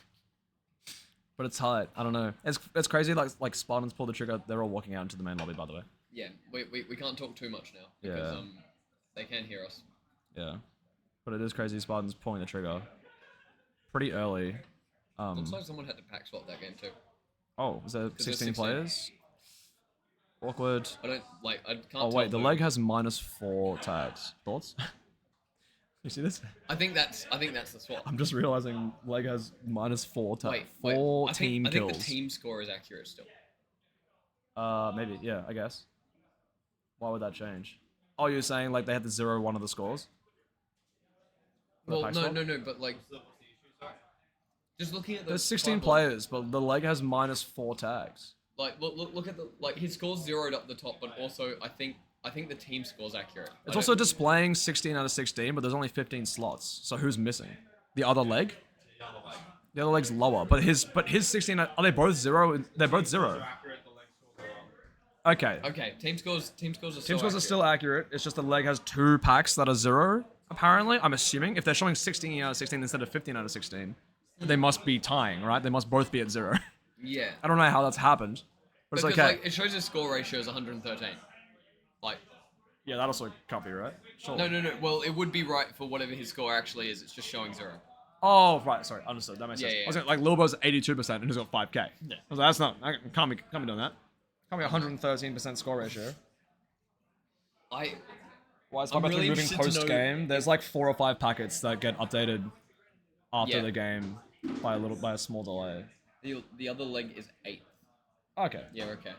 S6: But it's tight. I don't know. It's crazy. Like Spartans pull the trigger. They're all walking out into the main lobby, by the way.
S2: Yeah, we can't talk too much now because
S6: Yeah.
S2: they can hear us.
S6: Yeah. But it is crazy. Spartans pulling the trigger pretty early.
S2: Looks like someone had to pack swap that game too.
S6: Oh, is there
S2: there's
S6: 16
S2: 16.
S6: players? Awkward.
S2: I can't.
S6: Oh
S2: tell
S6: wait, the
S2: who.
S6: leg has -4 tags. Thoughts? You see this?
S2: I think that's the swap.
S6: I'm just realizing leg has -4 tags.
S2: Wait.
S6: 4
S2: I
S6: team
S2: think
S6: kills.
S2: the team score is accurate still.
S6: Maybe. Yeah, I guess. Why would that change? Oh, you're saying they had to 0-1 of the scores? For the
S2: Well,
S6: pack
S2: no,
S6: swap?
S2: no, but just looking at the.
S6: There's 16
S2: Fireball,
S6: players, but the leg has -4 tags.
S2: Look at the his scores zeroed up the top, but also I think I think the team score's accurate.
S6: It's also displaying 16 out of 16, but there's only 15 slots. So who's missing? The other leg? The other leg's lower, but his 16 are they both 0? They're both 0. Okay.
S2: Okay, team scores are
S6: Team
S2: still
S6: scores are
S2: accurate.
S6: still accurate. It's just the leg has 2 packs that are 0. Apparently, I'm assuming if they're showing 16 out of 16 instead of 15 out of 16, they must be tying, right? They must both be at 0.
S2: Yeah.
S6: I don't know how that's happened, but it's
S2: Because
S6: okay.
S2: like it shows his score ratio is 113. Like
S6: Yeah, that also can't be right. Sure.
S2: no. Well, it would be right for whatever his score actually is. It's just showing 0.
S6: Oh, right. Sorry, understood. That makes sense.
S2: Yeah.
S6: I was like Lilbo's 82% and he's got 5k. Yeah. I was like, that's not. I can't be doing that. Can't be 113% score ratio.
S2: I
S6: Why is
S2: I'm
S6: Five
S2: really
S6: moving
S2: interested to
S6: post
S2: know-
S6: game? There's like 4 or 5 packets that get updated after
S2: Yeah.
S6: the game by a small delay.
S2: the other leg is 8.
S6: Okay.
S2: Yeah. Okay.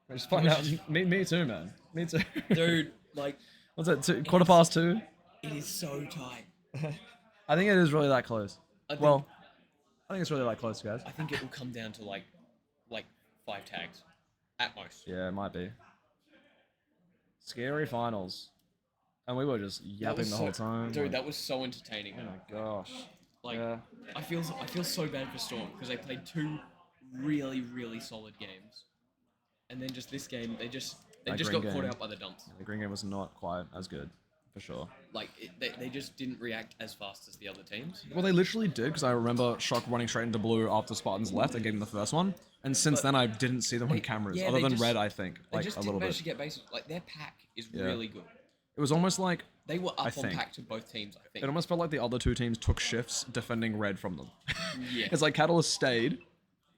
S6: I just find out. Me too, man. Me too.
S2: Dude, like
S6: What's it? 2:15?
S2: it is so tight.
S6: I think it is really that close.
S2: I think,
S6: Well, I think it's really that close, guys.
S2: I think it will come down to like 5 tags at most.
S6: Yeah, it might be. Scary finals. And we were just
S2: That
S6: yapping
S2: was
S6: the
S2: so-
S6: whole time.
S2: Dude,
S6: like,
S2: that was so entertaining.
S6: oh
S2: though.
S6: my gosh.
S2: Like
S6: Yeah.
S2: I feel so bad for Storm because they played 2 really solid games, and then just this game they just
S6: That
S2: got
S6: green
S2: caught
S6: game.
S2: out by the dumps.
S6: The green game was not quite as good, for sure.
S2: Like they just didn't react as fast as the other teams.
S6: Well, they literally did, because I remember Shock running straight into blue after Spartans left and getting the first one. And since
S2: But
S6: then, I didn't see them on
S2: they-
S6: cameras,
S2: yeah,
S6: other
S2: they
S6: than
S2: just-
S6: red, I think.
S2: They
S6: Like,
S2: just
S6: a
S2: didn't
S6: little
S2: manage
S6: bit.
S2: to get bases. Like their pack is
S6: Yeah.
S2: really good.
S6: It was almost like,
S2: They were
S6: I
S2: up on
S6: think.
S2: pack to both teams. I think.
S6: it almost felt like the other 2 teams took shifts defending red from them.
S2: Yeah.
S6: It's like Catalyst stayed,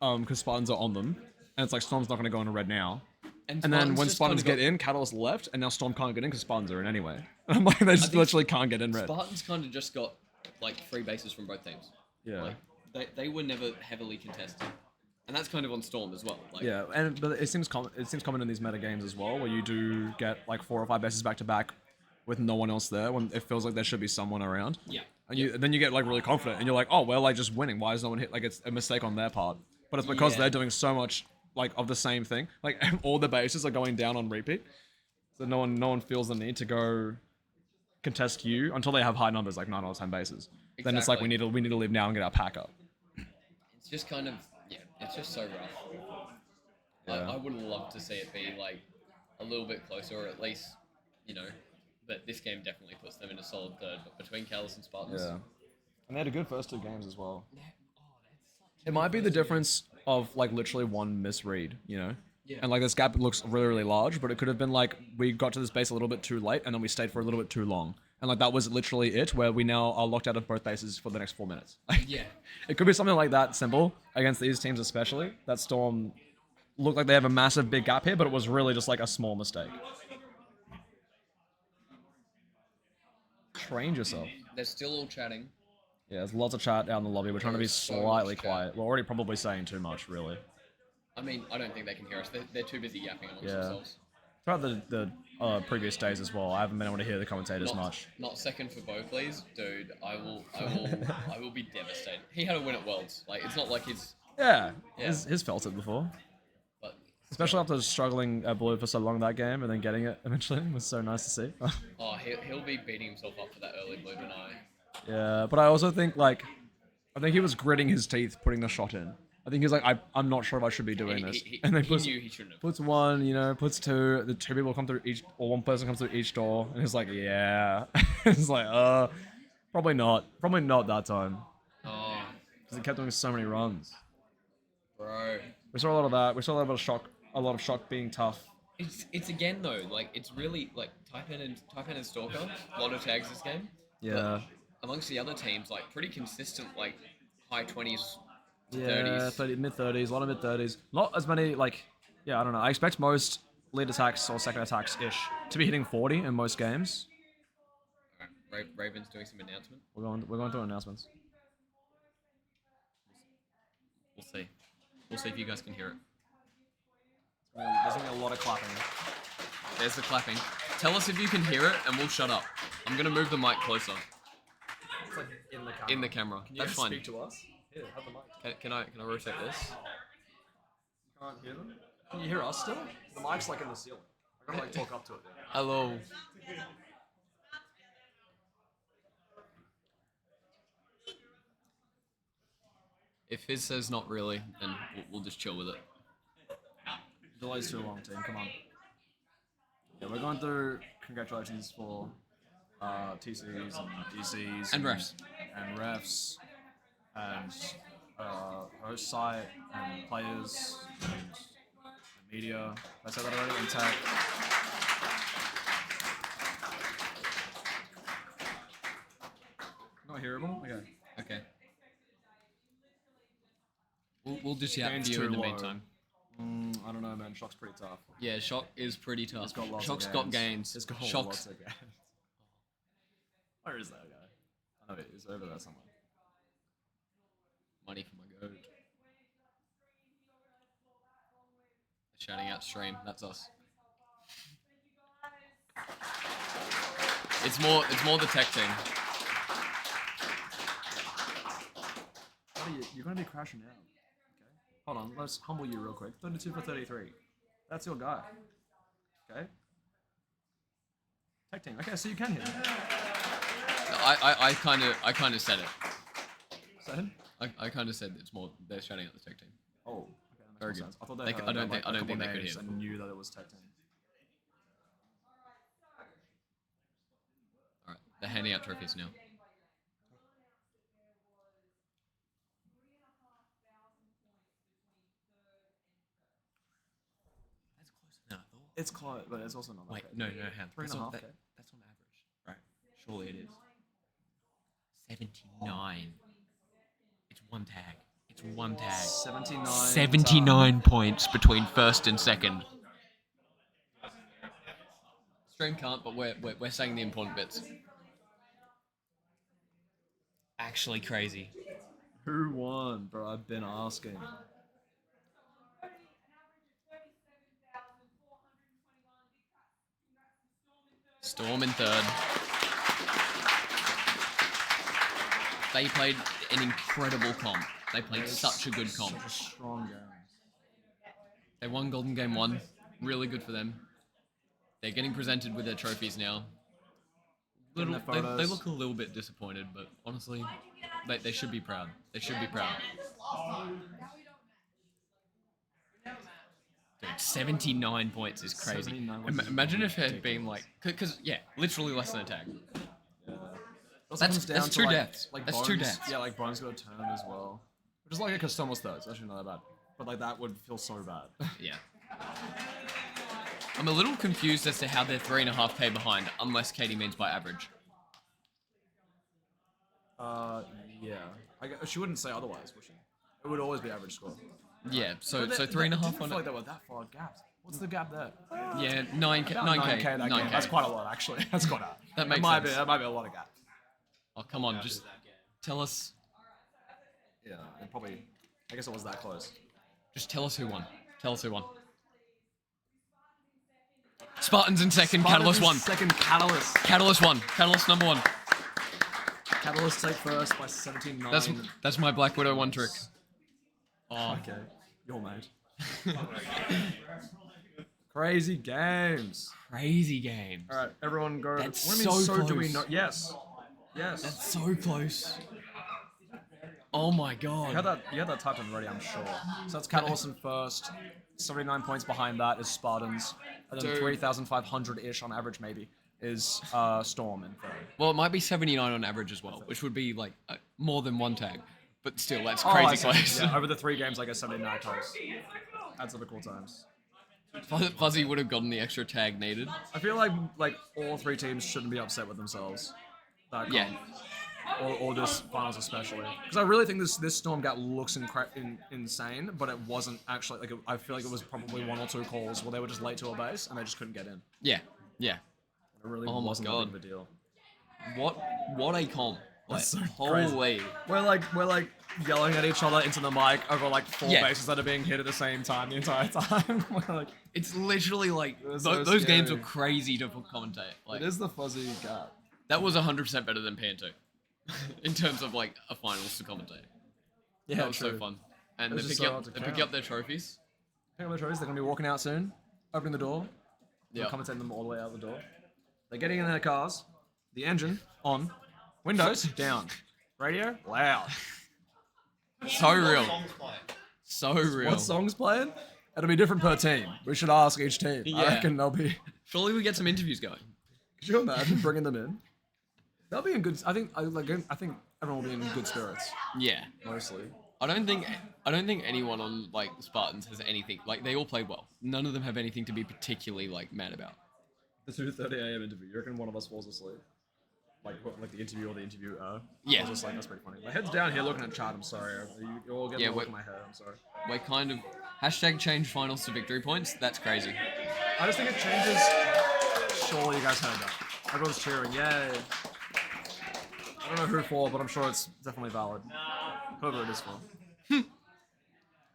S6: because Spartans are on them. And it's like Storm's not going to go into red now. And then when
S2: just
S6: Spartans
S2: kinda
S6: get in, Catalyst left, and now Storm can't get in because Spartans are in anyway. I'm like, they just
S2: think
S6: literally can't get in red.
S2: Spartans kind of just got like 3 bases from both teams.
S6: Yeah.
S2: Like they were never heavily contested, and that's kind of on Storm as well. Like,
S6: Yeah, but it seems common in these meta games as well, where you do get like 4 or 5 bases back to back with no one else there when it feels like there should be someone around.
S2: Yeah.
S6: And then you get like really confident and you're like, oh well, like just winning. Why is no one hit? Like it's a mistake on their part, but it's because
S2: Yeah.
S6: they're doing so much like of the same thing. Like all the bases are going down on repeat, so no one feels the need to go contest you until they have high numbers, like 9 out of 10 bases. Then it's like we
S2: Exactly.
S6: need to leave now and get our pack up.
S2: It's just kind of it's just so rough.
S6: Yeah.
S2: I would love to see it be like a little bit closer, or at least but this game definitely puts them in a solid third. But between Callus and Spartans,
S6: Yeah, and they had a good first 2 games as well.
S2: they're
S6: It might be the difference of like literally one misread, you know?
S2: Yeah.
S6: And like this gap looks really, really large, but it could have been like we got to this base a little bit too late and then we stayed for a little bit too long. And like that was literally it, where we now are locked out of both bases for the next 4 minutes.
S2: yeah.
S6: It could be something like that simple against these teams, especially. That Storm looked like they have a massive big gap here, but it was really just like a small mistake. Train yourself.
S2: They're still all chatting.
S6: Yeah, there's lots of chat out in the lobby. We're trying to be
S2: There's so much
S6: slightly
S2: chat.
S6: quiet. We're already probably saying too much, really.
S2: I mean, I don't think they can hear us. They're too busy yapping amongst
S6: Yeah.
S2: themselves.
S6: Throughout the previous days as well, I haven't been able to hear the commentators much.
S2: Not second for Bo, please, dude. I will be devastated. He had a win at Worlds. Like it's not like he's,
S6: Yeah,
S2: Yeah.
S6: He's felt it before.
S2: but
S6: Especially after struggling at blue for so long that game and then getting it eventually it was so nice to see.
S2: oh, he'll be beating himself up for that early blue tonight.
S6: Yeah, but I also think like, I think he was gritting his teeth putting the shot in. I think he's like, I'm not sure if I should be doing this.
S2: He
S6: And then
S2: knew he shouldn't have.
S6: puts 1, you know, puts 2. The 2 people come through each, or 1 person comes through each door, and he's like, yeah. It's like, probably not that time,
S2: Oh,
S6: because he kept doing so many runs.
S2: bro.
S6: We saw a lot of that. We saw a lot of shock being tough.
S2: It's again though, like it's really like Taipan and Stalker, a lot of tags this game.
S6: Yeah.
S2: But amongst the other teams, like pretty consistent, like high 20s to
S6: Yeah,
S2: 30s.
S6: mid-30s, a lot of mid-30s. Not as many, like, yeah, I don't know. I expect most lead attacks or second attacks-ish to be hitting 40 in most games.
S2: Alright, Raven's doing some announcement.
S6: We're going through announcements.
S2: We'll see. We'll see if you guys can hear it.
S6: There's gonna be a lot of clapping.
S2: There's the clapping. Tell us if you can hear it, and we'll shut up. I'm gonna move the mic closer
S6: It's like in the camera.
S2: in the camera. That's fine.
S6: to us? Here, have the mic.
S2: Can I rotate this?
S6: Can't hear them. Can you hear us still? The mic's like in the ceiling. I gotta like talk up to it. There.
S2: Hello. If Fizz says not really, then we'll just chill with it.
S6: Delay's too long, team. Come on. Yeah, we're going through. Congratulations for TCs and DCs
S2: And refs.
S6: and refs and host site and players and media. Did I say that already? And tech. Not hearable. Okay.
S2: Okay. We'll just yap
S6: Game's
S2: for you
S6: too
S2: in the
S6: low.
S2: meantime.
S6: I don't know, man. Shock's pretty tough.
S2: Yeah, Shock is pretty tough.
S6: It's got lots
S2: Shock's
S6: of
S2: got gains.
S6: It's got
S2: Shock's
S6: lots of games. Where is that guy? I know he's over there somewhere.
S2: money for my goat. Shouting out stream. That's us. It's more the tech team.
S6: You're gonna be crashing out. Okay. Hold on, let's humble you real quick. 32 for 33. That's your guy. Okay. Tech team. Okay, so you can hit.
S2: I kind of said it.
S6: Is that him?
S2: I kind of said it's more they're shouting out the tech team.
S6: Oh, okay. That
S2: Very
S6: makes
S2: good.
S6: more sense. I thought
S2: They
S6: they
S2: c-
S6: heard
S2: I don't
S6: like,
S2: think- I
S6: a
S2: don't
S6: couple
S2: think they could
S6: names
S2: hear.
S6: and knew that it was tech team.
S2: All right, they're handing out trophies now. That's closer than I thought.
S6: It's close, but it's also not that
S2: Wait,
S6: great.
S2: no, hand.
S6: 3.5K.
S2: That's on average, right? Surely it is. 79. It's one tag. It's one tag.
S6: 79.
S2: 79 points between first and second. Stream can't, but we're saying the important bits. Actually crazy.
S6: Who won, bro? I've been asking.
S2: Storm in third. They played an incredible comp. They played such a good comp.
S6: Such a strong game.
S2: They won Golden Game 1. Really good for them. They're getting presented with their trophies now.
S6: Getting
S2: They
S6: their photos.
S2: look a little bit disappointed, but honestly, they should be proud. They should be proud. Dude, 79 points is crazy.
S6: 79 was
S2: Imagine if it had been like, because yeah, literally less than a tag.
S6: Yeah. Also
S2: That's
S6: comes down to,
S2: two
S6: like,
S2: deaths.
S6: Like
S2: That's
S6: Bones,
S2: two deaths.
S6: Yeah, like Bones got a turn as well. Which is like a custom was third, so actually not that bad. But like that would feel so bad.
S2: Yeah. I'm a little confused as to how they're 3.5k behind, unless Katie means by average.
S6: Yeah. She wouldn't say otherwise, would she? It would always be average score.
S2: Yeah, so
S6: But
S2: 3.5
S6: I didn't
S2: on
S6: feel
S2: it.
S6: like they were that far gapped. What's the gap there?
S2: Yeah, 9k.
S6: About
S2: 9k.
S6: 9K that game. That's quite a lot, actually. That's quite a.
S2: That makes
S6: might
S2: sense.
S6: That might be a lot of gap.
S2: Oh, come on, just tell us.
S6: Yeah, it probably. I guess it was that close.
S2: Just tell us who won. Tell us who won. Spartans in second,
S6: Spartans
S2: Catalyst won.
S6: Second, Catalyst.
S2: Catalyst won. Catalyst number 1.
S6: Catalyst take first by 17-9.
S2: That's my Black Widow 1 trick. Oh,
S6: Okay, you're mate. Crazy games.
S2: crazy games.
S6: All right, everyone go.
S2: That's
S6: what do you mean?
S2: so
S6: Do we
S2: close.
S6: know? Yes. Yes.
S2: That's so close. Oh my god.
S6: You had that typed in already, I'm sure. So that's Catalyst in first. 79 points behind that is Spartans. And then
S2: Dude.
S6: 3,500-ish on average, maybe, is Storm in third.
S2: Well, it might be 79 on average as well, which would be like more than one tag. But still, that's
S6: Oh, I
S2: crazy
S6: see.
S2: close.
S6: Yeah, over the 3 games, I guess 79 total. Adds up the cool times.
S2: Fuzzy would have gotten the extra tag needed.
S6: I feel like all 3 teams shouldn't be upset with themselves. That
S2: Yeah.
S6: comp. Or this finals especially, because I really think this Storm gap looks insane, but it wasn't actually like I feel like it was probably 1 or 2 calls where they were just late to a base and they just couldn't get in.
S2: Yeah, yeah.
S6: It really
S2: Oh my
S6: wasn't
S2: God.
S6: that big of a deal.
S2: What a comp. Like,
S6: That's so
S2: holy.
S6: We're like yelling at each other into the mic over like 4
S2: Yeah.
S6: bases that are being hit at the same time the entire time. We're like,
S2: It's literally like
S6: was so
S2: those games
S6: scary.
S2: were crazy to commentate. Like
S6: it is the fuzzy gap.
S2: that was 100% better than PN2 in terms of like a finals to commentate.
S6: Yeah,
S2: That was so fun. And
S6: It was
S2: they
S6: just
S2: pick
S6: so
S2: up
S6: hard to
S2: they pick
S6: count.
S2: up their trophies.
S6: Pick up the trophies. They're gonna be walking out soon, opening the door.
S2: Yep.
S6: Commentating them all the way out the door. They're getting in their cars. The engine on. Windows down. Radio loud.
S2: So real.
S3: Songs playing.
S2: So real.
S6: What song's playing? It'll be different per team. We should ask each team. I
S2: Yeah.
S6: reckon they'll be.
S2: Surely we get some interviews going.
S6: Could you imagine bringing them in? They'll be in good. I think everyone will be in good spirits
S2: Yeah.
S6: mostly.
S2: I don't think anyone on like the Spartans has anything like they all played well. None of them have anything to be particularly like mad about.
S6: The 2:30 a.m. interview. You reckon one of us falls asleep? Like the interview or the interviewer?
S2: Yeah.
S6: I was just like, that's pretty funny. My head's down here looking at chat. I'm sorry. You're all getting
S2: Yeah,
S6: a look
S2: wait.
S6: at my head. I'm sorry.
S2: We're kind of hashtag change finals to victory points. That's crazy.
S6: I just think it changes. Surely you guys heard that. Everyone's cheering. Yay. I don't know who for, but I'm sure it's definitely valid. Whoever it is for.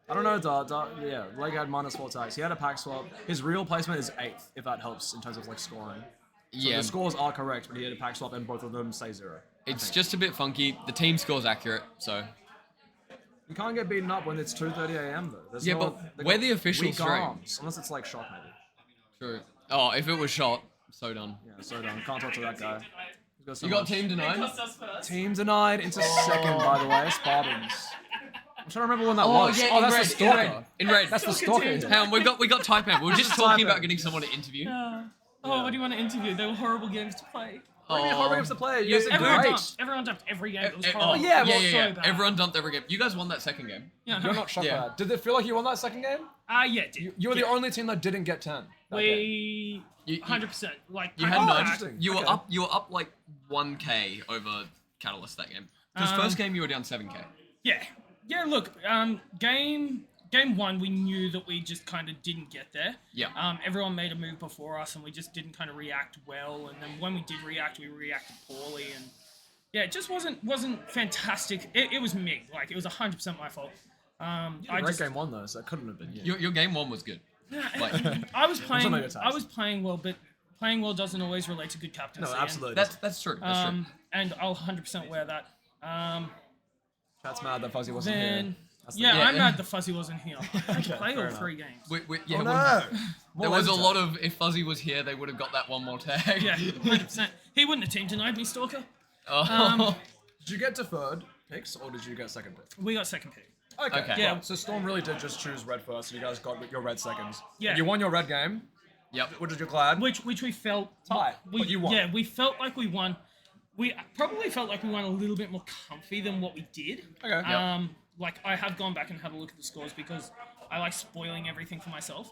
S6: I don't know, yeah, Leg had -4 tags. He had a pack swap. His real placement is 8th, if that helps in terms of like scoring. So
S2: Yeah.
S6: the scores are correct, but he had a pack swap and both of them say 0.
S2: It's just a bit funky. The team score's accurate, so
S6: You can't get beaten up when it's 2:30 a.m. though. There's
S2: Yeah,
S6: no,
S2: but
S6: they've
S2: we're
S6: got
S2: the official
S6: weak
S2: stream.
S6: arms, unless it's like shot maybe.
S2: true. Oh, if it was shot, so done.
S6: Yeah, so done. Can't talk to that guy. He's got so
S2: You got
S6: much.
S2: team denied.
S6: Team denied into second, by the way. Spartans. I'm trying to remember when that
S2: Oh
S6: was.
S2: yeah,
S6: Oh,
S2: in
S6: that's
S2: red,
S6: the stalker.
S2: in red.
S6: That's the
S4: Stalker
S6: stalker.
S4: team.
S6: here.
S2: Hang on, we got type M. We were just
S6: Type
S2: talking
S6: M.
S2: about getting someone to interview.
S4: Oh, what do you want to interview? They were horrible games to play.
S6: What do you mean horrible games to play? You guys did
S4: Everyone
S6: great.
S4: dumped. Everyone dumped every game. It was
S2: Oh,
S4: horrible.
S6: yeah,
S4: It was
S6: well,
S4: so bad.
S2: Everyone dumped every game. You guys won that second game.
S4: Yeah,
S6: You're not shocked
S2: Yeah.
S6: by that. Did it feel like you won that second game?
S4: Yeah, it did.
S6: You were the only team that didn't get 10. that game.
S4: We
S2: You-
S4: 100%. Like
S2: You
S4: I
S2: had
S4: got
S2: nine.
S4: back.
S6: interesting.
S2: You were
S6: Okay.
S2: up. You were up like 1K over Catalyst that game. Because first game you were down 7K.
S4: Yeah. Yeah, look, game one, we knew that we just kind of didn't get there.
S2: Yeah.
S4: Everyone made a move before us, and we just didn't kind of react well. And then when we did react, we reacted poorly. And yeah, it just wasn't fantastic. It was me. Like, it was 100% my fault.
S6: Great game one though, so it couldn't have been you.
S2: Your game one was good. Like,
S4: I was playing.
S6: not your task.
S4: I was playing well, but playing well doesn't always relate to good captaincy.
S6: No, absolutely.
S2: that's true. That's true.
S4: And I'll 100% wear that.
S6: Chat's mad that Fuzzy wasn't here.
S4: Then
S6: That's the-
S4: yeah,
S2: Yeah.
S4: I'm mad the Fuzzy wasn't here. I had to play
S6: fair
S4: all
S6: enough.
S4: 3 games.
S2: Yeah,
S6: Oh
S2: when-
S6: no!
S2: there was a lot of if Fuzzy was here, they would have got that one more tag.
S4: Yeah, 100%. He wouldn't have team denied me, Stalker.
S2: Oh.
S6: Did you get deferred picks or did you get second pick?
S4: We got second pick.
S6: Okay.
S2: Okay.
S4: Yeah.
S6: Well, so Storm really did just choose red first, and you guys got your red seconds.
S4: Yeah.
S6: You won your red game,
S2: Yep.
S6: which is your glad.
S4: Which we felt
S6: Tight, but you won.
S4: Yeah, we felt like we won. We probably felt like we won a little bit more comfy than what we did.
S6: Okay.
S4: Like I have gone back and had a look at the scores because I like spoiling everything for myself.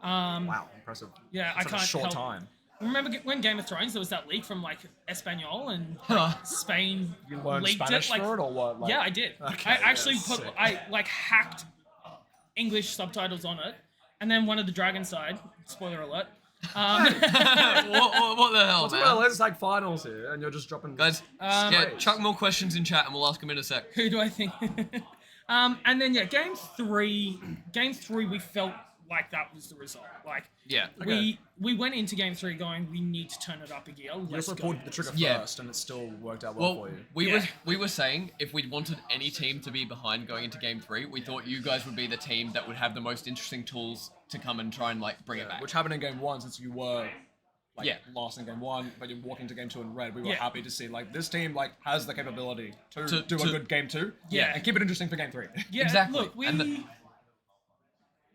S6: Wow, impressive.
S4: Yeah, I
S6: Such a
S4: can't
S6: short
S4: help.
S6: time.
S4: Remember when Game of Thrones there was that leak from like Espanol and
S2: Huh.
S4: Spain
S6: You learned
S4: leaked
S6: Spanish
S4: it like
S6: for it or what? Like,
S4: yeah, I did.
S6: Okay,
S4: I actually
S6: yeah,
S4: put
S6: sick.
S4: I like hacked English subtitles on it, and then one of the dragon side. Spoiler alert.
S2: what the hell,
S6: What's
S2: man?
S6: about Let's Tag Finals here, and you're just dropping.
S2: Guys, yeah, chuck more questions in chat and we'll ask them in a sec.
S4: Who do I think? And then yeah, game three, we felt like that was the result. Like
S2: Yeah.
S4: we went into game 3 going, we need to turn it up a gear.
S6: You
S4: Let's
S6: also
S4: go.
S6: pulled the trigger
S2: Yeah.
S6: first, and it still worked out well,
S2: Well,
S6: for you.
S4: Yeah.
S2: we were saying if we wanted any team to be behind going into game 3, we thought you guys would be the team that would have the most interesting tools to come and try and like bring it back.
S6: Which happened in game 1 since you were like
S2: Yeah.
S6: lost in game 1, but you're walking to game 2 in red. We were
S4: Yeah.
S6: happy to see like this team like has the capability to,
S2: To-
S6: do a
S2: to-
S6: good game 2.
S4: Yeah.
S6: and keep it interesting for game 3.
S4: Yeah,
S2: Exactly.
S4: Look,
S2: And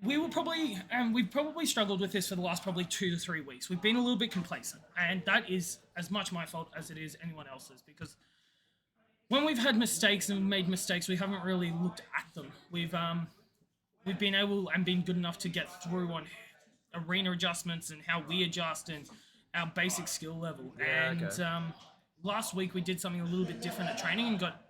S4: we were probably, we've probably struggled with this for the last probably 2 to 3 weeks. We've been a little bit complacent, and that is as much my fault as it is anyone else's, because when we've had mistakes and made mistakes, we haven't really looked at them. We've been able and been good enough to get through on arena adjustments and how we adjust and our basic skill level.
S6: Yeah,
S4: and
S6: okay.
S4: last week we did something a little bit different at training and got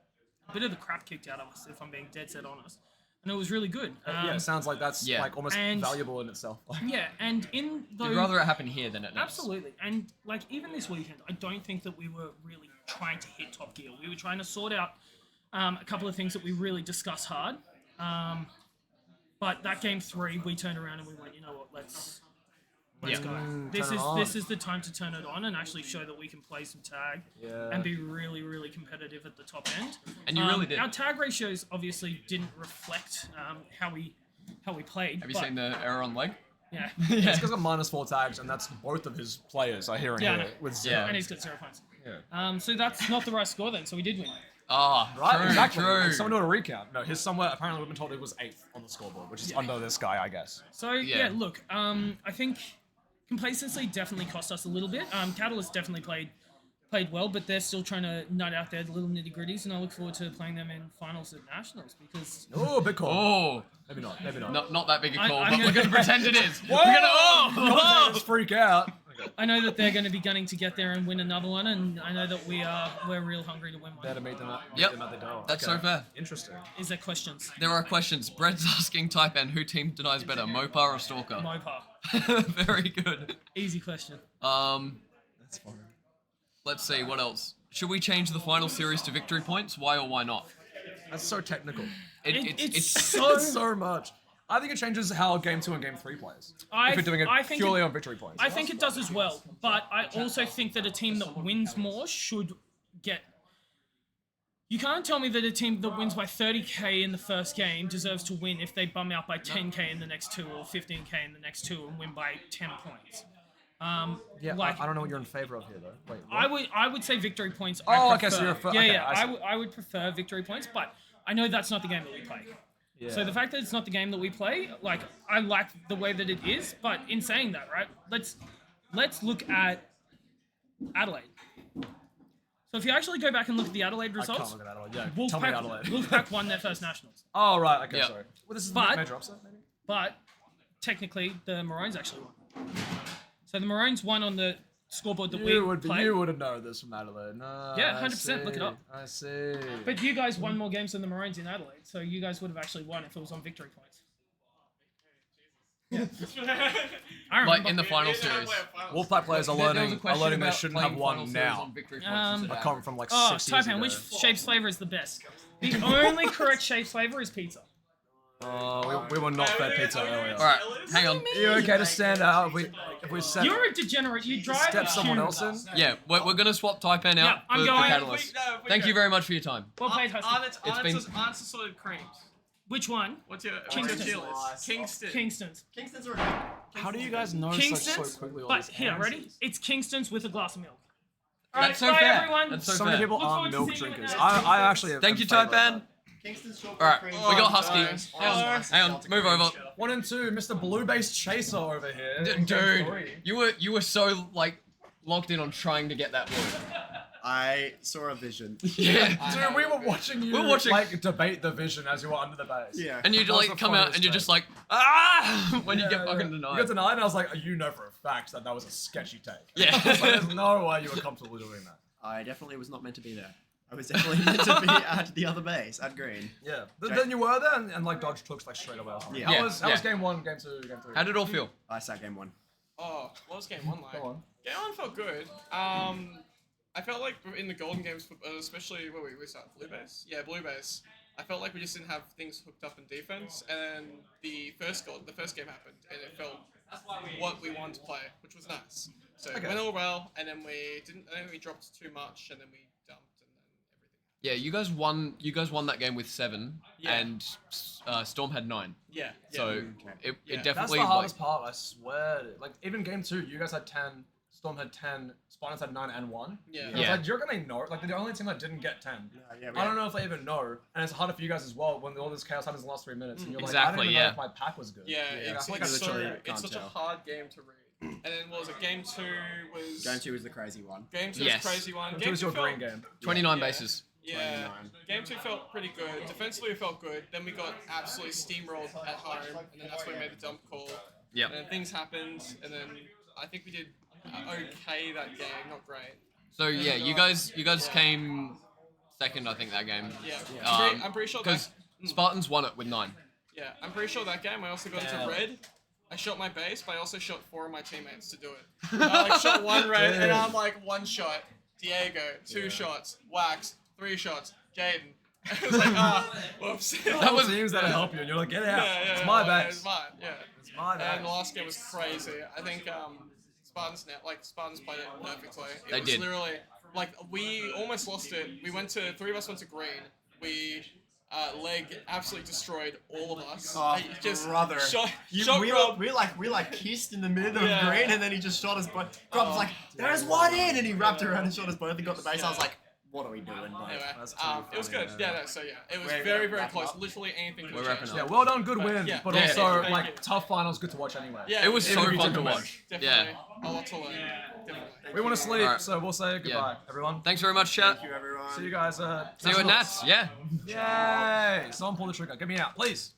S4: a bit of the crap kicked out of us, if I'm being dead set honest. And it was really good.
S6: Yeah, it sounds like that's
S2: Yeah.
S6: like almost
S4: And-
S6: valuable in itself.
S4: Yeah, and in those...
S2: You'd rather it happen here than at Nets.
S4: Absolutely. And like even this weekend, I don't think that we were really trying to hit top gear. We were trying to sort out a couple of things that we really discussed hard. But that game 3, we turned around and we went, you know what, let's
S2: Yeah.
S4: go.
S6: turn it on.
S4: This is the time to turn it on and actually show that we can play some tag
S6: Yeah.
S4: and be really, really competitive at the top end.
S2: And you really did.
S4: Our tag ratios obviously didn't reflect how we played.
S2: Have you
S4: but-
S2: seen the error on leg?
S4: Yeah.
S6: This guy's got -4 tags, and that's both of his players are hearing
S4: Yeah, I
S6: here
S4: know.
S6: with
S2: Yeah.
S6: 0.
S4: And he's got 0 points.
S6: Yeah.
S4: So that's not the right score then. So we did win.
S2: Ah,
S6: Right,
S2: true,
S6: exactly.
S2: true.
S6: Someone do a recount. No, his somewhere, apparently we've been told it was 8th on the scoreboard, which is under this guy, I guess.
S4: So
S2: Yeah.
S4: look, I think complacency definitely cost us a little bit. Catalyst definitely played well, but they're still trying to nut out their little nitty gritties, and I look forward to playing them in finals at nationals because
S6: Oh, big call.
S2: Oh,
S6: Maybe not, maybe not.
S2: not that big a call,
S4: I'm
S2: but
S4: gonna-
S2: we're going to pretend it is.
S6: Whoa!
S2: We're going to,
S6: Commentators freak out.
S4: I know that they're going to be gunning to get there and win another one, and I know that we're real hungry to win
S6: There to
S4: one.
S6: meet them at,
S2: Yep.
S6: them at the door.
S2: That's so fair.
S6: Interesting.
S4: Is there questions?
S2: There are questions. Brett's asking Type N, who team denies better, Mopar or Stalker?
S4: Mopar.
S2: Very good.
S4: Easy question.
S6: That's fine.
S2: Let's see, what else? Should we change the final series to victory points? Why or why not?
S6: That's so technical.
S4: It's
S6: It's so much. I think it changes how Game 2 and Game 3 plays. If you're doing it
S4: I think
S6: purely on victory points.
S4: I think it does as well, but I also think that a team that wins more should get. You can't tell me that a team that wins by 30k in the first game deserves to win if they bum out by 10k in the next 2 or 15k in the next 2 and win by 10 points.
S6: Yeah,
S4: like-
S6: I don't know what you're in favor of here, though. Wait, what?
S4: I would say victory points.
S6: Oh,
S4: I
S6: okay, so
S4: prefer.
S6: you're
S4: yeah,
S6: okay,
S4: yeah.
S6: I see.
S4: I would prefer victory points, but I know that's not the game that we play.
S6: Yeah.
S4: So the fact that it's not the game that we play, like I like the way that it is, but in saying that, right? Let's look at Adelaide. So if you actually go back and look at the Adelaide
S6: I can't
S4: results,
S6: look at Adelaide. Yeah, tell me Adelaide.
S4: Wolfpack won their first nationals,
S6: Oh, right, okay,
S2: Yeah.
S6: sorry. Well, this is
S4: But-
S6: a major upset, maybe?
S4: but technically the Maroons actually won. So the Maroons won on the scoreboard that we
S6: You would
S4: played.
S6: have known this from Adelaide. No,
S4: Yeah,
S6: I
S4: 100%, look it
S6: see,
S4: up.
S6: I see.
S4: But you guys won more games than the Maroons in Adelaide, so you guys would have actually won if it was on victory points. I remember.
S2: Like in the final series.
S6: Wolfpack players are
S2: There was a
S6: learning
S2: question
S6: they
S2: about
S6: shouldn't have
S2: playing
S6: won
S2: final series
S6: now.
S2: on victory points
S4: Um,
S2: instead
S6: I
S2: of
S6: come from like
S4: Oh,
S6: 6 years
S4: Taipan,
S6: ago.
S4: which shape's flavor is the best? The only correct shape's flavor is pizza.
S6: We were not fed pizza earlier.
S2: All right, hang on.
S6: Are you okay to stand out if we set
S4: You're a degenerate. You drive
S6: step
S4: a
S6: someone
S4: tube.
S6: else in?
S2: Yeah, we're gonna swap Taipan
S4: Yeah,
S2: out
S4: I'm
S2: for
S4: going-
S2: Catalyst. Thank you very much for your time.
S4: Well played, Husky.
S2: It's been-
S5: Solid creams.
S4: Which one?
S5: What's your
S4: Kingston.
S5: deal is? Kingston.
S4: Kingston's.
S3: Kingston's are
S6: How do you guys know
S4: Kingston's.
S6: so quickly all
S4: But
S6: these
S4: here, ready?
S6: answers?
S4: It's Kingston's with a glass of milk. All right,
S2: That's so
S4: bye
S2: fair.
S4: everyone.
S2: That's so
S6: So many
S2: fair.
S6: people
S4: Look
S6: are
S4: forward to
S6: milk
S4: seeing you
S6: drinkers.
S4: at
S6: I actually am
S2: Thank you,
S6: in favor of
S2: Taipan.
S6: that.
S3: Kingston's chocolate
S2: All right,
S3: cream.
S2: we got Husky.
S3: Guys,
S2: Hang on, move over.
S6: 1 and 2, Mr. Blue-based chaser over here. in Game
S2: Dude,
S6: 3.
S2: you were so like locked in on trying to get that blue.
S3: I saw a vision.
S2: Yeah.
S6: Dude, we were watching you
S2: We're watching-
S6: like debate the vision as you were under the base.
S3: Yeah.
S2: And you
S6: That was
S2: like
S6: the
S2: come out
S6: funniest
S2: and you're
S6: thing.
S2: just like when you get fucking
S6: You
S2: denied.
S6: got denied, and I was like, you know for a fact that was a sketchy take.
S2: Yeah.
S6: I was like, there's no way you were comfortable doing that.
S3: I definitely was not meant to be there. I was definitely meant to be at the other base, at green.
S6: Yeah. Then you were there and like dodged hooks like straight away. Or something.
S3: Yeah.
S6: How
S2: Yeah,
S6: was
S2: yeah.
S6: game 1, game 2, game 3?
S2: How did it all feel?
S3: I sat game 1.
S5: Oh, what was game one like?
S6: Go on.
S5: Game one felt good. I felt like in the Golden Games, especially where we started Blue Base. Yeah, Blue Base. I felt like we just didn't have things hooked up in defense, and then the first game happened, and it felt what we wanted to play, which was nice. So it went all well, and then we didn't. I think we dropped too much, and then we dumped, and then everything.
S2: Yeah, you guys won. You guys won that game with 7,
S5: Yeah.
S2: and Storm had 9.
S5: Yeah.
S2: So
S5: yeah.
S2: it
S5: Yeah.
S6: That's
S2: definitely
S6: the
S2: like,
S6: hardest part, I swear. Like, even game 2, you guys had 10, Storm had 10, Spartans had 9 and 1.
S5: Yeah.
S6: And
S2: Yeah.
S6: It's like, you're gonna know. Like, they're the only team that didn't get 10.
S3: Yeah,
S6: I don't know if they even know. And it's harder for you guys as well when all this chaos happens in the last 3 minutes. And you're like, I
S2: Exactly,
S6: don't even
S2: yeah.
S6: know if my pack was good.
S5: Yeah,
S3: Yeah,
S5: it's,
S3: I feel like
S5: it's,
S3: I literally
S5: it's
S3: can't
S5: such
S3: tell.
S5: a hard game to read. And then what was it? Game 2 was.
S3: Game 2 was the crazy one.
S5: Game 2
S2: Yes.
S5: was crazy one.
S6: It
S5: Game
S6: was
S5: 2
S6: your
S5: felt,
S6: green game.
S2: 29
S5: Yeah.
S2: bases.
S5: Yeah.
S3: 29.
S5: Game 2 felt pretty good. Defensively, it felt good. Then we got absolutely steamrolled at home, and then that's when we made the dump call.
S2: Yep.
S5: And then things happened, and then I think we did okay that game, not great.
S2: So yeah, you guys came second, I think, that game.
S5: Yeah.
S2: Um,
S5: I'm pretty sure
S2: Because Spartans won it with 9.
S5: Yeah, I'm pretty sure that game I also got
S6: Yeah.
S5: into red. I shot my base, but I also shot 4 of my teammates to do it. I like shot 1 red, and I'm like 1 shot. Diego, 2 shots. Wax, 3 shots. Jaden. It was like, whoops.
S6: That was teams that help you, and you're like, get out. It's my
S5: yeah,
S6: base.
S5: It's mine, yeah.
S6: It's my
S5: And the
S6: base.
S5: last game was crazy. I think Spartans played it perfectly. It
S2: They
S5: was
S2: did.
S5: literally like we almost lost it. We went to 3 of us went to green. We Leg absolutely destroyed all of us.
S3: Oh,
S5: He just
S3: brother.
S5: Shot
S3: we
S5: Grub.
S3: like kissed in the middle of
S5: Yeah.
S3: green, and then he just shot us both. Grub was like, "There's one in," and he wrapped around and shot us both and got the base. I was like, "What are we doing?" Like,
S5: Anyway,
S6: That's too
S5: it was
S6: funny,
S5: good.
S6: yeah.
S5: Yeah, no, so yeah, it was
S3: We're
S5: very, very
S3: wrapping
S5: close.
S3: up.
S5: Literally anything could
S2: We're
S5: have
S2: wrapping
S5: changed.
S2: up.
S6: Yeah, well done, good win.
S5: Yeah.
S6: But
S2: Yeah,
S6: also,
S5: thank
S6: like,
S5: you.
S6: tough finals, good to watch anyway.
S5: Yeah,
S2: It was so
S6: It'll be
S2: fun to
S6: different.
S2: watch.
S5: Definitely.
S2: Yeah.
S5: A lot to learn. Definitely.
S6: We want to sleep,
S2: Alright.
S6: so we'll say goodbye, everyone.
S2: Thanks very much, chat.
S3: Thank you, everyone.
S6: See you guys.
S2: See you at Nats. Yeah.
S6: Yay! Someone pull the trigger. Get me out, please.